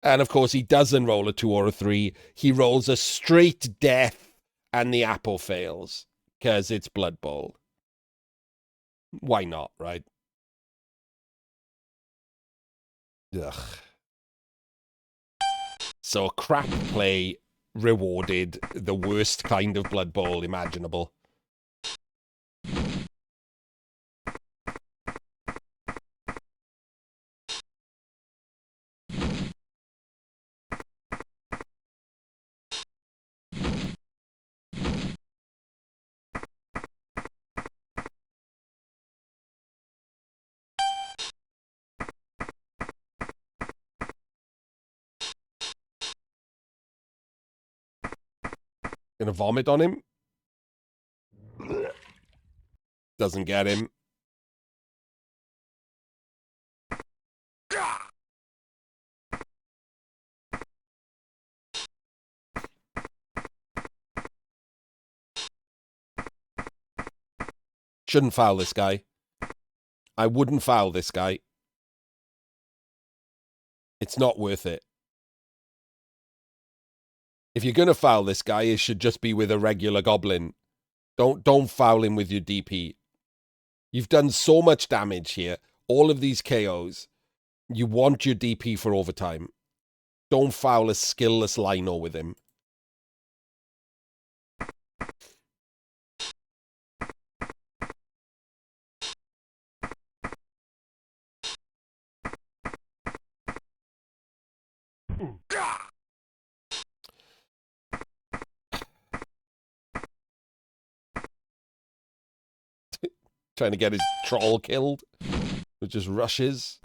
And, of course, he doesn't roll a 2 or a 3. He rolls a straight death and the apple fails because it's Blood Bowl. Why not, right? Ugh. So crap play rewarded, the worst kind of Blood Bowl imaginable. Gonna vomit on him. Doesn't get him. Shouldn't foul this guy. I wouldn't foul this guy. It's not worth it. If you're going to foul this guy, it should just be with a regular goblin. Don't foul him with your DP. You've done so much damage here. All of these KOs. You want your DP for overtime. Don't foul a skillless lino with him. Trying to get his troll killed, which just rushes.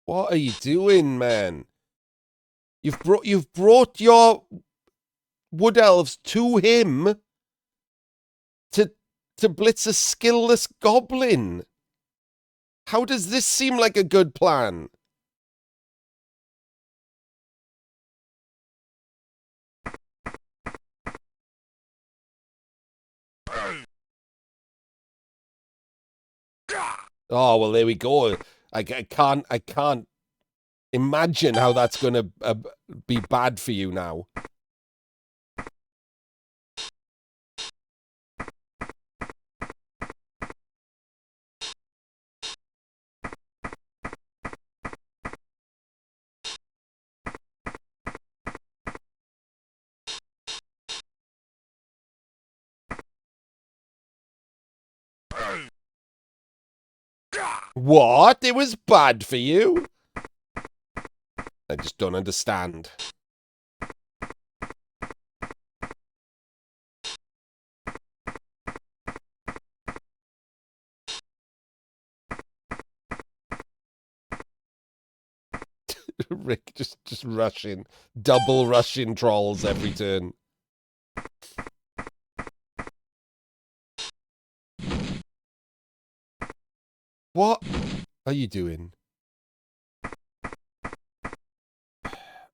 What are you doing, man? You've brought your wood elves to him to blitz a skillless goblin. How does this seem like a good plan? Oh, well, there we go. I can't imagine how that's going to be bad for you now. What? It was bad for you? I just don't understand. Rick just rushing. Double rushing trolls every turn. What are you doing?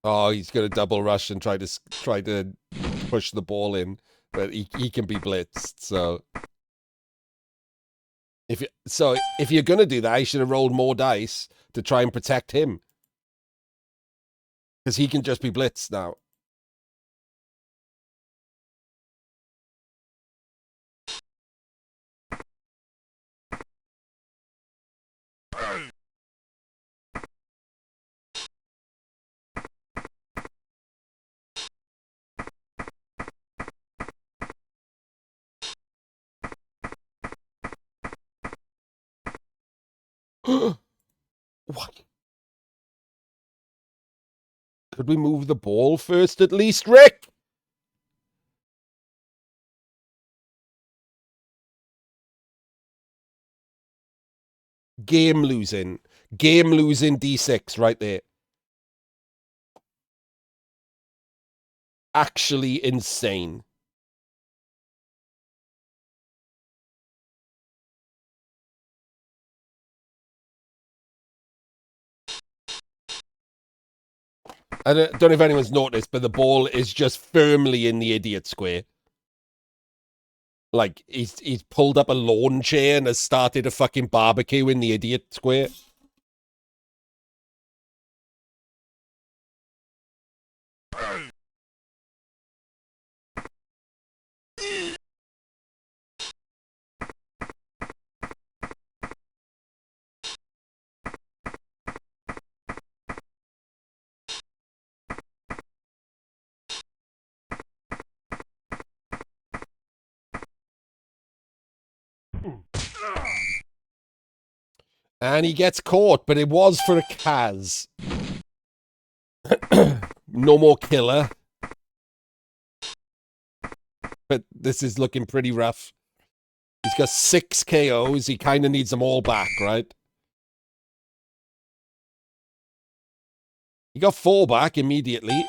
Oh, he's going to double rush and try to push the ball in. but he can be blitzed. So if you're gonna do that, you should have rolled more dice to try and protect him, because he can just be blitzed now. What? Could we move the ball first at least, Rick? Game losing. Game losing D6 right there. Actually insane. I don't know if anyone's noticed, but the ball is just firmly in the idiot square. Like, he's pulled up a lawn chair and has started a fucking barbecue in the idiot square. And he gets caught, but it was for a Kaz. No more killer. But this is looking pretty rough. He's got 6 KOs. He kind of needs them all back, right? He got 4 back immediately.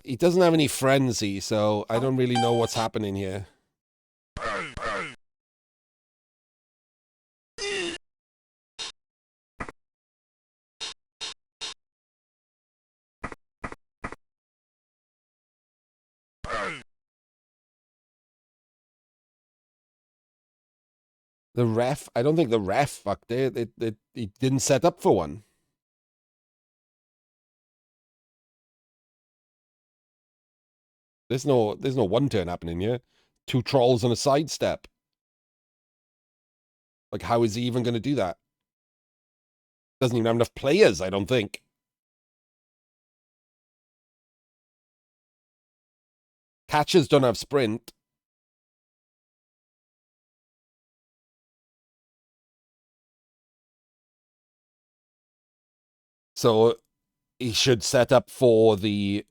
He doesn't have any frenzy, so I don't really know what's happening here. The ref, I don't think the ref fucked it. He didn't set up for one. There's no one turn happening here. 2 trolls and a sidestep. Like, how is he even going to do that? Doesn't even have enough players, I don't think. Catchers don't have sprint. So he should set up for the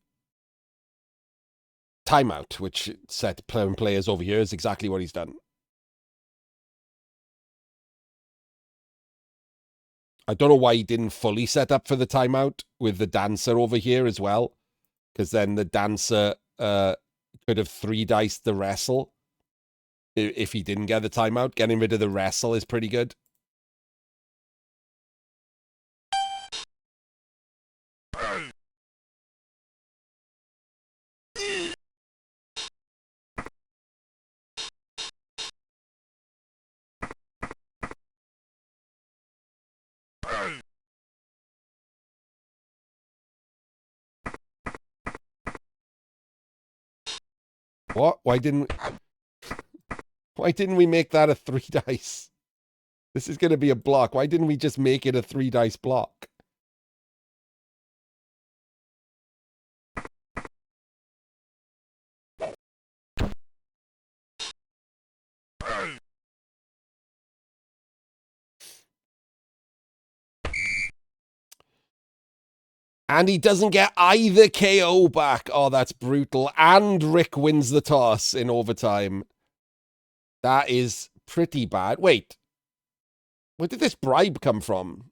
timeout, which set players over here is exactly what he's done. I don't know why he didn't fully set up for the timeout with the dancer over here as well, because then the dancer could have 3-diced the wrestle if he didn't get the timeout. Getting rid of the wrestle is pretty good. What? Why didn't we make that a 3 dice? This is going to be a block. Why didn't we just make it a 3 dice block? And he doesn't get either KO back. Oh, that's brutal. And Rick wins the toss in overtime. That is pretty bad. Wait. Where did this bribe come from?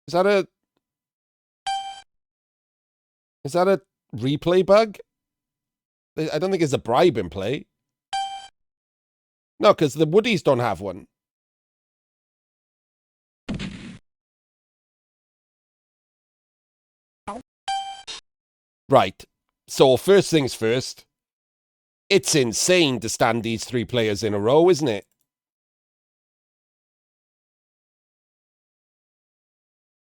Is that a replay bug? I don't think it's a bribe in play. No, because the woodies don't have one. Right. So first things first, it's insane to stand these 3 players in a row, isn't it?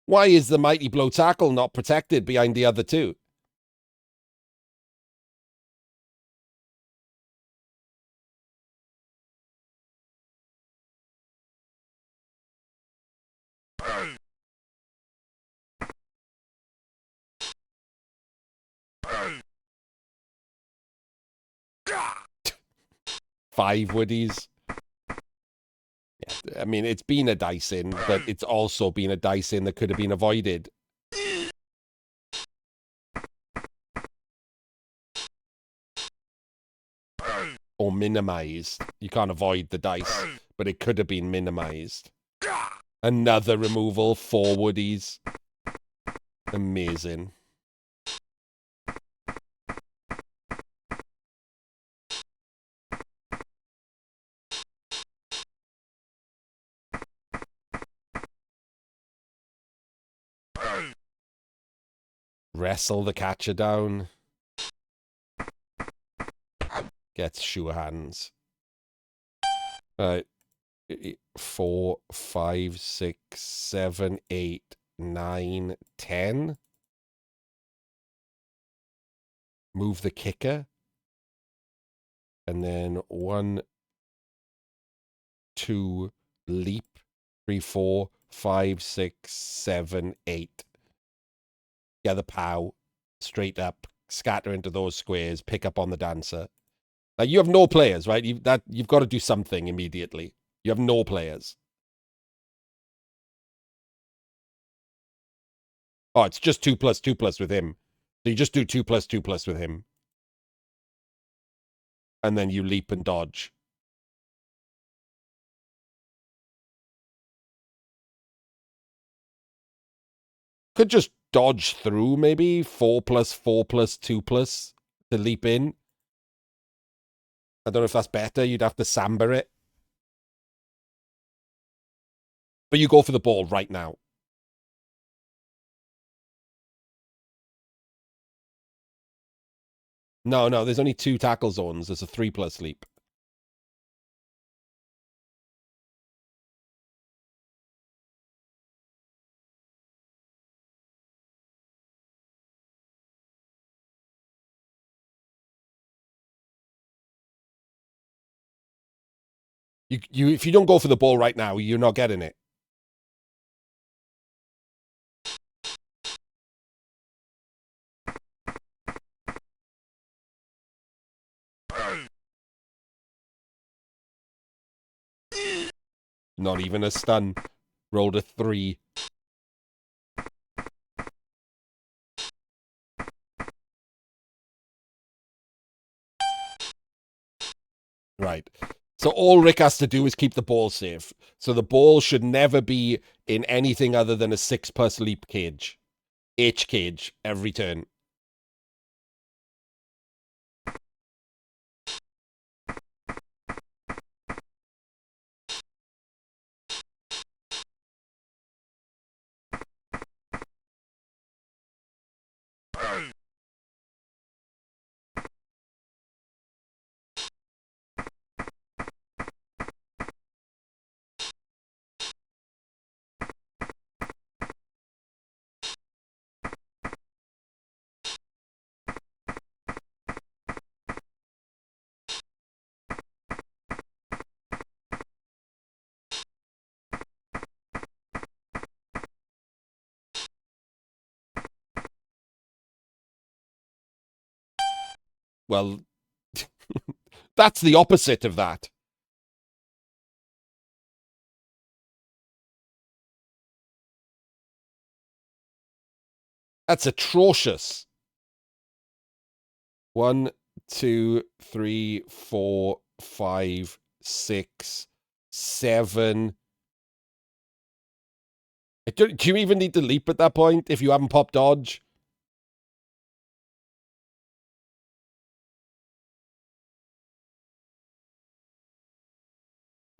Why is the Mighty Blow Tackle not protected behind the other 2? Five woodies. Yeah, I mean, it's been a dice-in, but it's also been a dice-in that could have been avoided. Or minimized. You can't avoid the dice, but it could have been minimized. Another removal, 4 woodies. Amazing. Wrestle the catcher down. Gets sure hands. All right. 4, 5, 6, 7, 8, 9, 10. Move the kicker. And then 1, 2, leap. 3, 4, 5, 6, 7, 8. Yeah, the pow. Straight up. Scatter into those squares. Pick up on the dancer. Now, you have no players, right? You've got to do something immediately. You have no players. Oh, it's just 2+2+ with him. So you just do 2+2+ with him. And then you leap and dodge. Could just dodge through, maybe. 4+4+2+ to leap in. I don't know if that's better. You'd have to samba it. But you go for the ball right now. No, there's only 2 tackle zones. There's a 3+ leap. If you don't go for the ball right now, you're not getting it. Not even a stun. Rolled a 3. Right. So all Rick has to do is keep the ball safe. So the ball should never be in anything other than a 6+ leap cage. H cage every turn. Well, that's the opposite of that. That's atrocious. 1, 2, 3, 4, 5, 6, 7. Do you even need to leap at that point if you haven't popped dodge?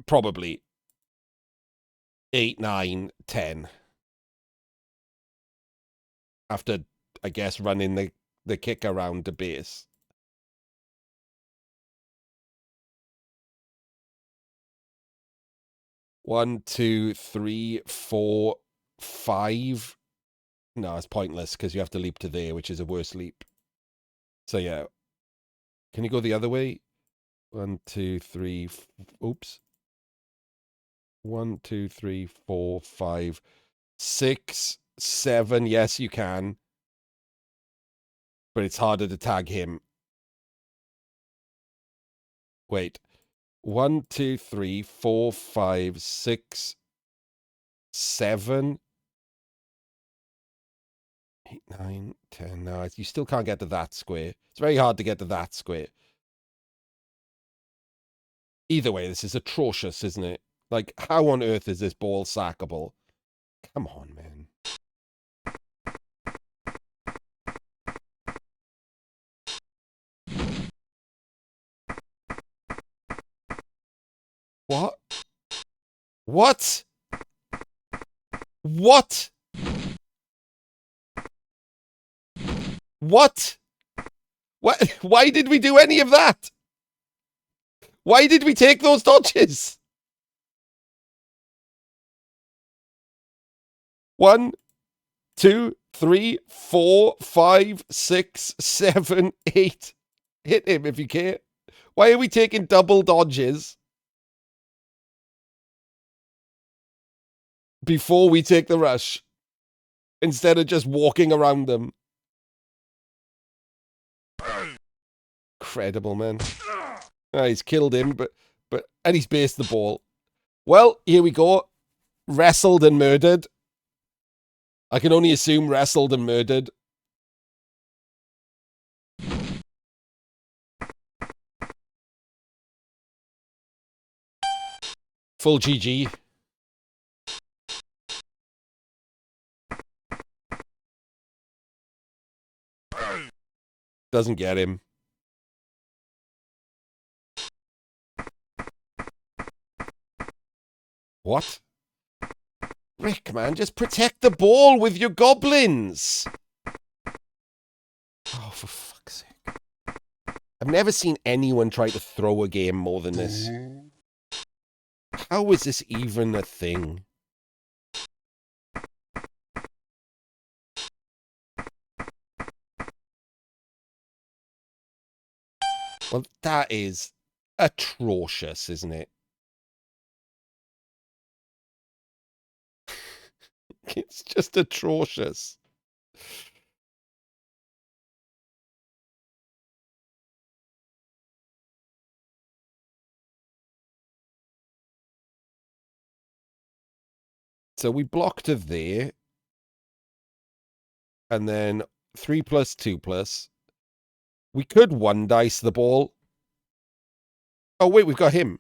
probably 8, 9, 10. After, I guess, running the kick around the base. One, two, three, 4, 5. No, it's pointless because you have to leap to there, which is a worse leap. So yeah. Can you go the other way? 1, 2, 3. Oops. 1, 2, 3, 4, 5, 6, 7. Yes, you can. But it's harder to tag him. Wait. 1, 2, 3, 4, 5, 6, 7. 8, 9, 10. No, you still can't get to that square. It's very hard to get to that square. Either way, this is atrocious, isn't it? Like, how on earth is this ball sackable? Come on, man. What? What? What? What? What? Why did we do any of that? Why did we take those dodges? 1, 2, 3, 4, 5, 6, 7, 8. Hit him if you care. Why are we taking double dodges before we take the rush instead of just walking around them? Incredible, man. He's killed him, and he's based the ball. Well, here we go. Wrestled and murdered. I can only assume wrestled and murdered. Full GG. Doesn't get him. What? Rick, man, just protect the ball with your goblins. Oh, for fuck's sake. I've never seen anyone try to throw a game more than this. How is this even a thing? Well, that is atrocious, isn't it? It's just atrocious. So we blocked it there. And then 3 plus 2 plus. We could 1 dice the ball. Oh, wait, we've got him.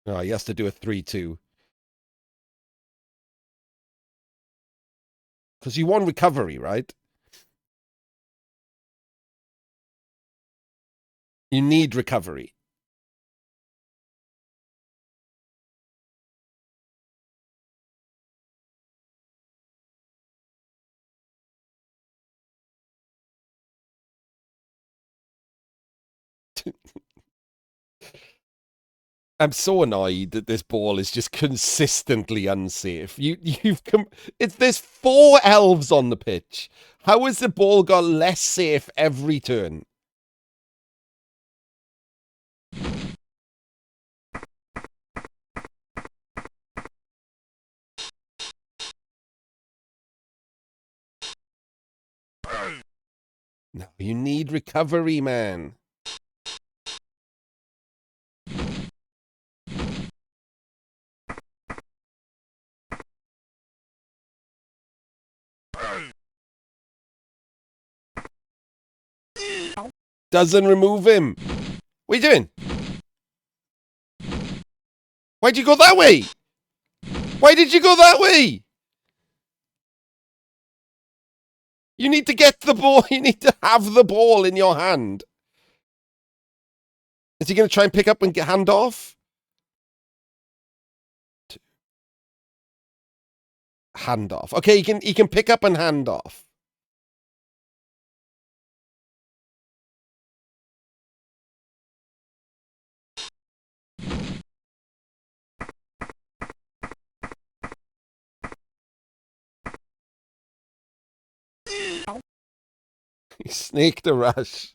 Oh, he has to do a 3-2. Because you won recovery, right? You need recovery. I'm so annoyed that this ball is just consistently unsafe. There's 4 elves on the pitch. How has the ball got less safe every turn? No, you need recovery, man. Doesn't remove him. What are you doing? Why'd you go that way? Why did you go that way? You need to get the ball. You need to have the ball in your hand. Is he going to try and pick up and get hand off? Hand off. Okay, he can pick up and hand off. He snaked a rush.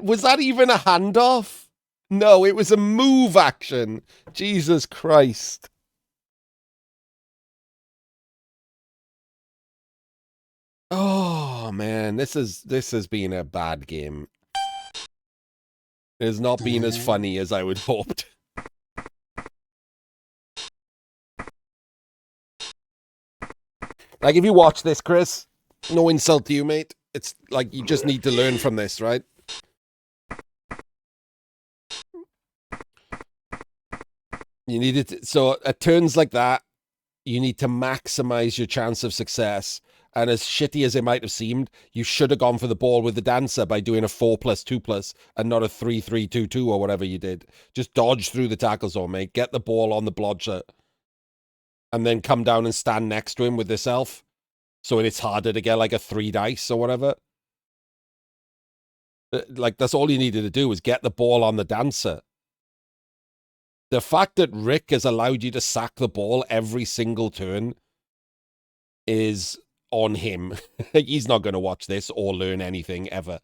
Was that even a handoff? No, it was a move action. Jesus Christ. Oh man, this has been a bad game. It has not been as funny as I would hoped. Like, if you watch this, Chris, no insult to you, mate. It's like, you just need to learn from this, right? You needed to, so at turns like that, you need to maximize your chance of success. And as shitty as it might have seemed, you should have gone for the ball with the dancer by doing a 4+2+ and not a 3-3-2-2 or whatever you did. Just dodge through the tackle zone, mate. Get the ball on the blodger. And then come down and stand next to him with this elf. So it's harder to get like a 3 dice or whatever. Like, that's all you needed to do was get the ball on the dancer. The fact that Rick has allowed you to sack the ball every single turn is on him. He's not going to watch this or learn anything ever.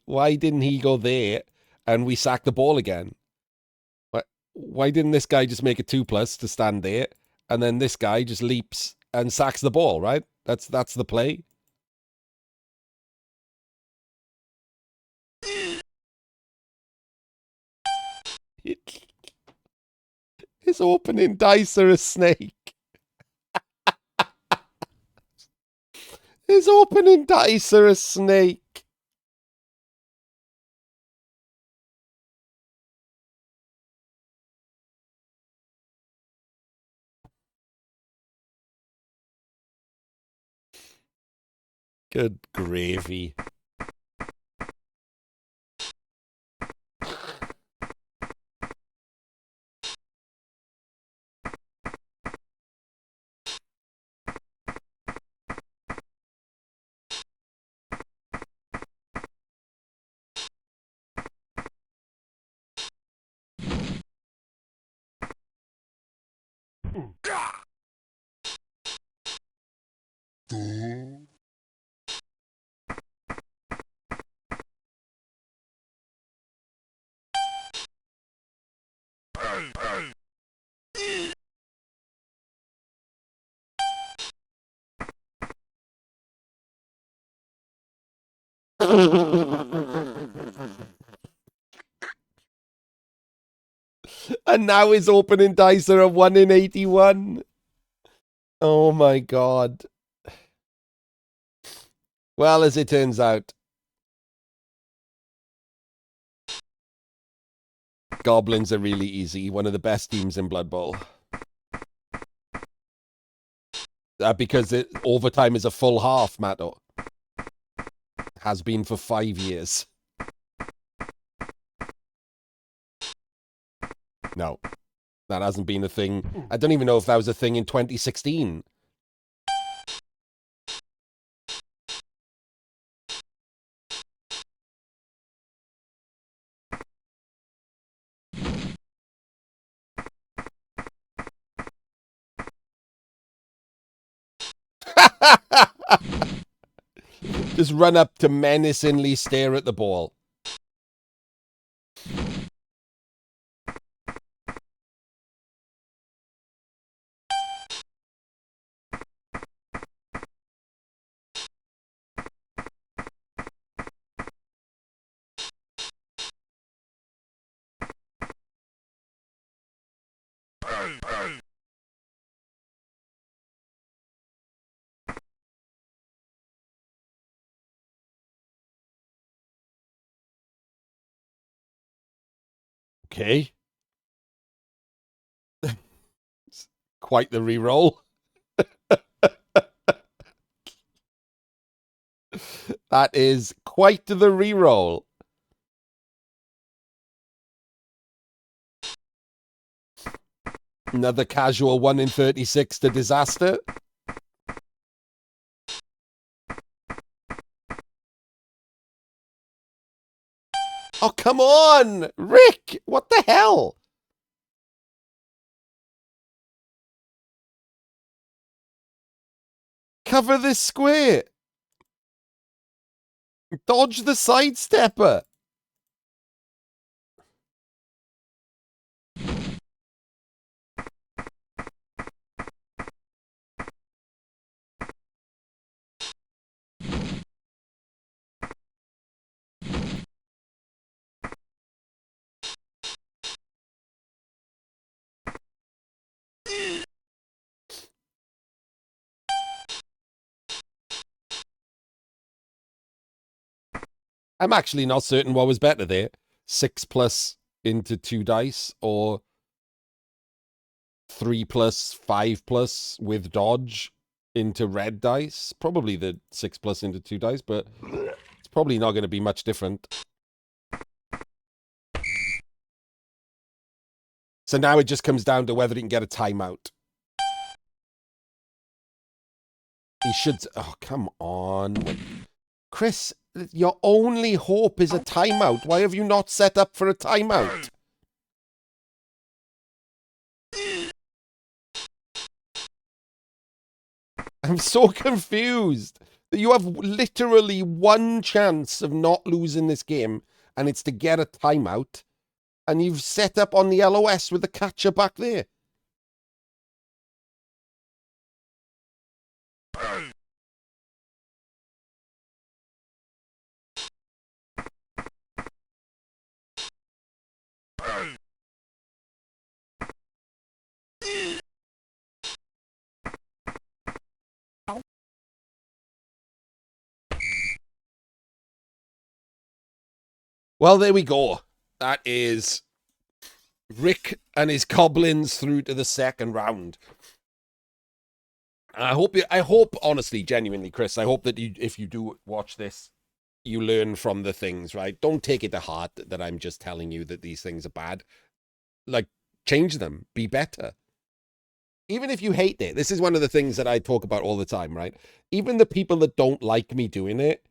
Why didn't he go there and we sack the ball again? Why didn't this guy just make a 2+ to stand there, and then this guy just leaps and sacks the ball, right? That's the play. His opening dice are a snake. His opening dice are a snake. Good gravy. And now his opening dice are a 1 in 81. Oh my god. Well, as it turns out, Goblins are really easy. One of the best teams in Blood Bowl. Because overtime is a full half, Matto. Has been for 5 years. No, that hasn't been a thing. I don't even know if that was a thing in 2016. Just run up to menacingly stare at the ball. Okay. Quite the reroll. That is quite the reroll. Another casual 1 in 36 to disaster. Oh, come on! Rick! What the hell? Cover this square. Dodge the sidestepper. I'm actually not certain what was better there. 6 plus into 2 dice or 3 plus 5 plus with dodge into red dice. Probably the 6 plus into 2 dice, but it's probably not going to be much different. So now it just comes down to whether he can get a timeout. He should... Oh, come on. Chris, your only hope is a timeout. Why have you not set up for a timeout? I'm so confused. You have literally one chance of not losing this game, and it's to get a timeout, and you've set up on the LOS with the catcher back there. Well, there we go. That is Rick and his goblins through to the second round. I hope, honestly, genuinely, Chris, I hope that if you do watch this, you learn from the things, right? Don't take it to heart that I'm just telling you that these things are bad. Like, change them. Be better. Even if you hate it, this is one of the things that I talk about all the time, right? Even the people that don't like me doing it,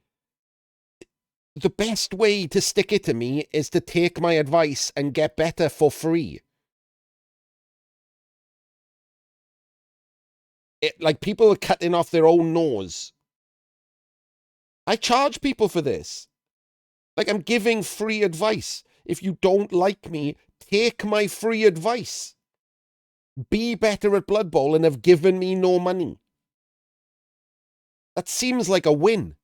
the best way to stick it to me is to take my advice and get better for free. Like, people are cutting off their own nose. I charge people for this. Like, I'm giving free advice. If you don't like me, take my free advice. Be better at Blood Bowl and have given me no money. That seems like a win.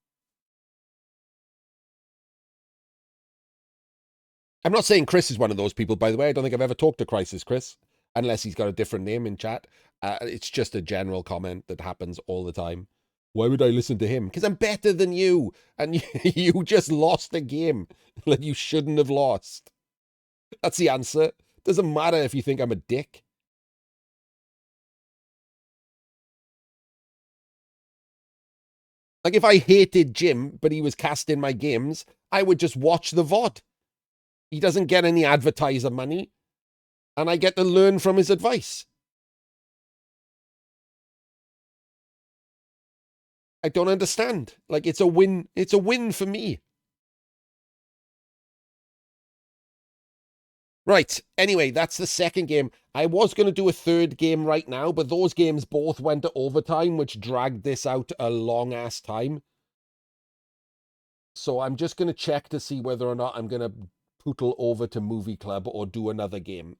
I'm not saying Chris is one of those people, by the way. I don't think I've ever talked to Crisis Chris, unless he's got a different name in chat. It's just a general comment that happens all the time. Why would I listen to him? Because I'm better than you, and you just lost a game that you shouldn't have lost. That's the answer. Doesn't matter if you think I'm a dick. Like, if I hated Jim, but he was casting my games, I would just watch the VOD. He doesn't get any advertiser money, and I get to learn from his advice. I don't understand. Like, it's a win. It's a win for me. Right. Anyway, that's the second game. I was going to do a third game right now, but those games both went to overtime, which dragged this out a long-ass time. So I'm just going to check to see whether or not I'm going to pootle over to Movie Club or do another game.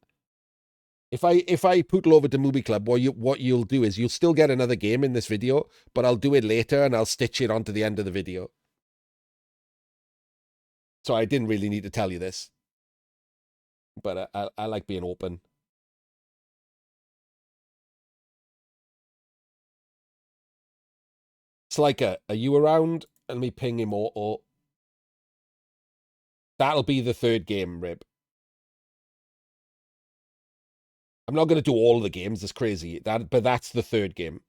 If I pootle over to Movie Club, what you'll do is you'll still get another game in this video, but I'll do it later and I'll stitch it onto the end of the video. So I didn't really need to tell you this, but I like being open. It's like are you around? Let me ping him or that'll be the third game, Rib. I'm not going to do all the games. It's crazy. But that's the third game.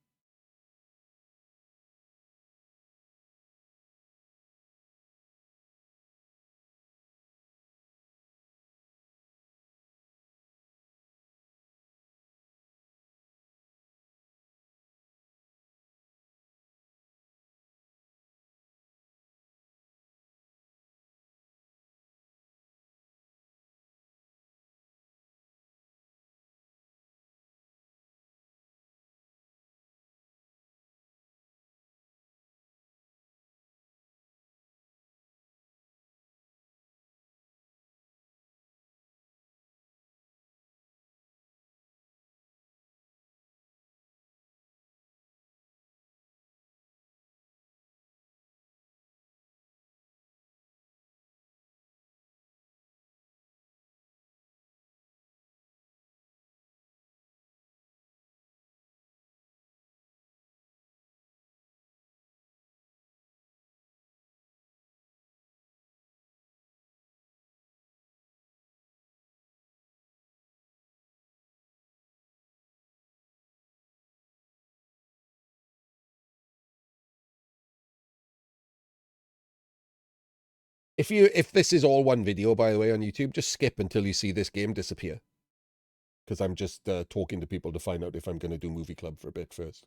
If this is all one video, by the way, on YouTube, just skip until you see this game disappear. Because I'm just talking to people to find out if I'm going to do Movie Club for a bit first.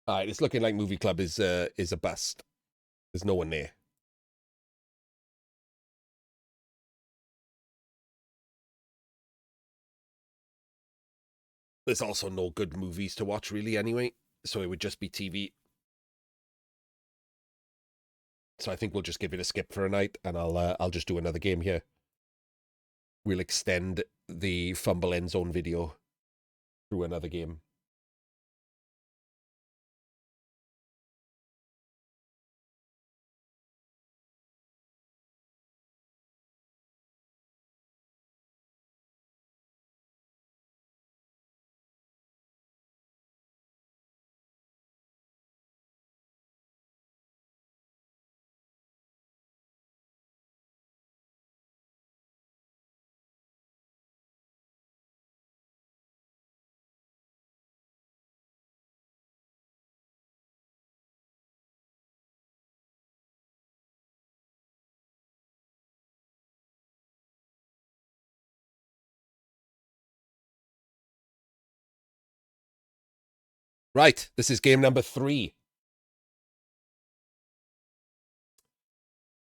All right, it's looking like Movie Club is a bust. There's no one there. There's also no good movies to watch, really, anyway. So it would just be TV. So I think we'll just give it a skip for a night, and I'll just do another game here. We'll extend the FUMBBL EndZone video through another game. Right, this is game number 3.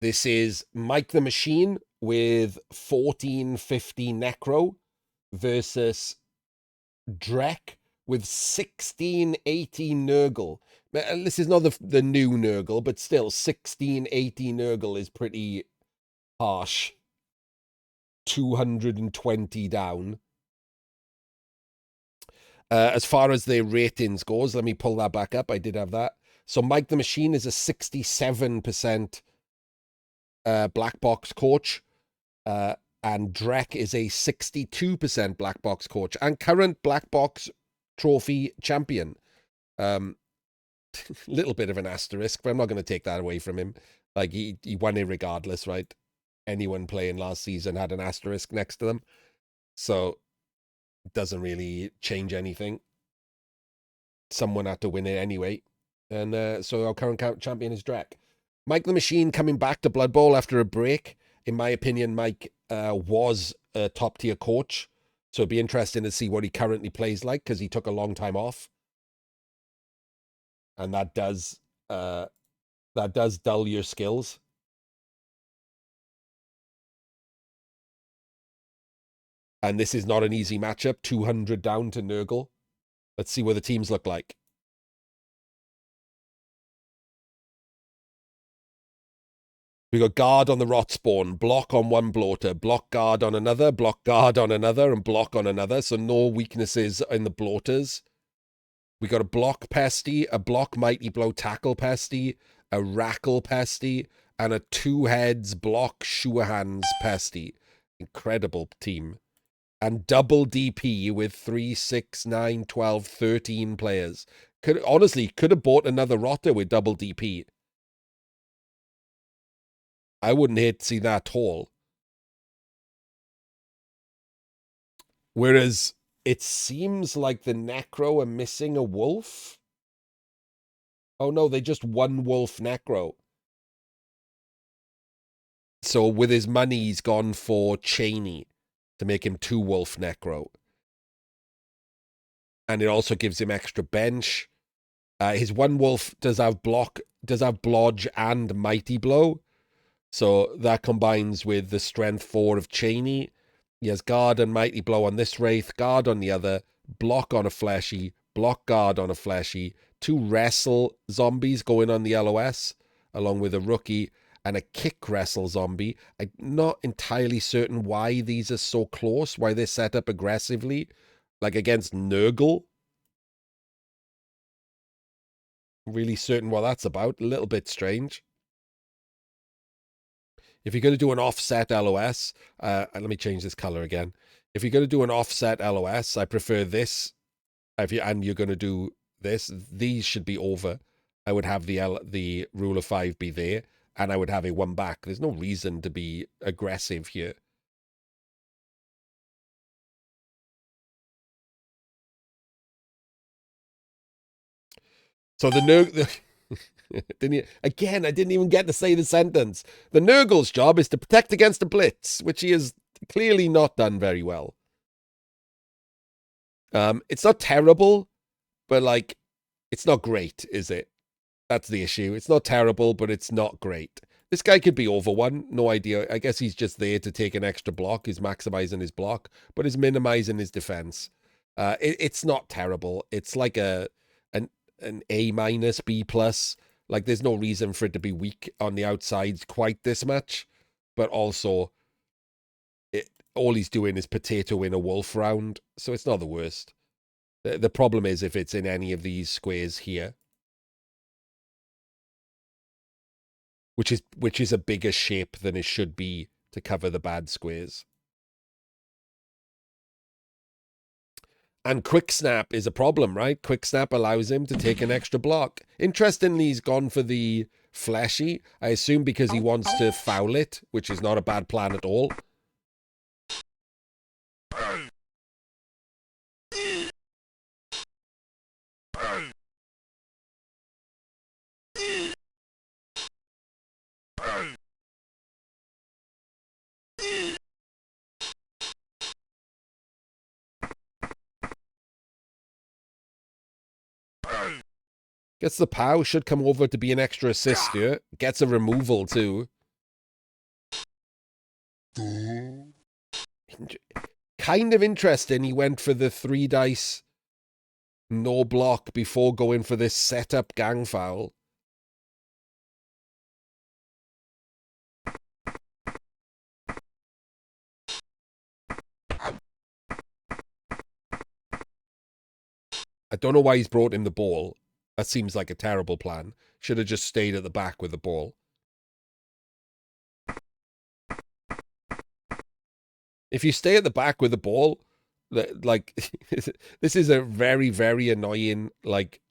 This is Mike the Machine with 1450 Necro versus Drek with 1680 Nurgle. This is not the new Nurgle, but still 1680 Nurgle is pretty harsh. 220 down. As far as the ratings goes, let me pull that back up. I did have that. So Mike the Machine is a 67% black box coach. And Drek is a 62% black box coach and current black box trophy champion. Little bit of an asterisk, but I'm not going to take that away from him. Like, he won it regardless, right? Anyone playing last season had an asterisk next to them. So it doesn't really change anything. Someone had to win it anyway. And so our current champion is Drek. Mike the Machine coming back to Blood Bowl after a break. In my opinion, Mike was a top-tier coach. So it'd be interesting to see what he currently plays like, because he took a long time off. And that does dull your skills. And this is not an easy matchup. 200 down to Nurgle. Let's see what the teams look like. We got guard on the rot spawn, block on one bloater, block guard on another, block guard on another, and block on another. So no weaknesses in the bloaters. We got a block pesty, a block mighty blow tackle pesty, a rackle pesty, and a 2 heads block sure hands pesty. Incredible team. And double DP with 3, 6, 9, 12, 13 players. Honestly, could have bought another rotter with double DP. I wouldn't hate to see that at all. Whereas it seems like the Necro are missing a wolf. Oh no, they just one wolf Necro. So with his money, he's gone for Cheney to make him 2 wolf Necro. And it also gives him extra bench. His 1 wolf does have Blodge and Mighty Blow. So that combines with the strength 4 of Cheney. He has guard and Mighty Blow on this Wraith, guard on the other, block on a fleshy, block guard on a fleshy, 2 wrestle zombies going on the LOS, along with a rookie, and a kick wrestle zombie. I'm not entirely certain why these are so close, why they're set up aggressively, like against Nurgle. Really certain what that's about. A little bit strange. If you're going to do an offset LOS, let me change this color again. If you're going to do an offset LOS, I prefer this. And you're going to do this, these should be over. I would have the rule of 5 be there, and I would have a 1 back. There's no reason to be aggressive here. So the again, I didn't even get to say the sentence. The Nurgle's job is to protect against a blitz, which he has clearly not done very well. It's not terrible, but like, it's not great, is it? That's the issue. It's not terrible, but it's not great. This guy could be over 1. No idea. I guess he's just there to take an extra block. He's maximizing his block, but he's minimizing his defense. It's not terrible. It's like an A minus, B plus. Like, there's no reason for it to be weak on the outside quite this much. But also, all he's doing is potato in a wolf round. So it's not the worst. The problem is if it's in any of these squares here. Which is a bigger shape than it should be to cover the bad squares. And Quick Snap is a problem, right? Quick Snap allows him to take an extra block. Interestingly, he's gone for the fleshy. I assume because he wants to foul it, which is not a bad plan at all. Gets the POW, should come over to be an extra assist here. Gets a removal too. Kind of interesting, he went for the 3 dice no block before going for this setup gang foul. I don't know why he's brought him the ball. That seems like a terrible plan. Should have just stayed at the back with the ball. If you stay at the back with the ball, like, this is a very, very annoying, like,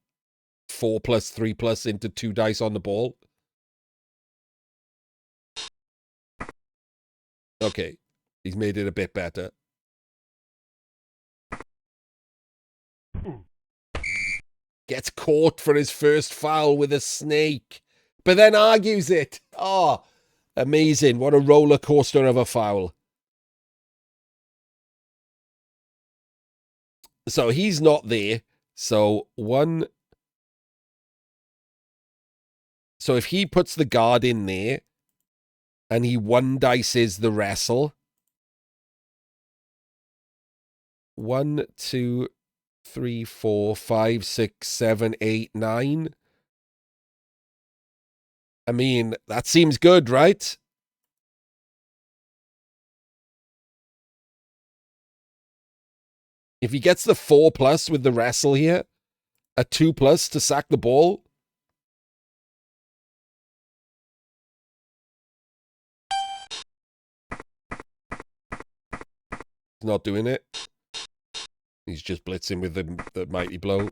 4+, 3+ into 2 dice on the ball. Okay, he's made it a bit better. Gets caught for his first foul with a snake, but then argues it. Oh, amazing. What a roller coaster of a foul. So he's not there. So if he puts the guard in there and he 1 dices the wrestle. 1, 2, 3, 4, 5, 6, 7, 8, 9. I mean, that seems good, right? If he gets the 4+ with the wrestle here, a 2+ to sack the ball. He's not doing it. He's just blitzing with the mighty blow.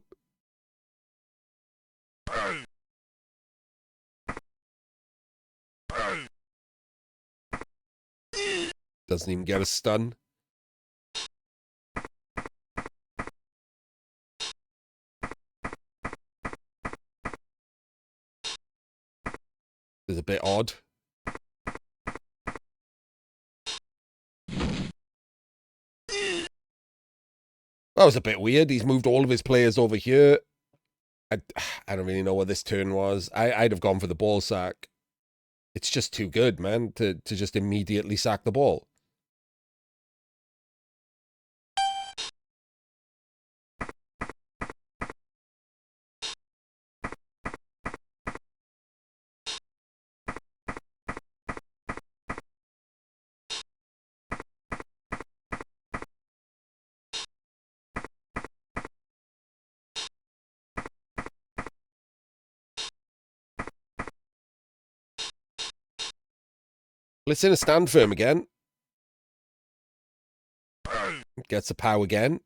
Doesn't even get a stun. It's a bit odd. That was a bit weird. He's moved all of his players over here. I don't really know what this turn was. I'd have gone for the ball sack. It's just too good, man, to just immediately sack the ball. Let's in a stand firm again. Gets a pow again.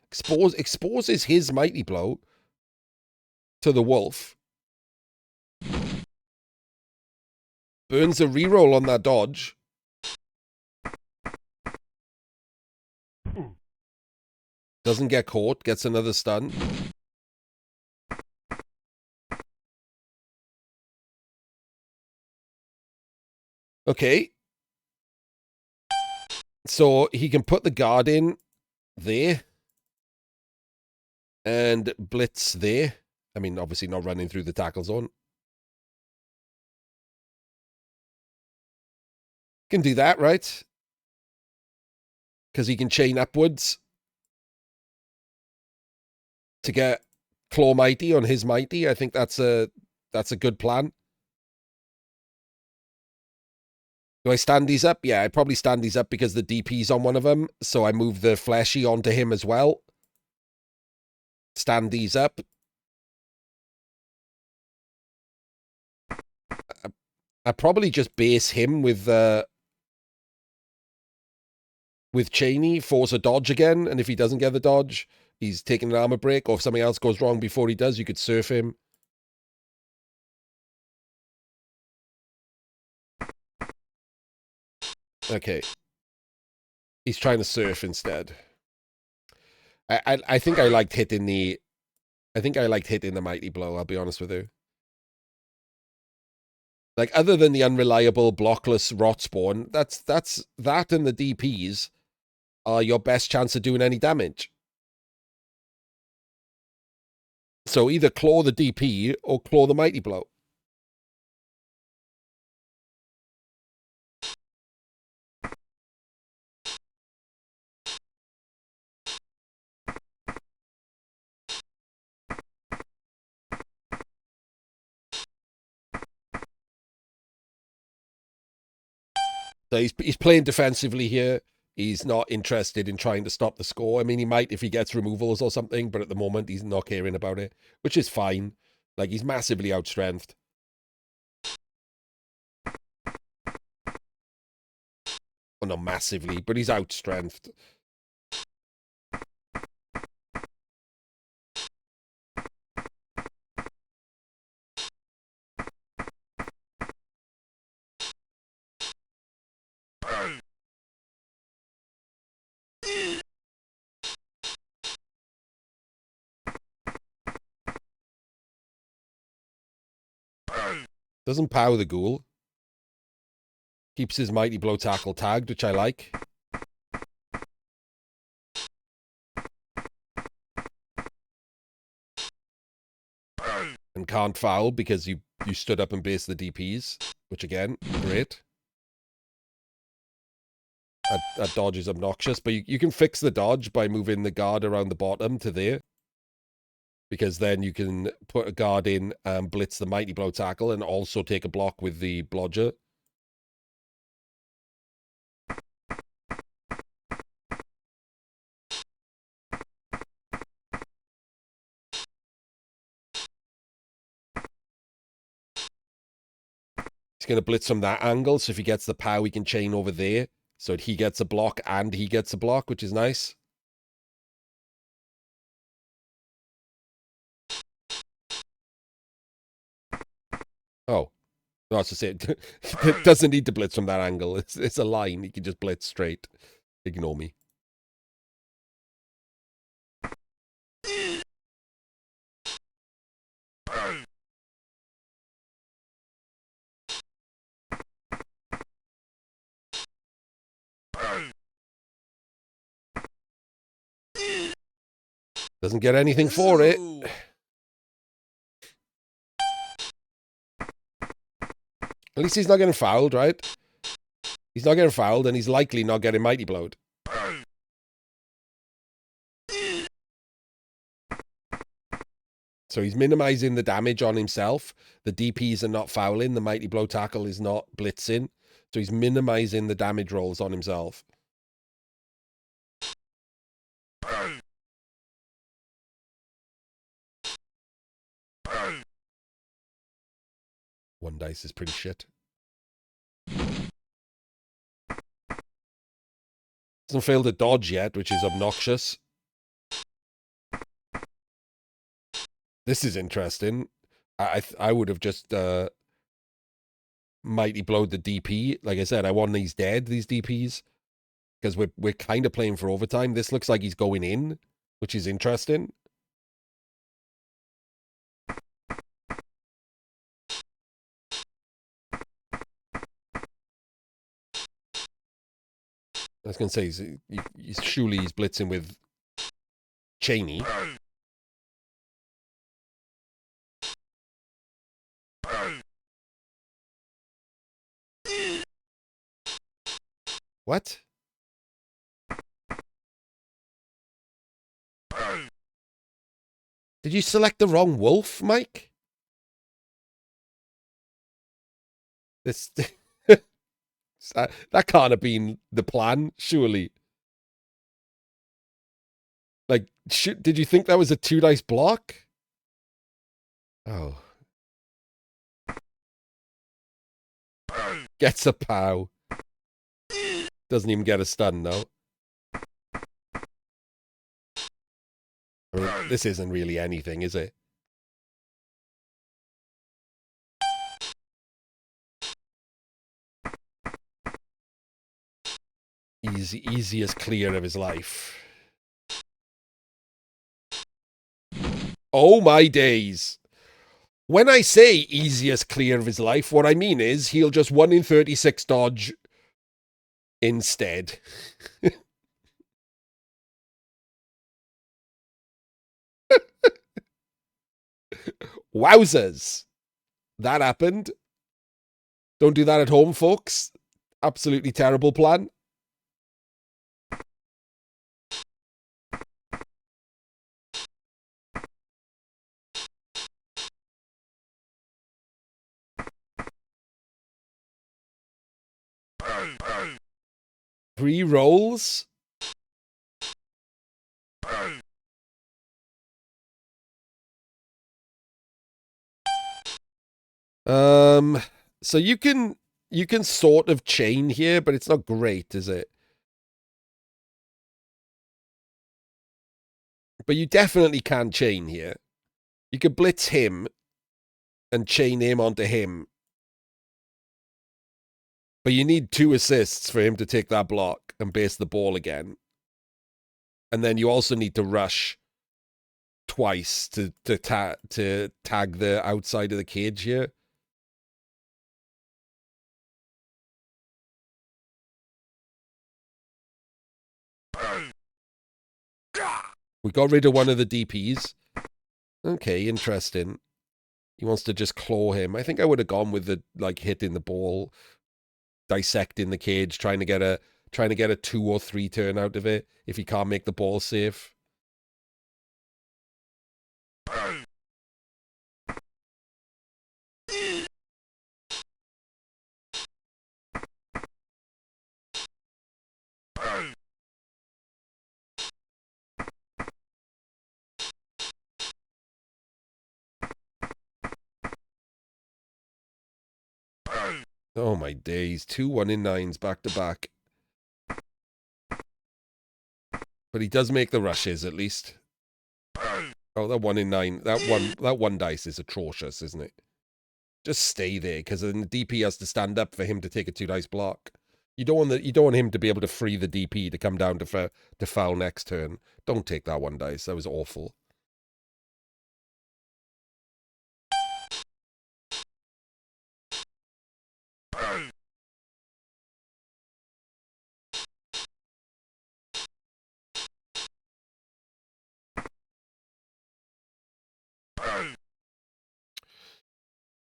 Exposes his mighty blow to the wolf. Burns a reroll on that dodge. Doesn't get caught. Gets another stun. Okay. So he can put the guard in there. And blitz there. I mean, obviously not running through the tackle zone. Can do that, right? Because he can chain upwards to get Claw Mighty on his Mighty. I think that's a good plan. Do I stand these up? Yeah, I'd probably stand these up because the DP's on one of them. So I move the Fleshy onto him as well. Stand these up. I probably just base him with Cheney, force a dodge again, and if he doesn't get the dodge, he's taking an armor break, or if something else goes wrong before he does, you could surf him. Okay. He's trying to surf instead. I think I liked hitting the mighty blow, I'll be honest with you. Like, other than the unreliable blockless rot spawn, that and the DPs are your best chance of doing any damage. So either claw the DP or claw the mighty blow. So he's playing defensively here. He's not interested in trying to stop the score. I mean, he might if he gets removals or something, but at the moment he's not caring about it, which is fine. Like, he's massively outstrengthed. Well, not massively, but he's outstrengthed. Doesn't power the ghoul. Keeps his mighty blow tackle tagged, which I like. And can't foul because you stood up and based the DPs, which again, great. That dodge is obnoxious, but you can fix the dodge by moving the guard around the bottom to there. Because then you can put a guard in and blitz the mighty blow tackle and also take a block with the blodger. He's going to blitz from that angle, so if he gets the pow, he can chain over there. So he gets a block and he gets a block, which is nice. Oh. No, that's just it. It doesn't need to blitz from that angle. It's a line. He can just blitz straight. Ignore me. Doesn't get anything for it. At least he's not getting fouled, right? He's not getting fouled, and he's likely not getting mighty blowed. So he's minimizing the damage on himself. The DPs are not fouling. The mighty blow tackle is not blitzing. So he's minimizing the damage rolls on himself. One dice is pretty shit. Hasn't failed a dodge yet, which is obnoxious. This is interesting. I would have just mighty blowed the DP. Like I said, I want these dead, these DPs, because we're kind of playing for overtime. This looks like he's going in, which is interesting. I was going to say, surely he's blitzing with Cheney. What? Did you select the wrong wolf, Mike? This that can't have been the plan, surely. Like, did you think that was a 2-dice block? Oh. Gets a pow. Doesn't even get a stun, though. I mean, this isn't really anything, is it? Easiest clear of his life. Oh my days. When I say easiest clear of his life, what I mean is he'll just 1 in 36 dodge instead. Wowzers. That happened. Don't do that at home, folks. Absolutely terrible plan. Pre-rolls. So you can sort of chain here, but it's not great, is it? But you definitely can chain here. You could blitz him and chain him onto him. But you need 2 assists for him to take that block and base the ball again. And then you also need to rush twice to tag the outside of the cage here. We got rid of one of the DPs. Okay, interesting. He wants to just claw him. I think I would have gone with the, like, hitting the ball, dissecting the cage, trying to get a 2 or 3 turn out of it if he can't make the ball safe. Oh my days. 2 1-in-9s back to back. But he does make the rushes at least. Oh, that 1-in-9. That one dice is atrocious, isn't it? Just stay there, because then the DP has to stand up for him to take a 2-dice block. You don't want him to be able to free the DP to come down to foul next turn. Don't take that 1 dice. That was awful.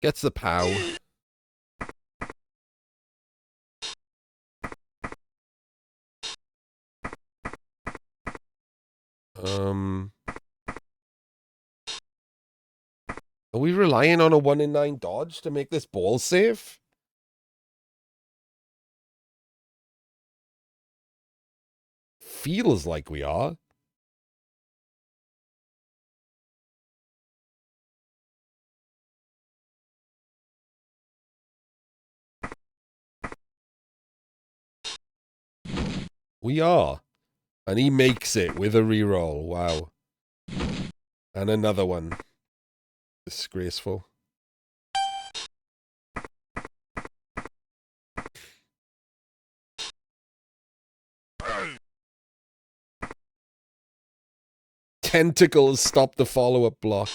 Gets the POW. Are we relying on a 1-in-9 dodge to make this ball safe? Feels like we are. We are. And he makes it with a reroll. Wow. And another one. Disgraceful. Tentacles stop the follow-up block.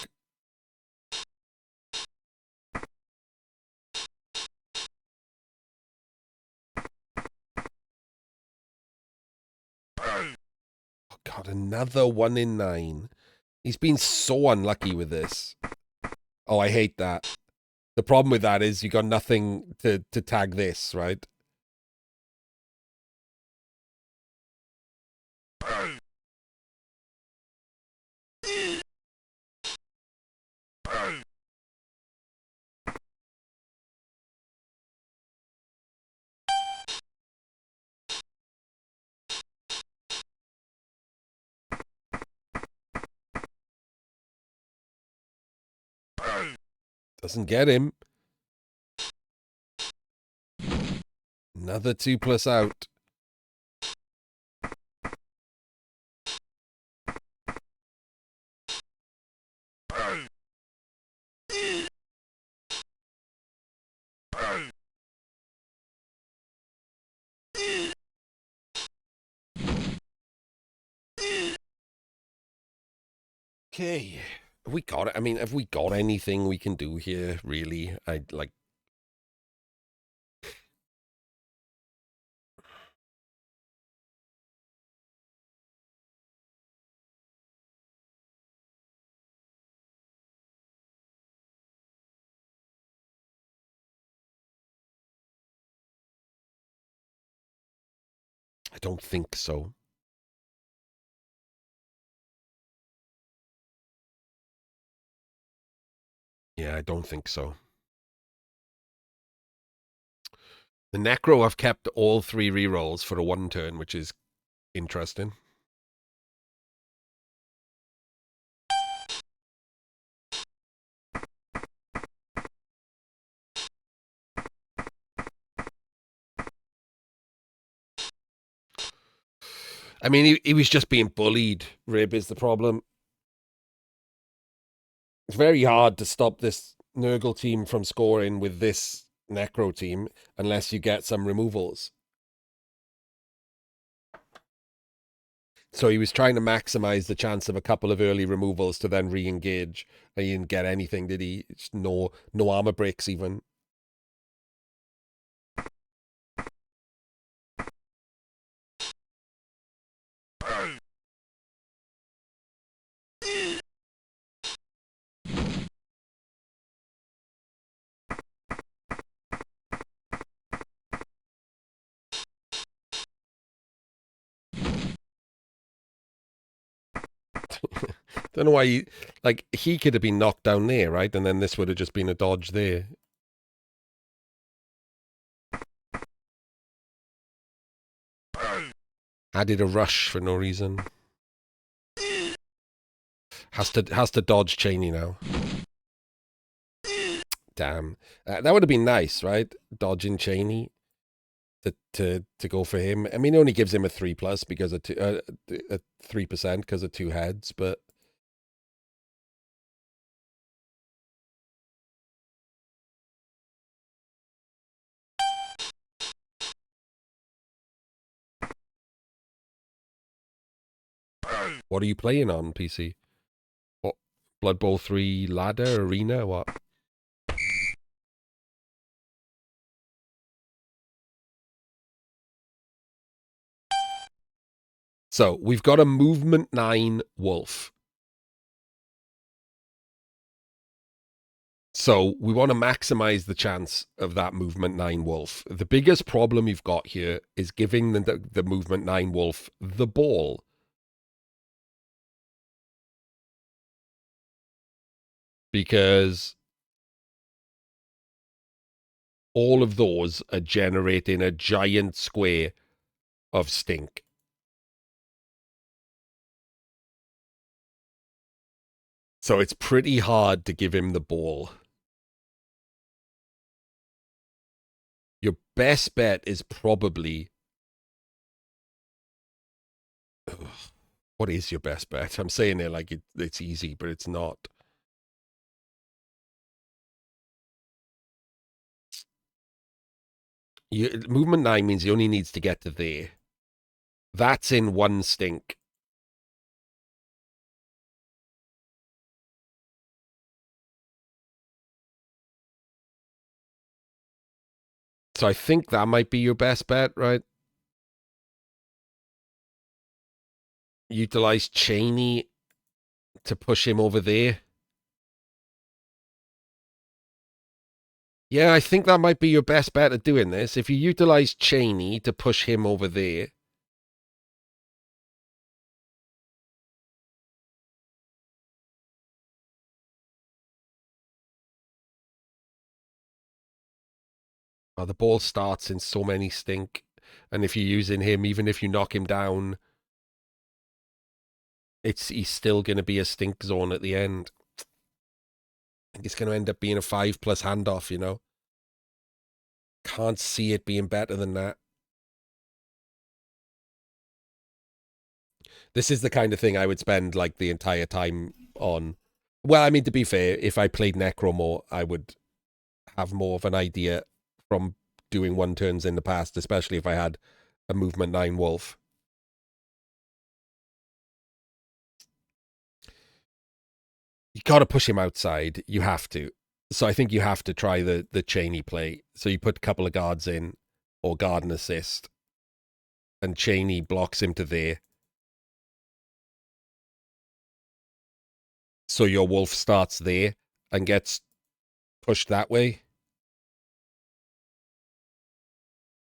Oh God, another 1-in-9. He's been so unlucky with this. Oh, I hate that. The problem with that is you got nothing to tag this, right? Doesn't get him. Another 2+ out. Okay. Have we got it? I mean, have we got anything we can do here, really? I don't think so. Yeah, I don't think so. The Necro have kept all 3 rerolls for a 1 turn, which is interesting. I mean, he was just being bullied. Rib is the problem. It's very hard to stop this Nurgle team from scoring with this Necro team unless you get some removals. So he was trying to maximize the chance of a couple of early removals to then re-engage. And he didn't get anything, did he? It's no armor breaks even. Don't know why he could have been knocked down there, right? And then this would have just been a dodge there. Added a rush for no reason. Has to dodge Cheney now. Damn. That would have been nice, right? Dodging Cheney to go for him. I mean, it only gives him a 3+ because of 3% because of 2 heads, but what are you playing on, PC? What, Blood Bowl 3 ladder, arena, what? So, we've got a movement 9 wolf. So, we want to maximize the chance of that movement 9 wolf. The biggest problem you've got here is giving the movement 9 wolf the ball. Because all of those are generating a giant square of stink. So it's pretty hard to give him the ball. Your best bet is probably... Ugh, what is your best bet? I'm saying it like it's easy, but it's not. Movement 9 means he only needs to get to there. That's in 1 stink. So I think that might be your best bet, right? Utilize Cheney to push him over there. Yeah, I think that might be your best bet at doing this. If you utilize Cheney to push him over there. Oh, the ball starts in so many stink. And if you're using him, even if you knock him down, he's still going to be a stink zone at the end. I think it's going to end up being a 5+ handoff, you know? Can't see it being better than that. This is the kind of thing I would spend like the entire time on. Well, I mean, to be fair, if I played Necro more, I would have more of an idea from doing 1 turns in the past, especially if I had a movement 9 wolf. You got to push him outside. You have to. So I think you have to try the Cheney play. So you put a couple of guards in, or guard and assist, and Cheney blocks him to there. So your wolf starts there and gets pushed that way.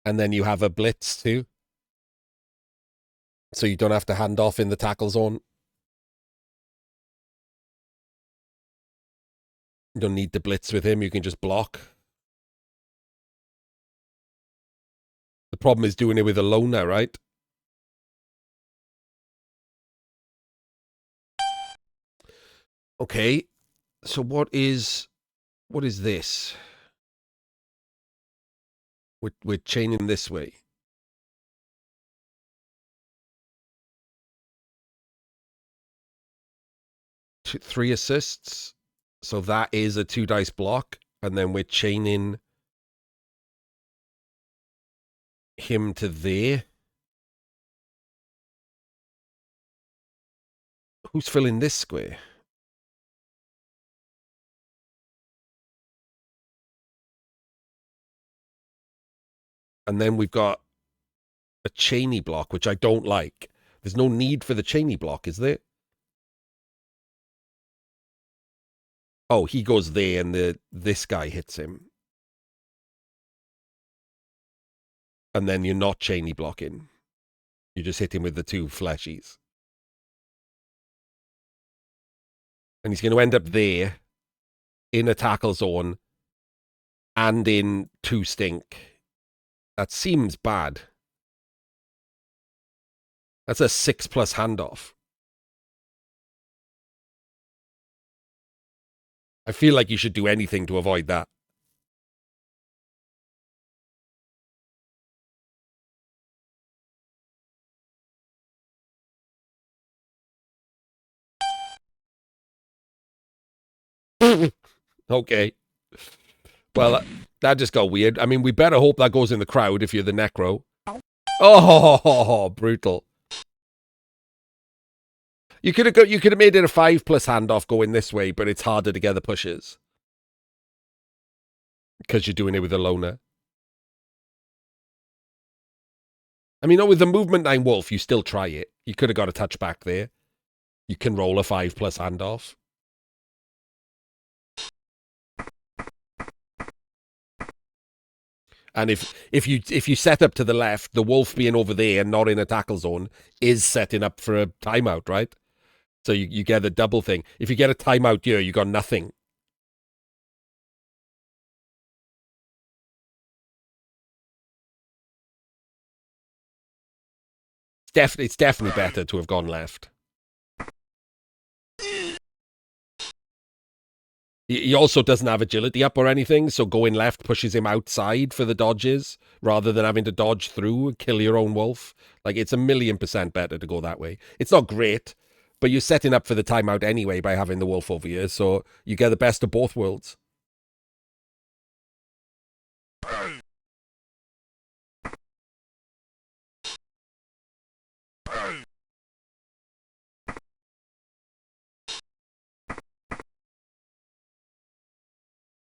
And then you have a blitz too. So you don't have to hand off in the tackle zone. You don't need to blitz with him. You can just block. The problem is doing it with a loner, right? Okay. So what is this? We're chaining this way. 3 assists. So that is a 2 dice block. And then we're chaining him to there. Who's filling this square? And then we've got a Cheney block, which I don't like. There's no need for the Cheney block, is there? Oh, he goes there and this guy hits him. And then you're not Cheney blocking. You just hit him with the 2 fleshies. And he's going to end up there in a tackle zone and in 2 stink. That seems bad. That's a 6+ handoff. I feel like you should do anything to avoid that. Okay. Well, that just got weird. I mean, we better hope that goes in the crowd if you're the necro. Oh, brutal. You could have made it a 5+ handoff going this way, but it's harder to get the pushes. Because you're doing it with a loner. I mean, with the movement 9 wolf, you still try it. You could have got a touchback there. You can roll a 5+ handoff. And if you set up to the left, the wolf being over there and not in a tackle zone is setting up for a timeout, right? So you get a double thing. If you get a timeout here, you got nothing. It's definitely better to have gone left. He also doesn't have agility up or anything, so going left pushes him outside for the dodges rather than having to dodge through and kill your own wolf. Like, it's 1,000,000% better to go that way. It's not great, but you're setting up for the timeout anyway by having the wolf over here, so you get the best of both worlds.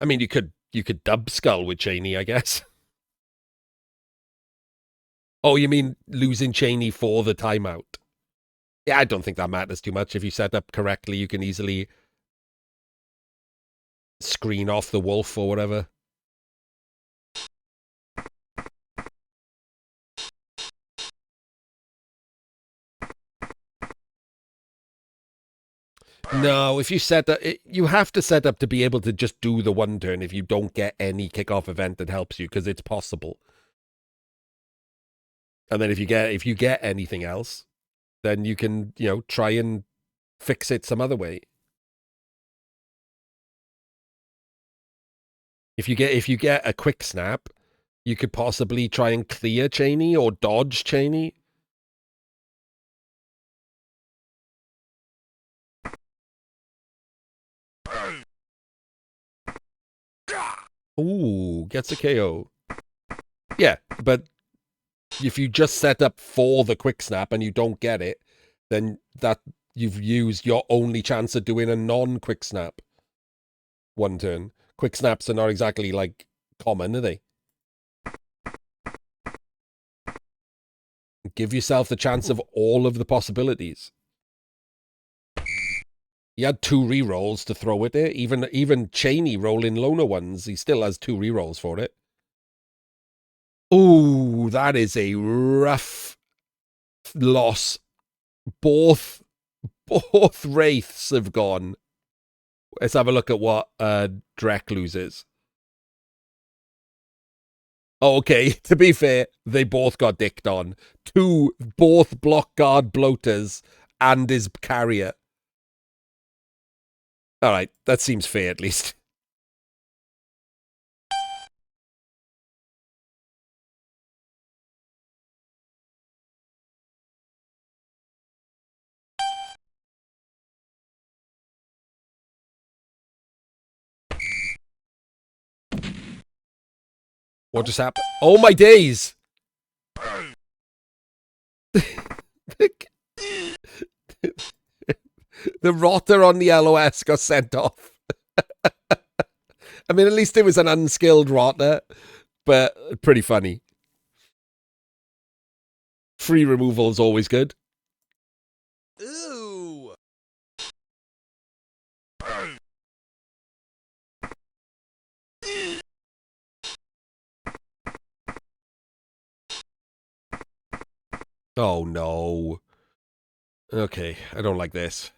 I mean, you could dub skull with Cheney, I guess. Oh, you mean losing Cheney for the timeout? Yeah, I don't think that matters too much. If you set up correctly, you can easily screen off the wolf or whatever. No, if you set up, you have to set up to be able to just do the one turn if you don't get any kickoff event that helps you, because it's possible. And then if you get anything else, then you can, try and fix it some other way. If you get a quick snap, you could possibly try and clear Cheney or dodge Cheney. Ooh, gets a KO. Yeah, but if you just set up for the quick snap and you don't get it, then that you've used your only chance of doing a non-quick snap one turn. Quick snaps are not exactly, like, common, are they? Give yourself the chance of all of the possibilities. He had 2 rerolls to throw at it. Even Cheney rolling loner ones, he still has 2 rerolls for it. Ooh, that is a rough loss. Both wraiths have gone. Let's have a look at what Drek loses. Oh, okay, to be fair, they both got dicked on. Both block guard bloaters and his carrier. All right, that seems fair at least. What just happened? Oh, my days! The rotter on the LOS got sent off. I mean, at least it was an unskilled rotter, but pretty funny. Free removal is always good. Ooh. Oh, no. Okay, I don't like this.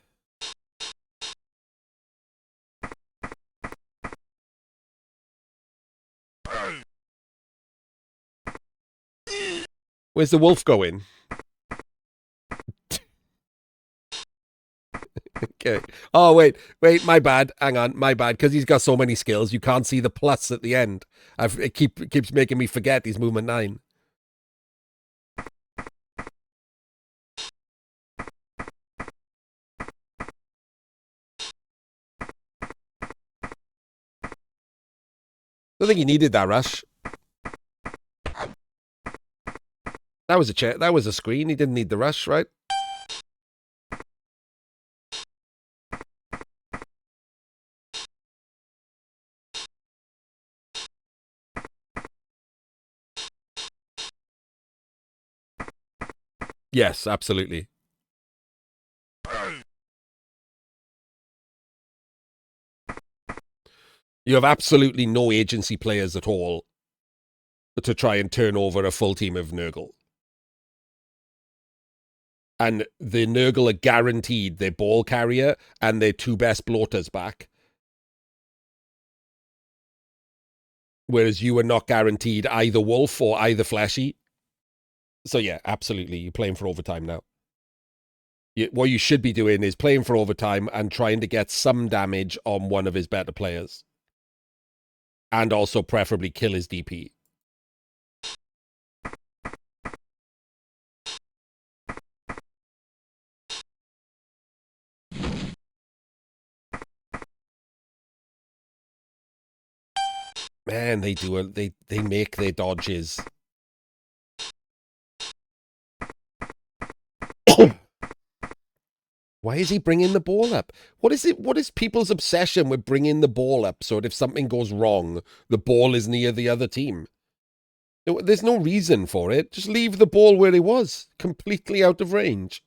Where's the wolf going? Okay. Oh, wait, my bad. Hang on, my bad. Because he's got so many skills, you can't see the plus at the end. It keeps making me forget he's movement 9. Don't think he needed that rush. That was a chair. That was a screen. He didn't need the rush, right? Yes, absolutely. You have absolutely no agency players at all to try and turn over a full team of Nurgle. And the Nurgle are guaranteed their ball carrier and their two best bloaters back. Whereas you are not guaranteed either Wolf or either Fleshy. So yeah, absolutely. You're playing for overtime now. What you should be doing is playing for overtime and trying to get some damage on one of his better players. And also preferably kill his DP. Man, they do they make their dodges. Why is he bringing the ball up? What is it? What is people's obsession with bringing the ball up so that if something goes wrong, the ball is near the other team? There's no reason for it. Just leave the ball where it was, completely out of range.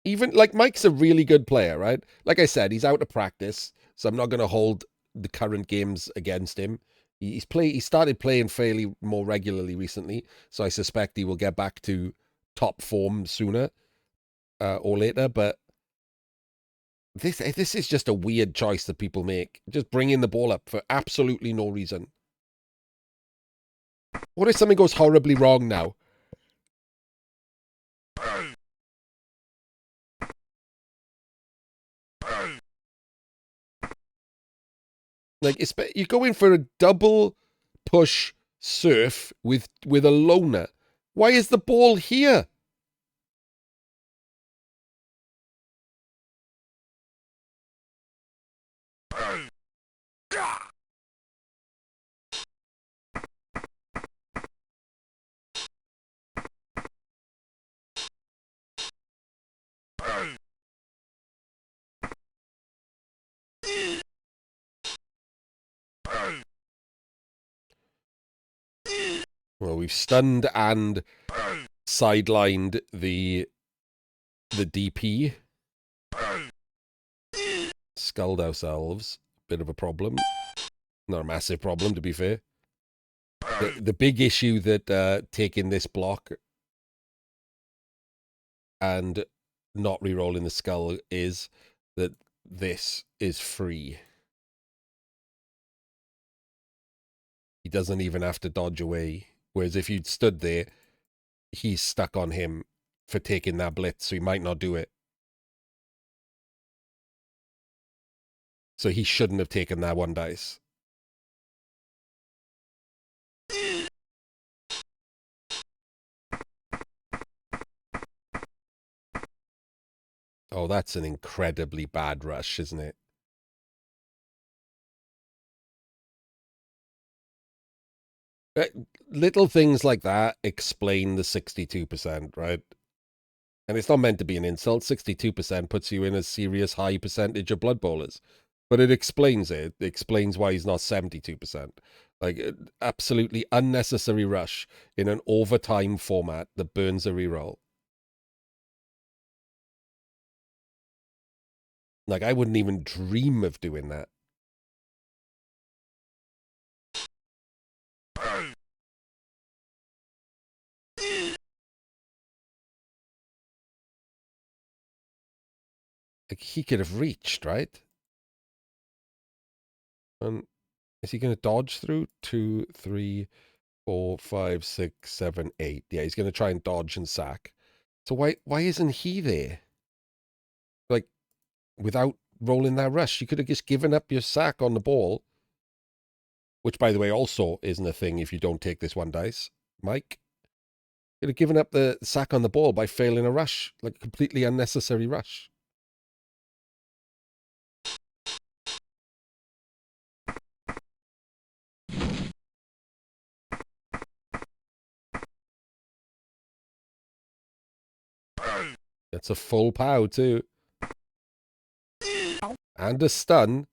Even, like, Mike's a really good player, right? Like I said, he's out of practice, so I'm not going to hold the current games against him. He started playing fairly more regularly recently, so I suspect he will get back to top form sooner or later, but this is just a weird choice that people make. Just bringing the ball up for absolutely no reason. What if something goes horribly wrong now? Like, you're going for a double push surf with a loner. Why is the ball here? Well, we've stunned and sidelined the DP. Sculled ourselves. Bit of a problem. Not a massive problem, to be fair. The big issue that taking this block and not re-rolling the skull is that this is free. He doesn't even have to dodge away. Whereas if you'd stood there, he's stuck on him for taking that blitz, so he might not do it. So he shouldn't have taken that one dice. Oh, that's an incredibly bad rush, isn't it? Little things like that explain the 62%, right? And it's not meant to be an insult. 62% puts you in a serious high percentage of Blood Bowlers. But it explains it. It explains why he's not 72%. Like, absolutely unnecessary rush in an overtime format that burns a reroll. Like, I wouldn't even dream of doing that. Like, he could have reached, right? Is he going to dodge through? 2, 3, 4, 5, 6, 7, 8. Yeah, he's going to try and dodge and sack. So why isn't he there? Like, without rolling that rush, you could have just given up your sack on the ball. Which, by the way, also isn't a thing if you don't take this one dice. Mike? You'd have given up the sack on the ball by failing a rush. Like, a completely unnecessary rush. That's a full pow, too. And a stun.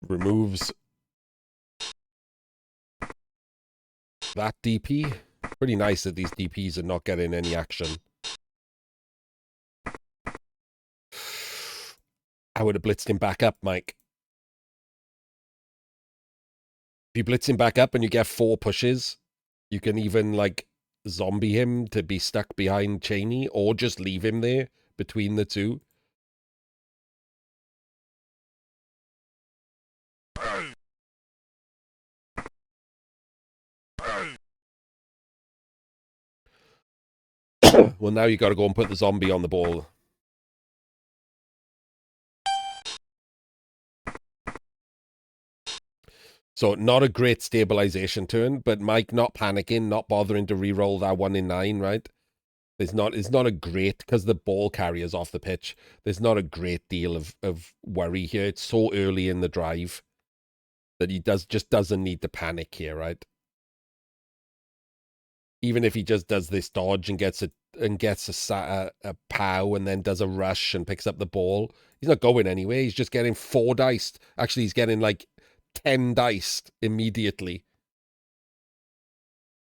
Removes that DP. Pretty nice that these DPs are not getting any action. I would have blitzed him back up, Mike. If you blitz him back up and you get 4 pushes, you can even, like, zombie him to be stuck behind Cheney, or just leave him there between the two. Well, now you got to go and put the zombie on the ball. So not a great stabilization turn, but Mike not panicking, not bothering to re-roll that 1 in 9, right? It's not a great, because the ball carrier's off the pitch, there's not a great deal of worry here. It's so early in the drive that he just doesn't need to panic here, right? Even if he just does this dodge and gets a pow and then does a rush and picks up the ball, he's not going anywhere. He's just getting 4 diced. Actually, he's getting like 10 diced immediately.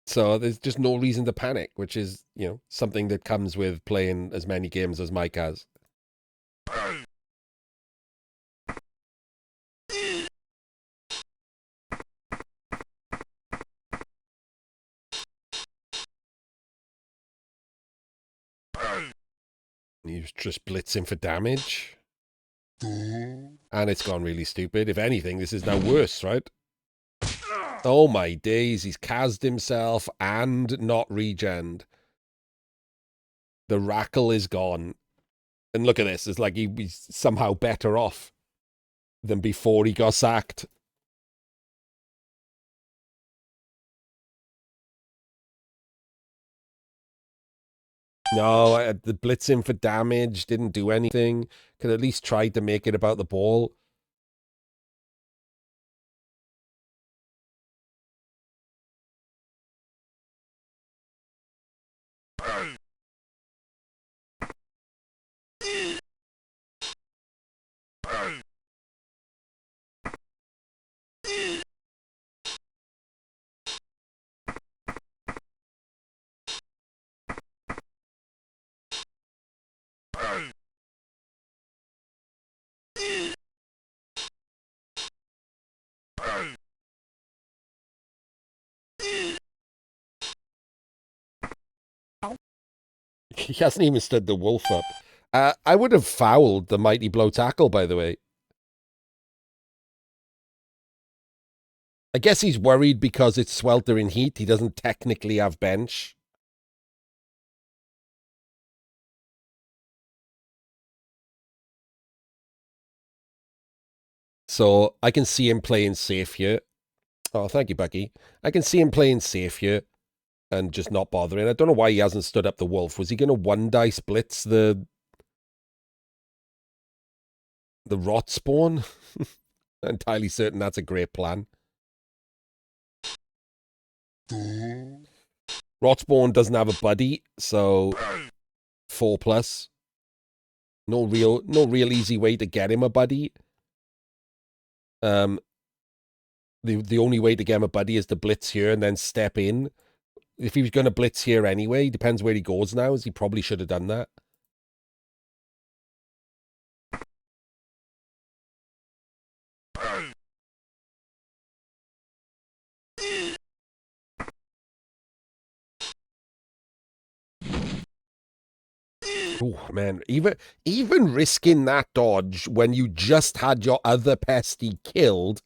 So there's just no reason to panic, which is, you know, something that comes with playing as many games as Mike has. He's just blitzing for damage. And it's gone really stupid. If anything, this is now worse, right? Oh my days, he's cased himself and not regened. The rackle is gone. And look at this, it's like he's somehow better off than before he got sacked. No, the blitzing for damage didn't do anything. Could at least try to make it about the ball. He hasn't even stood the wolf up. I would have fouled the mighty blow tackle, by the way. I guess he's worried because it's sweltering heat. He doesn't technically have bench. So I can see him playing safe here. Oh, thank you, Bucky. I can see him playing safe here and just not bothering. I don't know why he hasn't stood up the wolf. Was he going to 1-dice blitz the rot spawn? I'm entirely certain that's a great plan. Rot spawn doesn't have a buddy, so 4+. No real easy way to get him a buddy. The only way to get him a buddy is to blitz here and then step in. If he was going to blitz here anyway, depends where he goes now, as he probably should have done that. Oh, man. Even risking that dodge when you just had your other pesty killed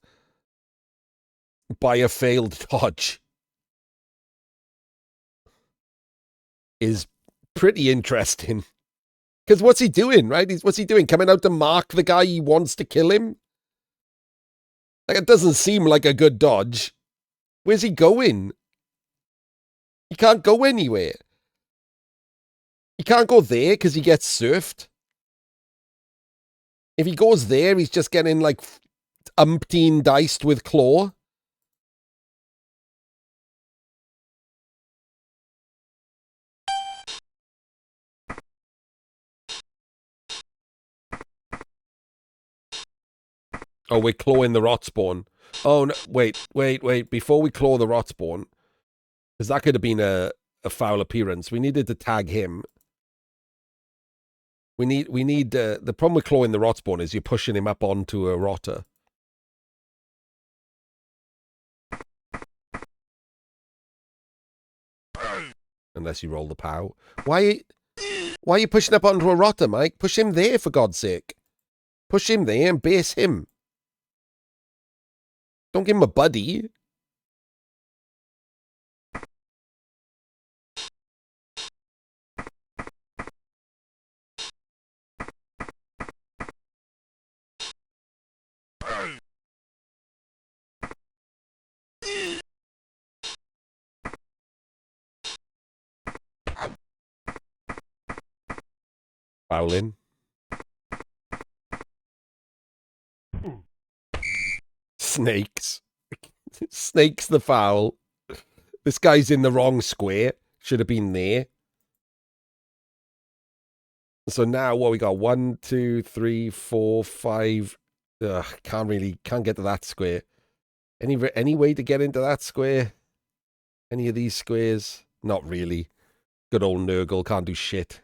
by a failed dodge is pretty interesting. Because what's he doing, right? What's he doing? Coming out to mark the guy he wants to kill him? Like, it doesn't seem like a good dodge. Where's he going? He can't go anywhere. He can't go there because he gets surfed. If he goes there, he's just getting like umpteen diced with claw. Oh, we're clawing the rot spawn. Oh, no, wait. Before we claw the rot spawn, because that could have been a foul appearance, we needed to tag him. We need the problem with clawing the rot spawn is you're pushing him up onto a rotter. Unless you roll the POW. Why are you pushing up onto a rotter, Mike? Push him there, for God's sake. Push him there and base him. Don't give him a buddy. Foul in. Snakes. Snakes the foul. This guy's in the wrong square. Should have been there. So now what we got? 1, 2, 3, 4, 5. Ugh, can't get to that square. Any way to get into that square? Any of these squares? Not really. Good old Nurgle can't do shit.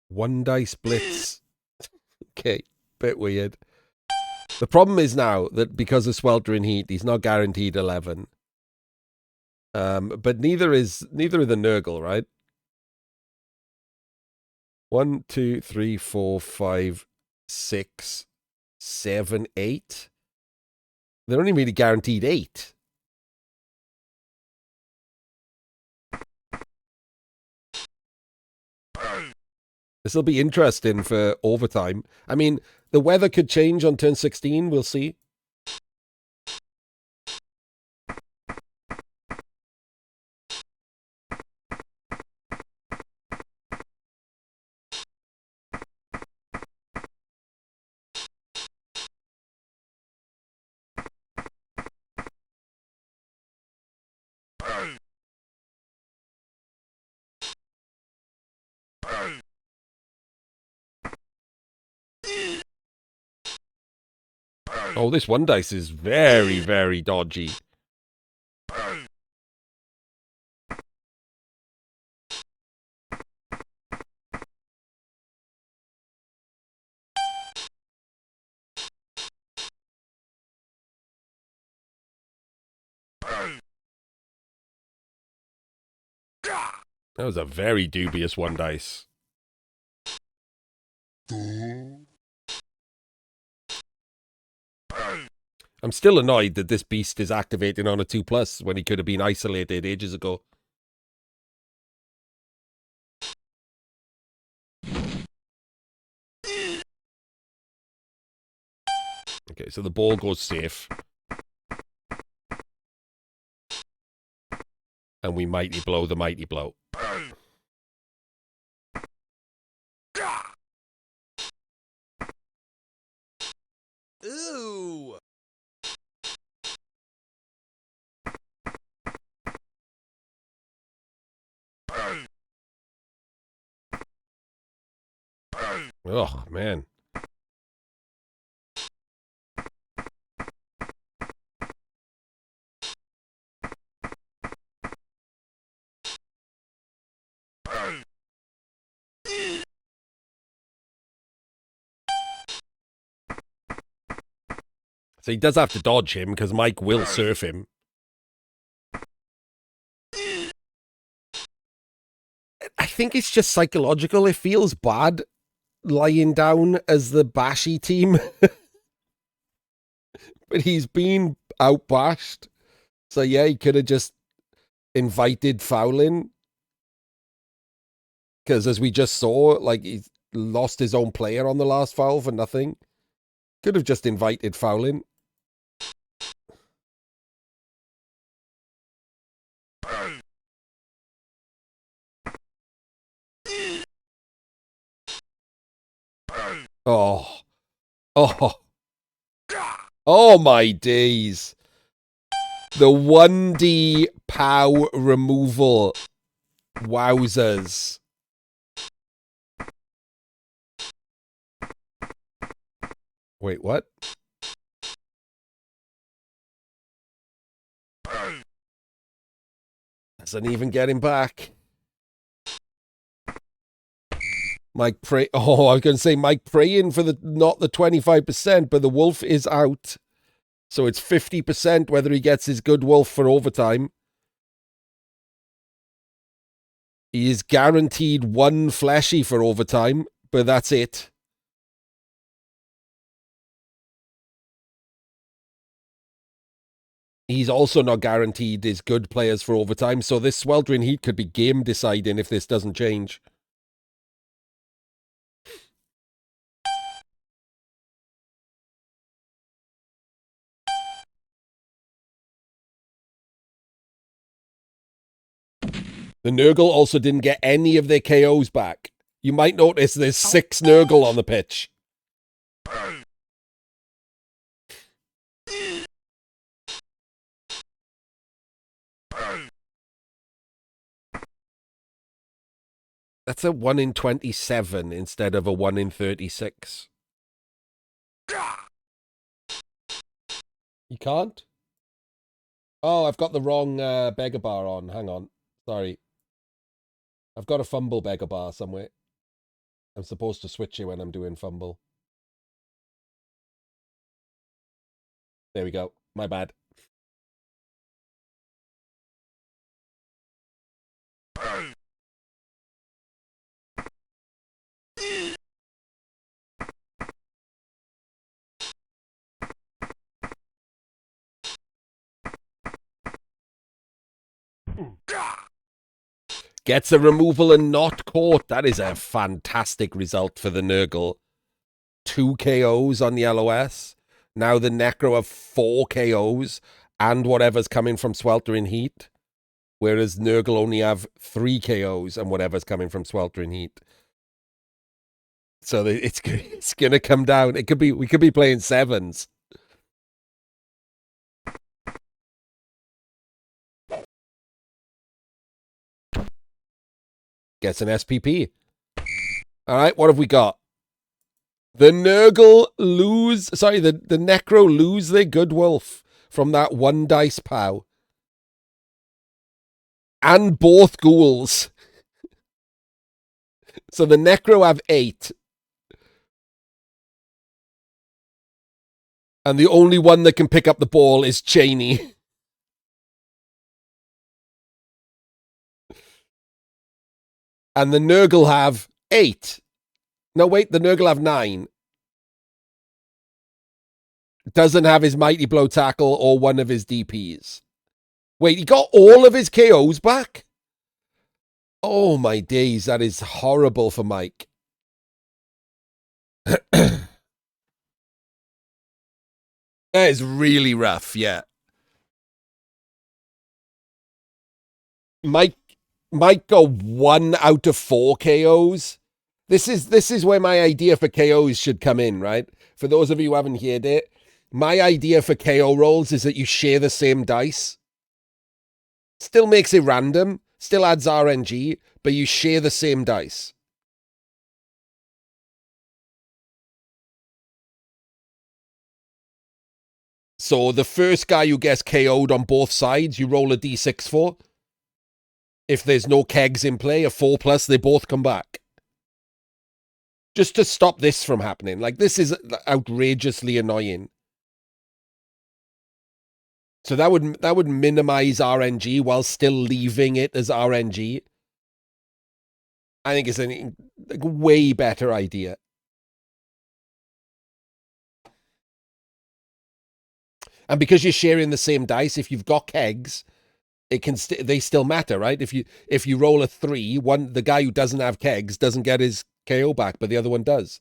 One dice blitz. Okay, bit weird. The problem is now that because of sweltering heat, he's not guaranteed 11. But neither are the Nurgle, right? 1, 2, 3, 4, 5, 6, 7, 8. They're only really guaranteed 8. This will be interesting for overtime. I mean, the weather could change on turn 16. We'll see. Oh, this one dice is very, very dodgy. That was a very dubious one dice. I'm still annoyed that this beast is activating on a 2+ when he could have been isolated ages ago. Okay, so the ball goes safe. And we mighty blow the mighty blow. Ooh! Oh, man. So he does have to dodge him because Mike will surf him. I think it's just psychological. It feels bad lying down as the bashy team. But he's been outbashed. So yeah, he could have just invited fouling. Because as we just saw, like lost his own player on the last foul for nothing. Could have just invited fouling. Oh. Oh. Oh my days. The 1D POW removal. Wowzers. Wait, what? Doesn't even get him back. Mike pray. Oh, I was going to say Mike praying for the not the 25%, but the wolf is out. So it's 50% whether he gets his good wolf for overtime. He is guaranteed one fleshy for overtime, but that's it. He's also not guaranteed his good players for overtime, so this sweltering heat could be game deciding if this doesn't change. The Nurgle also didn't get any of their KOs back. You might notice there's 6 Nurgle on the pitch. That's a 1 in 27 instead of a 1 in 36. You can't? Oh, I've got the wrong beggar bar on. Hang on. Sorry. I've got a fumble beggar bar somewhere. I'm supposed to switch it when I'm doing fumble. There we go. My bad. Gets a removal and not caught. That is a fantastic result for the Nurgle. 2 KOs on the LOS. Now the Necro have 4 KOs and whatever's coming from Sweltering Heat. Whereas Nurgle only have 3 KOs and whatever's coming from Sweltering Heat. So it's going to come down. We could be playing 7s. Gets an SPP. All right, what have we got? The Nurgle lose... Sorry, the Necro lose their good wolf from that 1 dice POW. And both ghouls. So the Necro have 8. And the only one that can pick up the ball is Cheney. And the Nurgle have 8. No, wait, the Nurgle have 9. Doesn't have his Mighty Blow tackle or one of his DPs. Wait, he got all of his KOs back? Oh my days, that is horrible for Mike. That is really rough, yeah. Mike got 1 out of 4 KOs. This is where my idea for KOs should come in, right? For those of you who haven't heard it, my idea for KO rolls is that you share the same dice. Still makes it random, still adds RNG, but you share the same dice. So the first guy who gets KO'd on both sides, you roll a D6 for. If there's no kegs in play, a 4+, they both come back. Just to stop this from happening. Like, this is outrageously annoying. So that would minimize RNG while still leaving it as RNG. I think it's a way better idea. And because you're sharing the same dice, if you've got kegs, it can they still matter, right? If you roll a 3, the guy who doesn't have kegs doesn't get his KO back, but the other one does.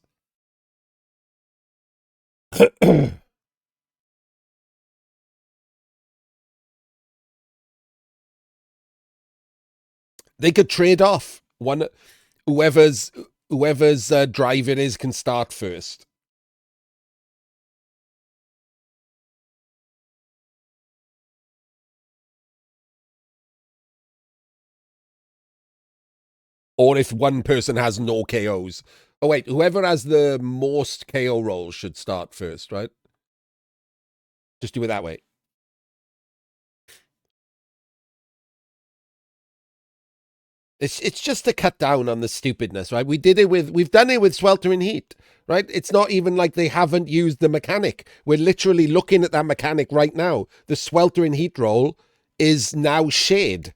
They could trade off. Whoever's drive it is can start first. Or if one person has no KOs. Oh, wait, whoever has the most KO rolls should start first, right? Just do it that way. It's just to cut down on the stupidness, right? We've done it with Sweltering Heat, right? It's not even like they haven't used the mechanic. We're literally looking at that mechanic right now. The Sweltering Heat roll is now shared.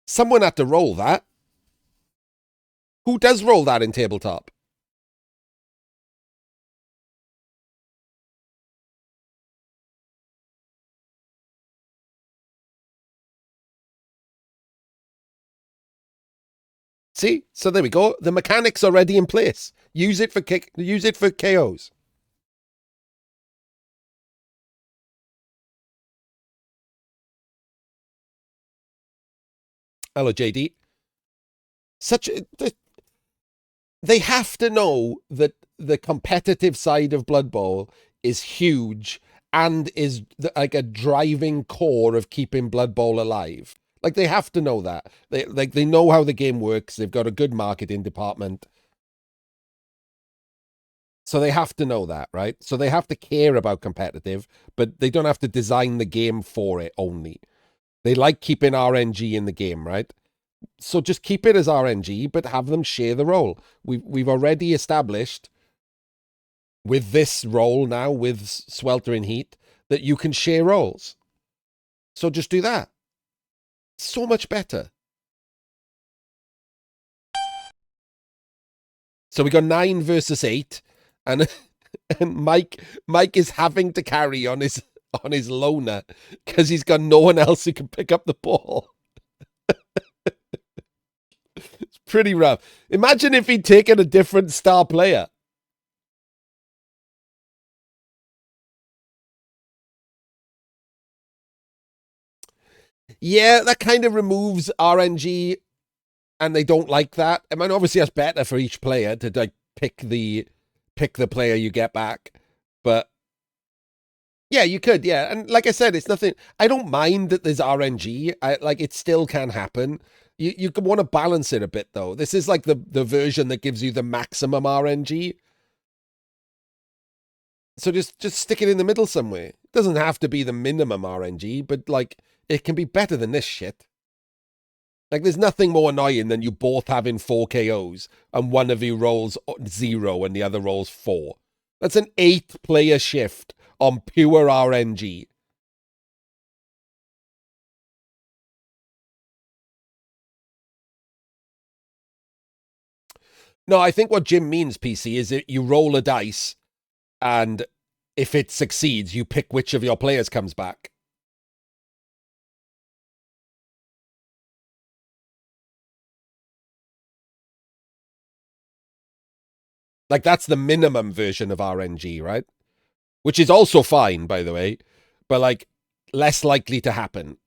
Someone had to roll that. Who does roll that in tabletop? See? So there we go. The mechanic's already in place. Use it for KOs. Hello, JD. They have to know that the competitive side of Blood Bowl is huge and is like a driving core of keeping Blood Bowl alive. Like, they have to know that. They know how the game works. They've got a good marketing department. So they have to know that, right? So they have to care about competitive, but they don't have to design the game for it only. They like keeping RNG in the game, right? So just keep it as RNG, but have them share the role. We've already established with this role now, with Sweltering Heat, that you can share roles. So just do that. So much better. So we got 9 versus 8, and Mike is having to carry on his loner because he's got no one else who can pick up the ball. It's pretty rough. Imagine if he'd taken a different star player. Yeah, that kind of removes RNG, and they don't like that. I mean, obviously that's better for each player to like pick the player you get back. But yeah, you could, yeah. And like I said, it's nothing. I don't mind that there's RNG. It still can happen. You want to balance it a bit though. This is like the version that gives you the maximum RNG. So just stick it in the middle somewhere. It doesn't have to be the minimum RNG, but like it can be better than this shit. Like, there's nothing more annoying than you both having 4 KOs and one of you rolls 0 and the other rolls 4. That's an 8-player shift on pure RNG. No, I think what Jim means, PC, is that you roll a dice and if it succeeds, you pick which of your players comes back. Like, that's the minimum version of RNG, right? Which is also fine, by the way, but like less likely to happen.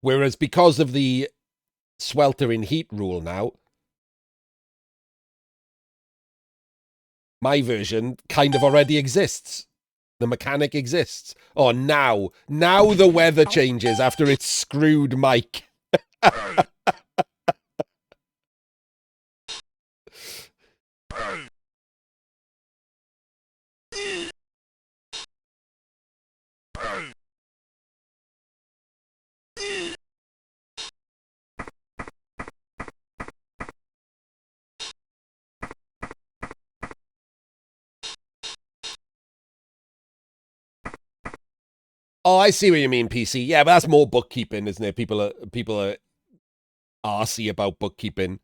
Whereas because of the Sweltering Heat rule now, my version kind of already exists. The mechanic exists. Oh, now the weather changes after it's screwed Mike. Oh, I see what you mean, PC. Yeah, but that's more bookkeeping, isn't it? People are arsey about bookkeeping.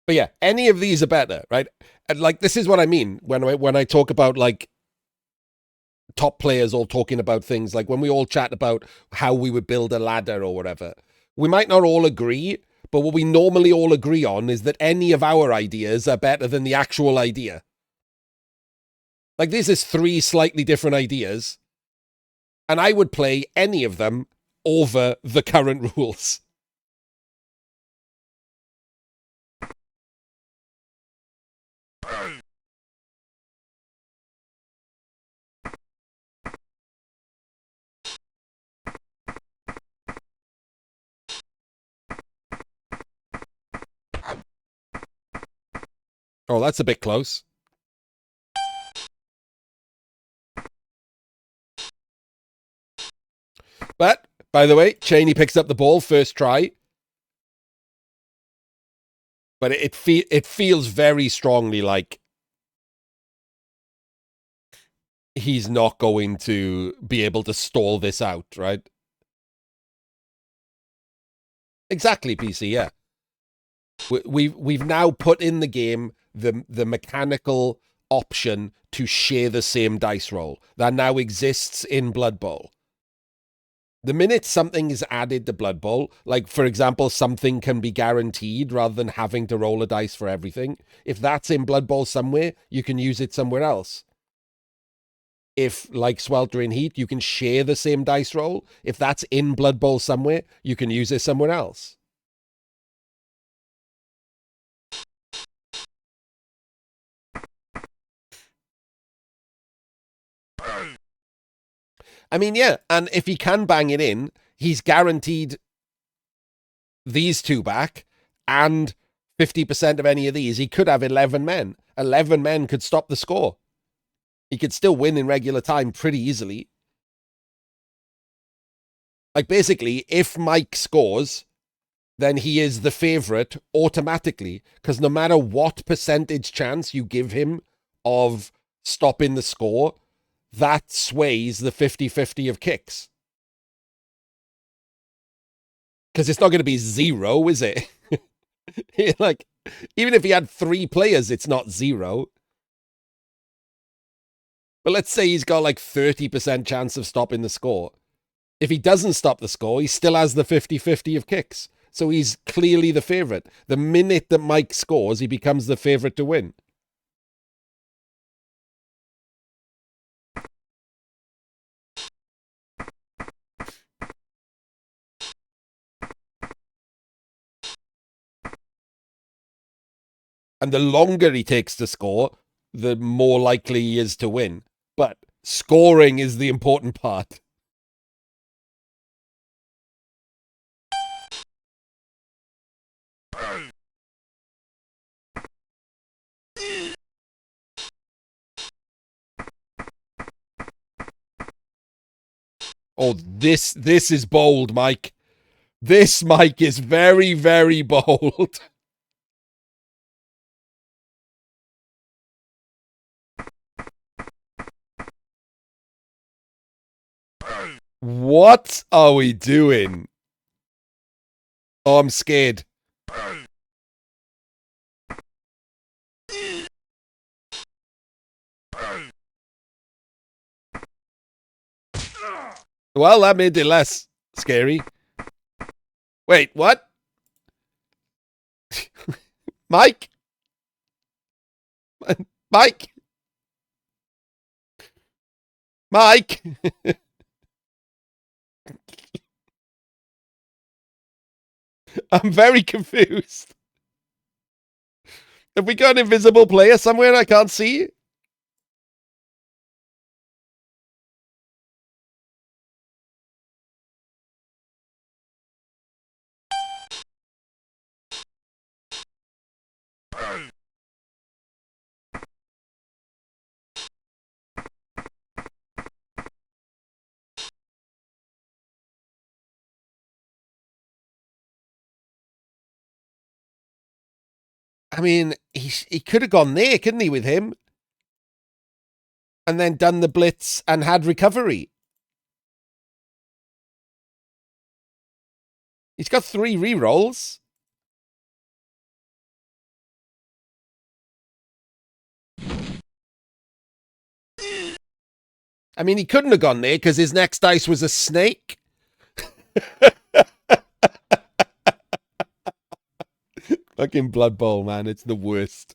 But yeah, any of these are better, right? And like, this is what I mean when I talk about like top players all talking about things, like when we all chat about how we would build a ladder or whatever. We might not all agree, But what we normally all agree on is that any of our ideas are better than the actual idea. Like, this is 3 slightly different ideas, and I would play any of them over the current rules. Oh, that's a bit close. But, by the way, Cheney picks up the ball first try. But it feels very strongly like he's not going to be able to stall this out, right? Exactly, PC, yeah. We've now put in the game the mechanical option to share the same dice roll. That now exists in Blood Bowl. The minute something is added to Blood Bowl, like, for example, something can be guaranteed rather than having to roll a dice for everything, if that's in Blood Bowl somewhere, you can use it somewhere else. If, like Sweltering Heat, you can share the same dice roll, if that's in Blood Bowl somewhere, you can use it somewhere else. I mean, yeah, and if he can bang it in, he's guaranteed these 2 back, and 50% of any of these. He could have 11 men. 11 men could stop the score. He could still win in regular time pretty easily. Like, basically, if Mike scores, then he is the favorite automatically, because no matter what percentage chance you give him of stopping the score, that sways the 50-50 of kicks. Because it's not going to be 0, is it? Like, even if he had 3 players, it's not 0. But let's say he's got like 30% chance of stopping the score. If he doesn't stop the score, he still has the 50-50 of kicks. So he's clearly the favorite. The minute that Mike scores, he becomes the favorite to win. And the longer he takes to score, the more likely he is to win. But scoring is the important part. Oh, this is bold, Mike. This, Mike, is very, very bold. What are we doing? Oh, I'm scared. Well, that made it less scary. Wait, what? Mike? Mike? Mike? I'm very confused. Have we got an invisible player somewhere I can't see? I mean, he could have gone there, couldn't he, with him? And then done the blitz and had recovery. He's got 3 rerolls. I mean, he couldn't have gone there because his next dice was a snake. Fucking Blood Bowl, man. It's the worst.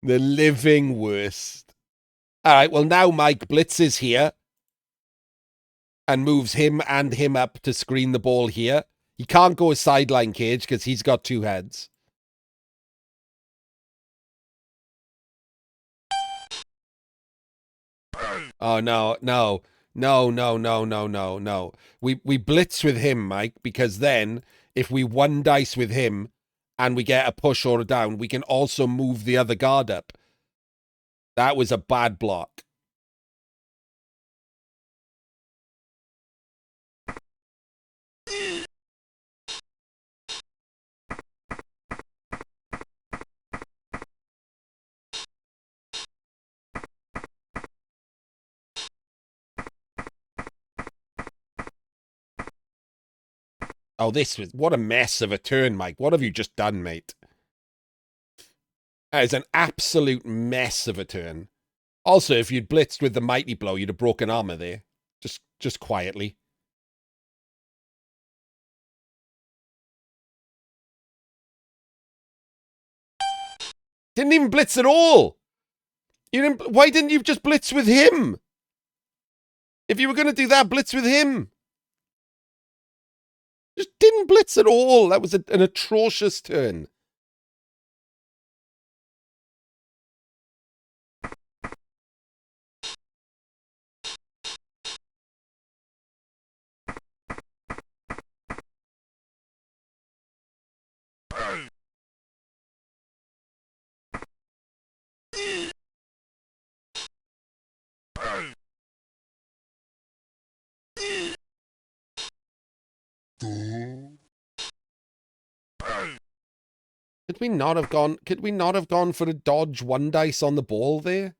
The living worst. All right, well, now Mike blitzes here and moves him and him up to screen the ball here. He can't go a sideline cage because he's got two heads. Oh, no. We blitz with him, Mike, because then if we one dice with him and we get a push or a down, we can also move the other guard up. That was a bad block. Oh, this was... What a mess of a turn, Mike. What have you just done, mate? That is an absolute mess of a turn. Also, if you'd blitzed with the mighty blow, you'd have broken armor there. Just quietly. Didn't even blitz at all. You didn't... Why didn't you just blitz with him? If you were going to do that, blitz with him. Just didn't blitz at all. That was an atrocious turn. Could we not have gone for a dodge one dice on the ball there?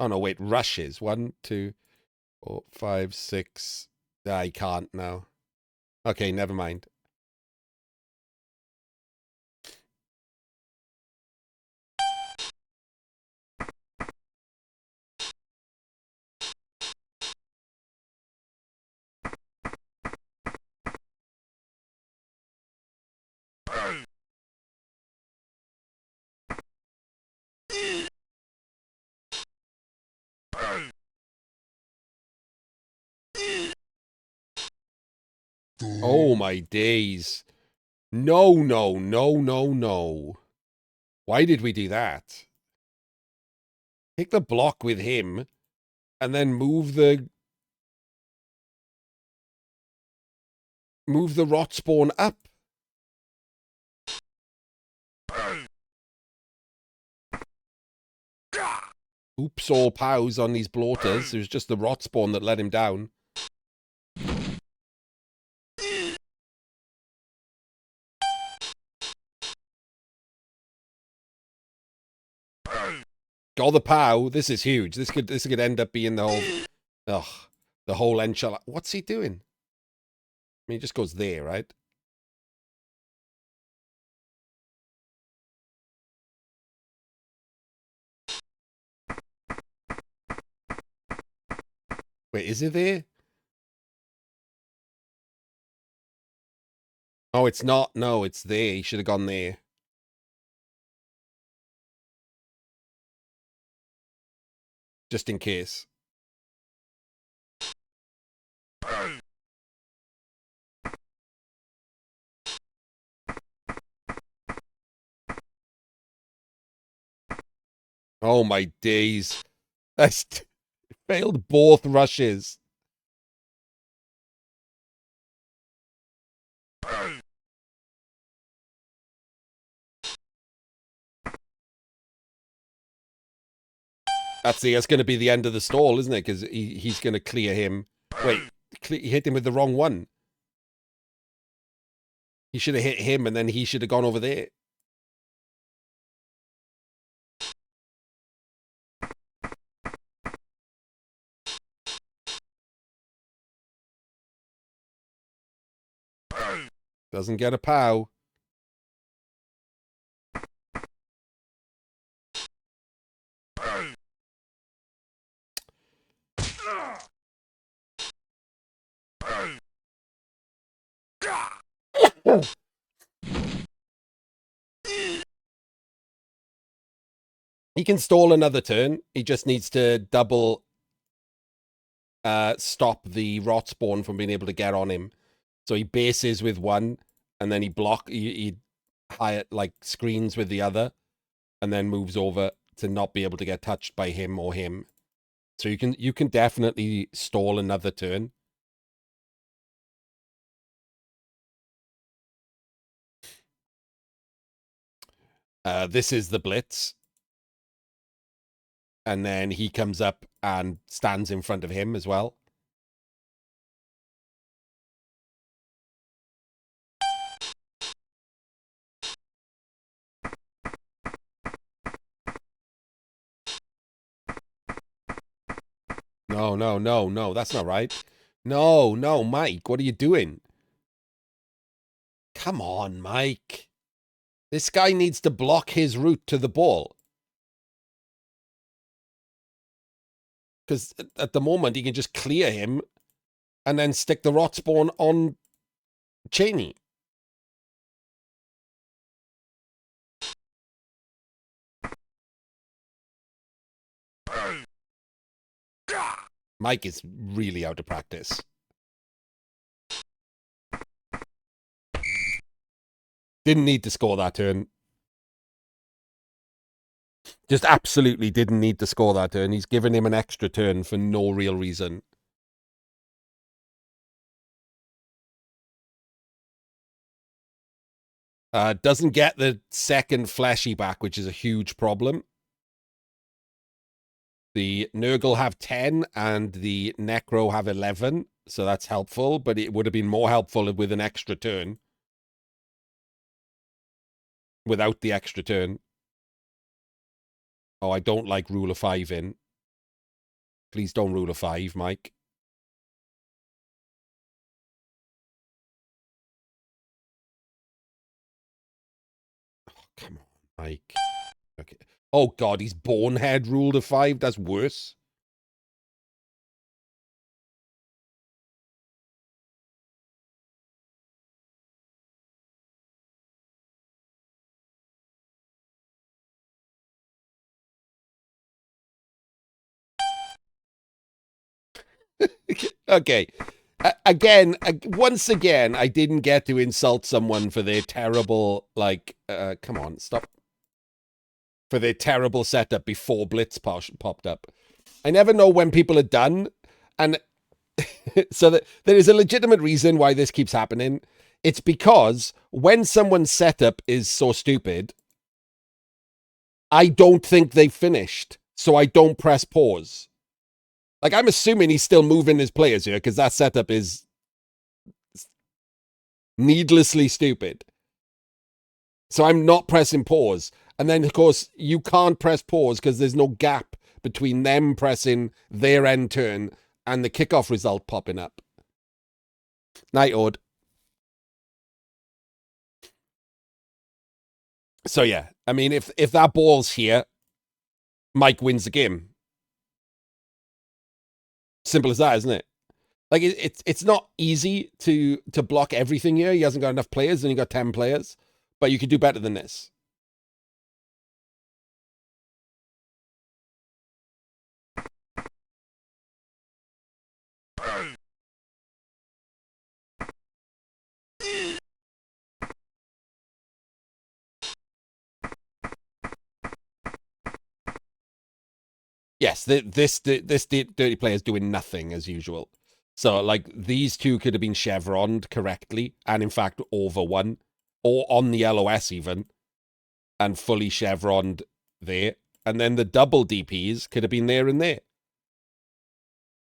Oh no, wait, rushes. 1, 2, 4, 5, 6. I can't now. Okay, never mind. Oh my days. No. Why did we do that? Take the block with him and then move the rot spawn up. Oops, all pows on these bloaters. It was just the rot spawn that let him down. Got the pow. This is huge. This could end up being the whole... Ugh. The whole enchilada. What's he doing? I mean, he just goes there, right? Wait, is it there? Oh, it's not. No, it's there. He should have gone there. Just in case. Oh my days. That's failed both rushes. That's going to be the end of the stall, isn't it? Because he's going to clear him. Wait, he hit him with the wrong one. He should have hit him, and then he should have gone over there. Doesn't get a pow. He can stall another turn. He just needs to double stop the rot spawn from being able to get on him. So he bases with one, and then he high like screens with the other, and then moves over to not be able to get touched by him or him. So you can definitely stall another turn. This is the blitz. And then he comes up and stands in front of him as well. No, no, no, no, that's not right. No, no, Mike, what are you doing? Come on, Mike. This guy needs to block his route to the ball. Because at the moment, he can just clear him and then stick the rot spawn on Cheney. Mike is really out of practice. Didn't need to score that turn. Just absolutely didn't need to score that turn. He's given him an extra turn for no real reason. Doesn't get the second fleshy back, which is a huge problem. The Nurgle have 10 and the Necro have 11, so that's helpful, but it would have been more helpful with an extra turn. Without the extra turn. Oh, I don't like rule of 5 in. Please don't rule of 5, Mike. Oh, come on, Mike. Okay. Oh, God, he's bonehead ruled of 5. That's worse. Okay. Once again, I didn't get to insult someone for their terrible, like, come on, stop. For their terrible setup before Blitz popped up. I never know when people are done, and so that there is a legitimate reason why this keeps happening. It's because when someone's setup is so stupid, I don't think they've finished, so I don't press pause. Like, I'm assuming he's still moving his players here because that setup is needlessly stupid. So I'm not pressing pause. And then, of course, you can't press pause because there's no gap between them pressing their end turn and the kickoff result popping up. Night Ord. So, yeah. I mean, if that ball's here, Mike wins the game. Simple as that, isn't it? Like, it's not easy to block everything here. He hasn't got enough players, and he got 10 players. But you could do better than this. Yes, this dirty player is doing nothing as usual. So, like, these two could have been chevroned correctly, and in fact, over one, or on the LOS even, and fully chevroned there. And then the double DPs could have been there and there.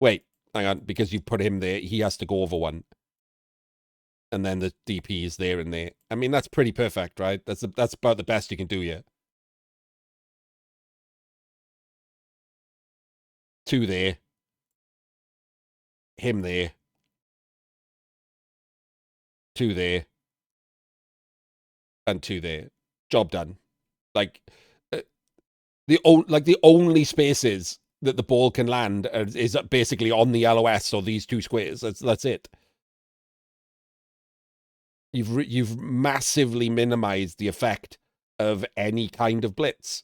Wait, hang on, because you put him there, he has to go over one. And then the DP is there and there. I mean, that's pretty perfect, right? That's about the best you can do here. 2 there. Him there. 2 there. And 2 there. Job done. Like, the only spaces that the ball can land is basically on the LOS or these 2 squares. That's it. You've massively minimized the effect of any kind of blitz.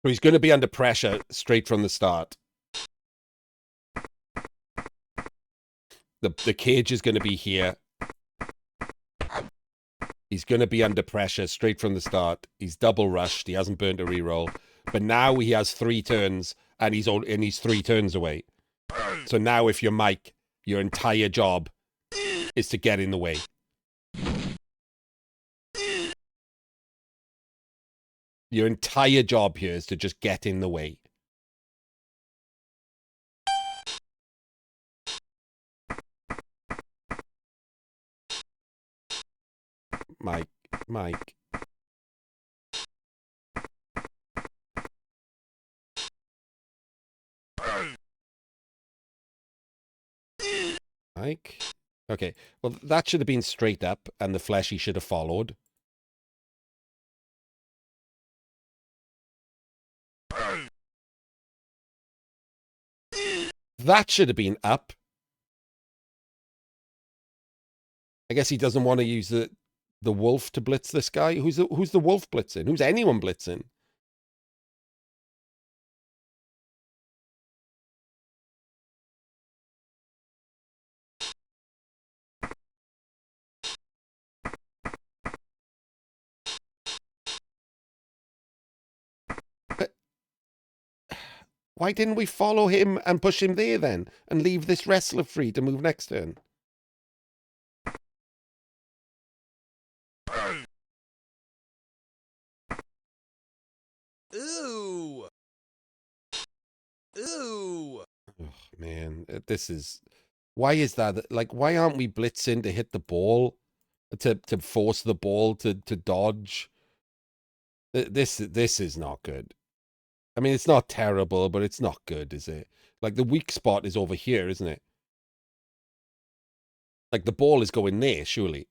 So he's going to be under pressure straight from the start. The cage is going to be here. He's going to be under pressure straight from the start. He's double rushed. He hasn't burnt a reroll. But now he has 3 turns, and he's 3 turns away. So now if you're Mike, your entire job is to get in the way. Your entire job here is to just get in the way. Mike. Mike. Okay. Well, that should have been straight up, and the fleshy should have followed. That should have been up. I guess he doesn't want to use the wolf to blitz this guy. Who's the wolf blitzing? Who's anyone blitzing? Why didn't we follow him and push him there then? And leave this wrestler free to move next turn? Ooh. Ooh. Oh, man, this is... Why is that? Like, why aren't we blitzing to hit the ball? To force the ball to dodge? This is not good. I mean, it's not terrible, but it's not good, is it? Like, the weak spot is over here, isn't it? Like, the ball is going there, surely.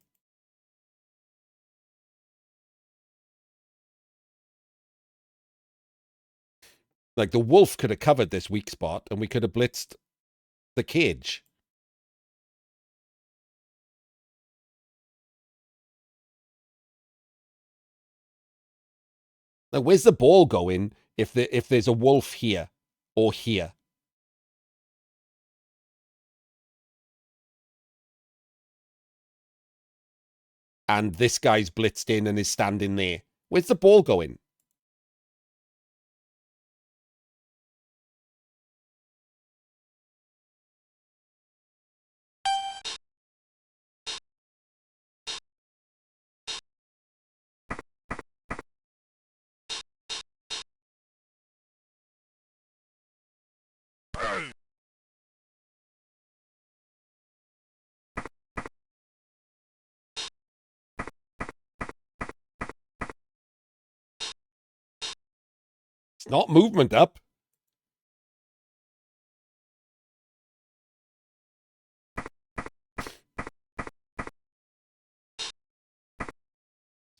Like, the wolf could have covered this weak spot, and we could have blitzed the cage. Now, where's the ball going if there's a wolf here or here? And this guy's blitzed in and is standing there. Where's the ball going? It's not movement up.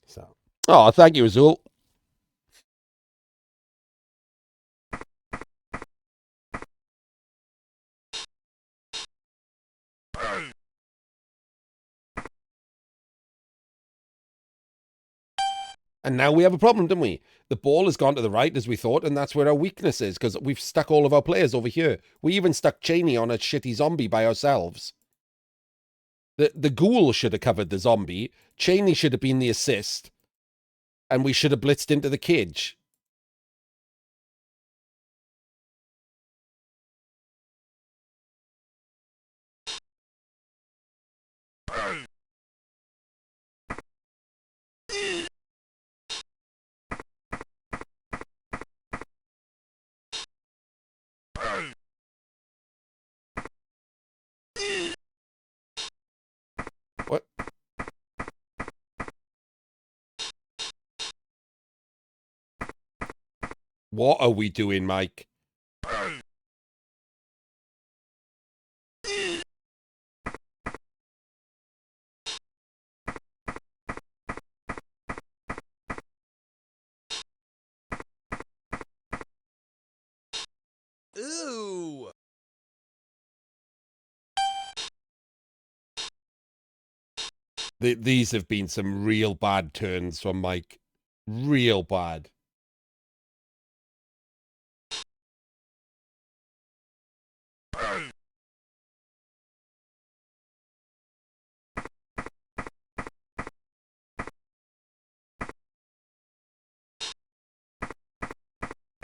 So, oh, thank you, Azul. And now we have a problem, don't we? The ball has gone to the right as we thought, and that's where our weakness is, because we've stuck all of our players over here. We even stuck Cheney on a shitty zombie by ourselves. The ghoul should have covered the zombie. Cheney should have been the assist. And we should have blitzed into the cage. What are we doing, Mike? Ooh. These have been some real bad turns from Mike. Real bad.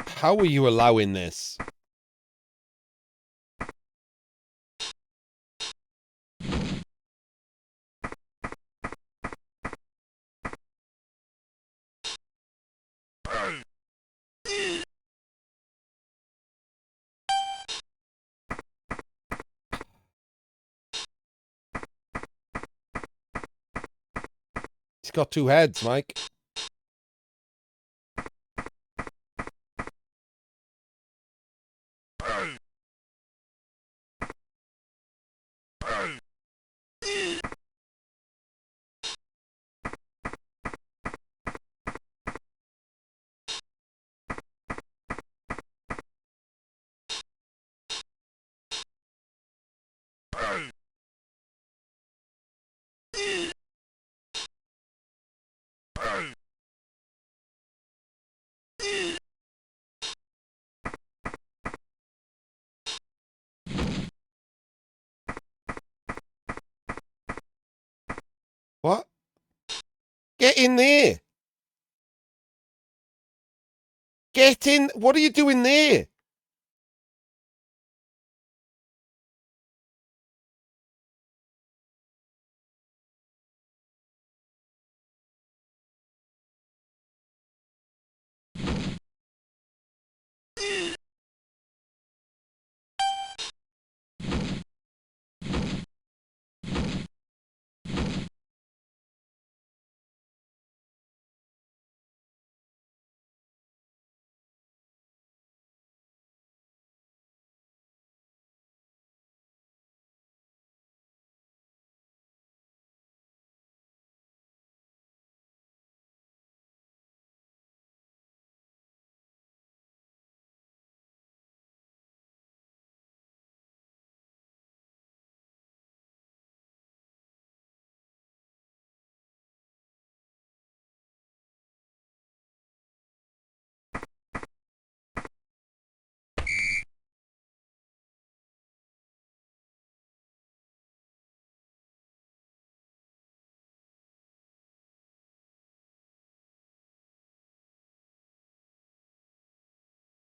How are you allowing this? He's got two heads, Mike. What? Get in there. Get in. What are you doing there?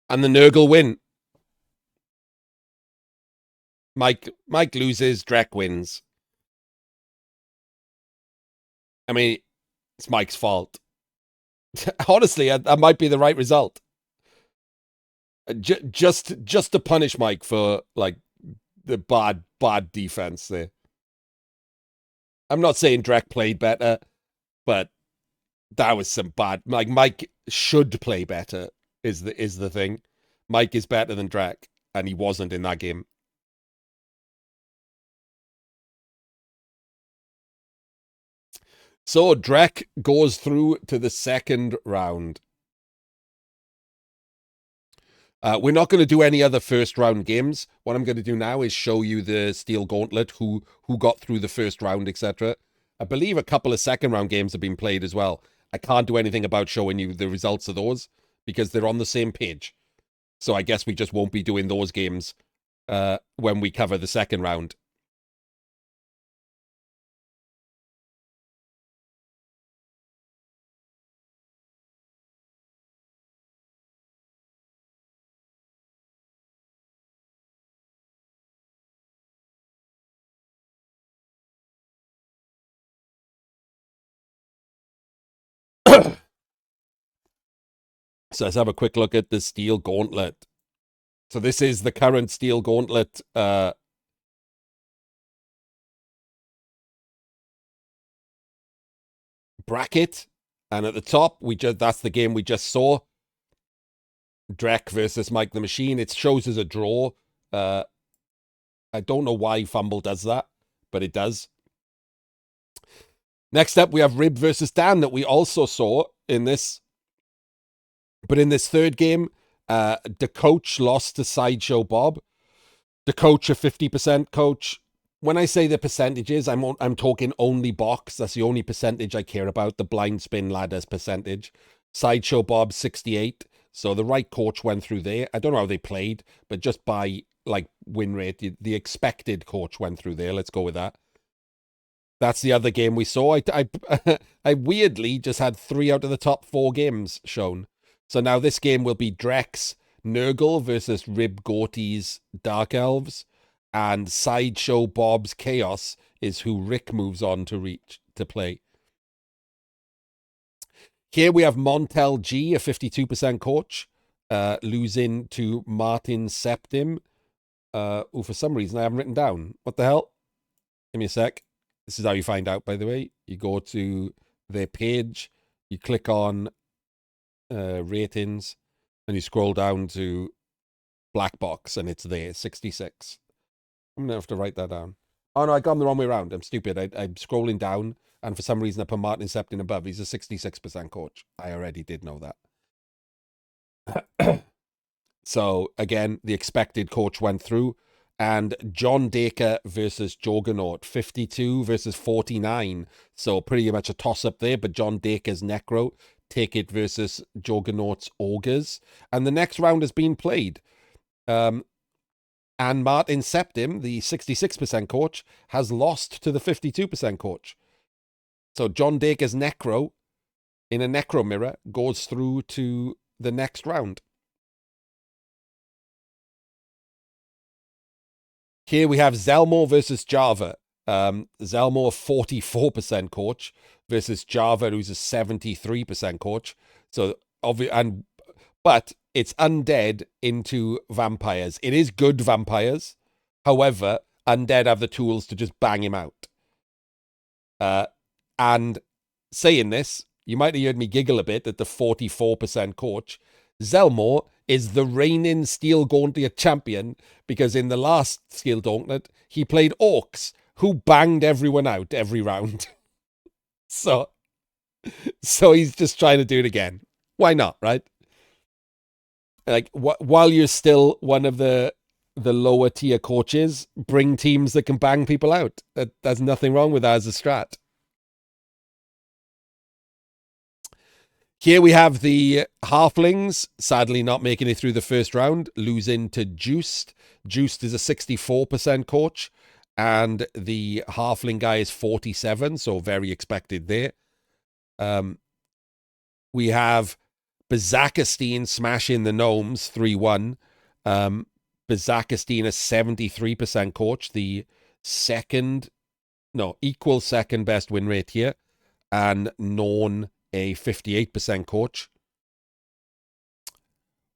And the Nurgle win. Mike loses, Drek wins. I mean, it's Mike's fault. Honestly, that might be the right result. Just to punish Mike for like the bad defense there. I'm not saying Drek played better, but that was some bad. Like Mike should play better. Is the thing. Mike is better than Drek, and he wasn't in that game. So Drek goes through to the second round. We're not going to do any other first round games. What I'm going to do now is show you the Steel Gauntlet, who got through the first round, etc. I believe a couple of second round games have been played as well. I can't do anything about showing you the results of those because they're on the same page. So I guess we just won't be doing those games when we cover the second round. So let's have a quick look at the Steel Gauntlet. So this is the current Steel Gauntlet bracket. And at the top, that's the game we just saw. Drek versus Mike the Machine. It shows as a draw. I don't know why FUMBBL does that, but it does. Next up, we have Rib versus Dan that we also saw in this. But in this third game, the coach lost to Sideshow Bob. The coach, a 50% coach. When I say the percentages, I'm talking only box. That's the only percentage I care about, the blind spin ladders percentage. Sideshow Bob, 68. So the right coach went through there. I don't know how they played, but just by like win rate, the expected coach went through there. Let's go with that. That's the other game we saw. I weirdly just had 3 out of the top 4 games shown. So now this game will be Drex Nurgle versus Rib Gorty's Dark Elves, and Sideshow Bob's Chaos is who Rick moves on to play. Here we have Montel G, a 52% coach, losing to Martin Septim, who for some reason I haven't written down. What the hell? Give me a sec. This is how you find out, by the way. You go to their page, you click on ratings, and you scroll down to Black Box, and it's there, 66. I'm going to have to write that down. Oh, no, I got them the wrong way around. I'm stupid. I'm scrolling down, and for some reason I put Martin Septin above. He's a 66% coach. I already did know that. So, again, the expected coach went through. And John Dacre versus Juggernaut, 52 versus 49. So pretty much a toss-up there, but John Dacre's Necro. Take it versus Juggernaut's Ogres. And the next round has been played. And Martin Septim, the 66% coach, has lost to the 52% coach. So John Dacre's Necro, in a Necro mirror, goes through to the next round. Here we have Zelmo versus Java. Zelmo, a 44% coach, versus Java, who's a 73% coach. So, but it's undead into vampires. It is good vampires. However, undead have the tools to just bang him out. And saying this, you might have heard me giggle a bit at the 44% coach. Zelmo is the reigning Steel Gauntlet champion because in the last Steel Gauntlet, he played Orcs, who banged everyone out every round. So he's just trying to do it again. Why not, right? Like, while you're still one of the lower tier coaches, bring teams that can bang people out. There's nothing wrong with that as a strat. Here we have the Halflings, sadly not making it through the first round, losing to Juiced. Juiced is a 64% coach, and the Halfling guy is 47, so very expected there. We have Bazakastine smashing the Gnomes 3-1. Bazakastine, a 73% coach, the equal second best win rate here, and Norn, a 58% coach.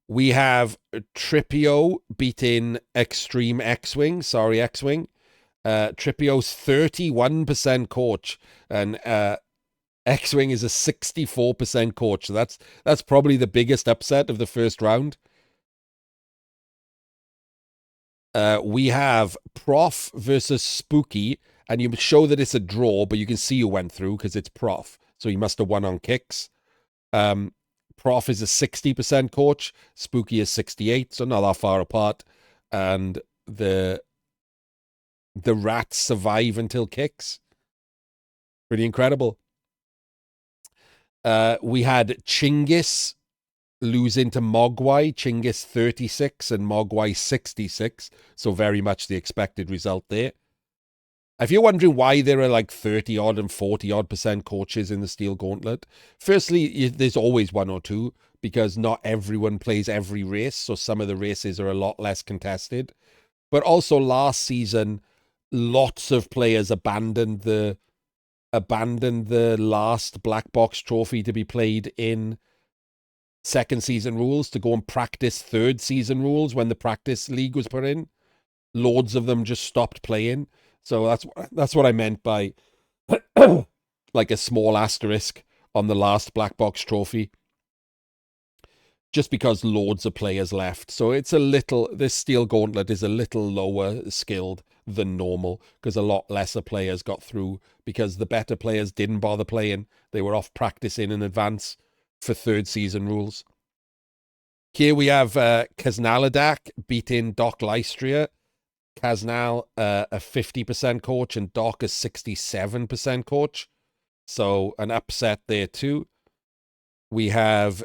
We have Tripio beating Extreme X-Wing. Sorry, X-Wing. Tripio's 31% coach, and X-Wing is a 64% coach. So that's probably the biggest upset of the first round. We have Prof versus Spooky, and you show that it's a draw, but you can see who went through because it's Prof. So he must have won on kicks. Prof is a 60% coach. Spooky is 68, so not that far apart. And the rats survive until kicks. Pretty incredible. We had Chingis losing to Mogwai. Chingis 36 and Mogwai 66. So very much the expected result there. If you're wondering why there are like 30 odd and 40 odd % coaches in the Steel Gauntlet, firstly, there's always 1 or 2 because not everyone plays every race. So some of the races are a lot less contested. But also last season, lots of players abandoned the last Black Box trophy to be played in second season rules to go and practice third season rules when the practice league was put in. Loads of them just stopped playing. So that's what I meant by like a small asterisk on the last Black Box trophy. just because loads of players left. So it's a little, this Steel Gauntlet is a little lower skilled than normal because a lot lesser players got through because the better players didn't bother playing. They were off practicing in advance for third season rules. Here we have Kaznaladak beating Doc Lystria. Kaznal a 50% coach and Doc a 67% coach. So an upset there too. We have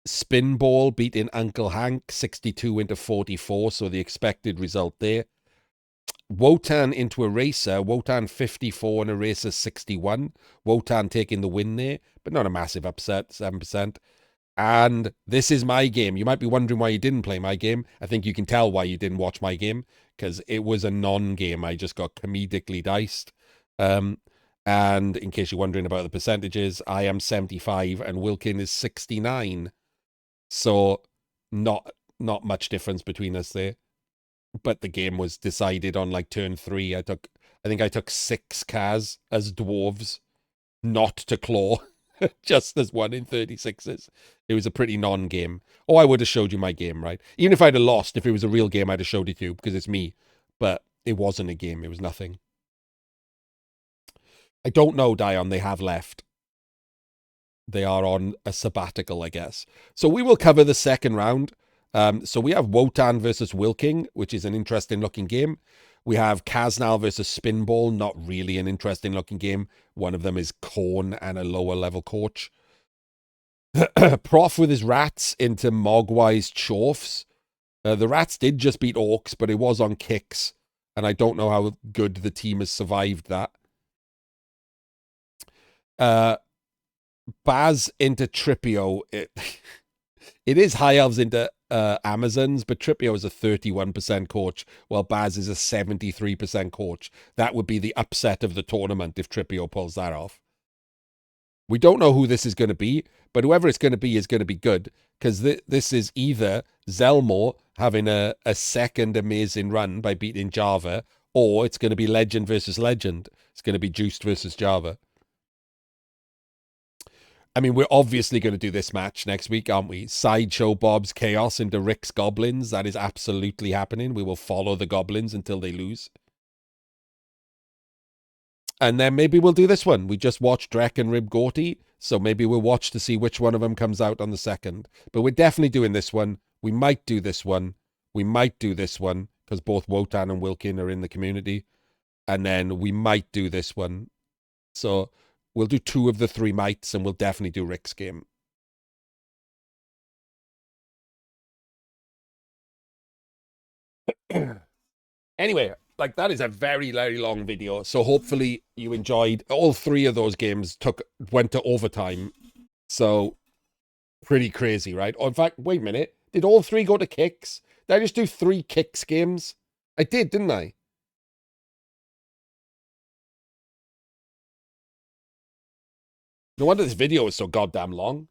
Spinball beating Uncle Hank 62-44, so the expected result there. Wotan into Eraser, Wotan 54 and Eraser 61. Wotan taking the win there, but not a massive upset, 7%. And this is my game. You might be wondering why you didn't play my game. I think you can tell why you didn't watch my game, because it was a non-game. I just got comedically diced. And in case you're wondering about the percentages, I am 75 and Wilkin is 69. So not much difference between us there. But the game was decided on like turn 3. I think I took 6 Kaz as dwarves, not to claw, just as 1 in 36s. It was a pretty non-game. Oh, I would have showed you my game, right? Even if I'd have lost, if it was a real game, I'd have showed it to you because it's me. But it wasn't a game. It was nothing. I don't know, Dion. They have left. They are on a sabbatical, I guess. So we will cover the second round. So we have Wotan versus Wilking, which is an interesting looking game. We have Kaznal versus Spinball, not really an interesting looking game. One of them is Korn and a lower level coach. Prof with his rats into Mogwai's Chorfs. The rats did just beat Orcs, but it was on kicks. And I don't know how good the team has survived that. Baz into Tripio. It is High Elves into Amazons, but Tripio is a 31% coach, while Baz is a 73% coach. That would be the upset of the tournament if Tripio pulls that off. We don't know who this is going to be, but whoever it's going to be is going to be good, because this is either Zelmore having a second amazing run by beating Java, or it's going to be Legend versus Legend. It's going to be Juiced versus Java. I mean, we're obviously going to do this match next week, aren't we? Sideshow Bob's Chaos into Rick's Goblins. That is absolutely happening. We will follow the Goblins until they lose. And then maybe we'll do this one. We just watched Drek and Rib Gorty, so maybe we'll watch to see which one of them comes out on the second. But we're definitely doing this one. We might do this one. We might do this one, because both Wotan and Wilkin are in the community. And then we might do this one. So we'll do 2 of the 3 mites, and we'll definitely do Rick's game. Anyway, like, that is a very, very long video. So hopefully you enjoyed. All 3 of those games went to overtime. So pretty crazy, right? Oh, in fact, wait a minute. Did all 3 go to kicks? Did I just do 3 kicks games? I did, didn't I? No wonder this video is so goddamn long.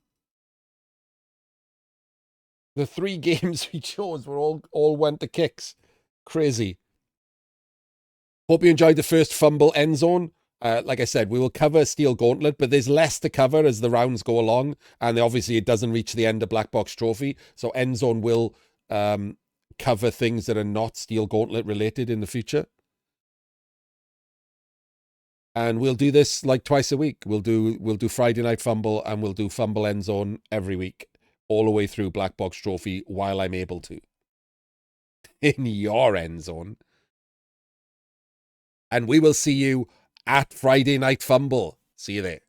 The 3 games we chose were all went to kicks. Crazy. Hope you enjoyed the first FUMBBL EndZone. Like I said, we will cover Steel Gauntlet, but there's less to cover as the rounds go along. And obviously it doesn't reach the end of Black Box Trophy. So EndZone will cover things that are not Steel Gauntlet related in the future. And we'll do this like twice a week. We'll do Friday Night FUMBBL and we'll do FUMBBL EndZone every week, all the way through Black Box Trophy while I'm able to. In your end zone. And we will see you at Friday Night FUMBBL. See you there.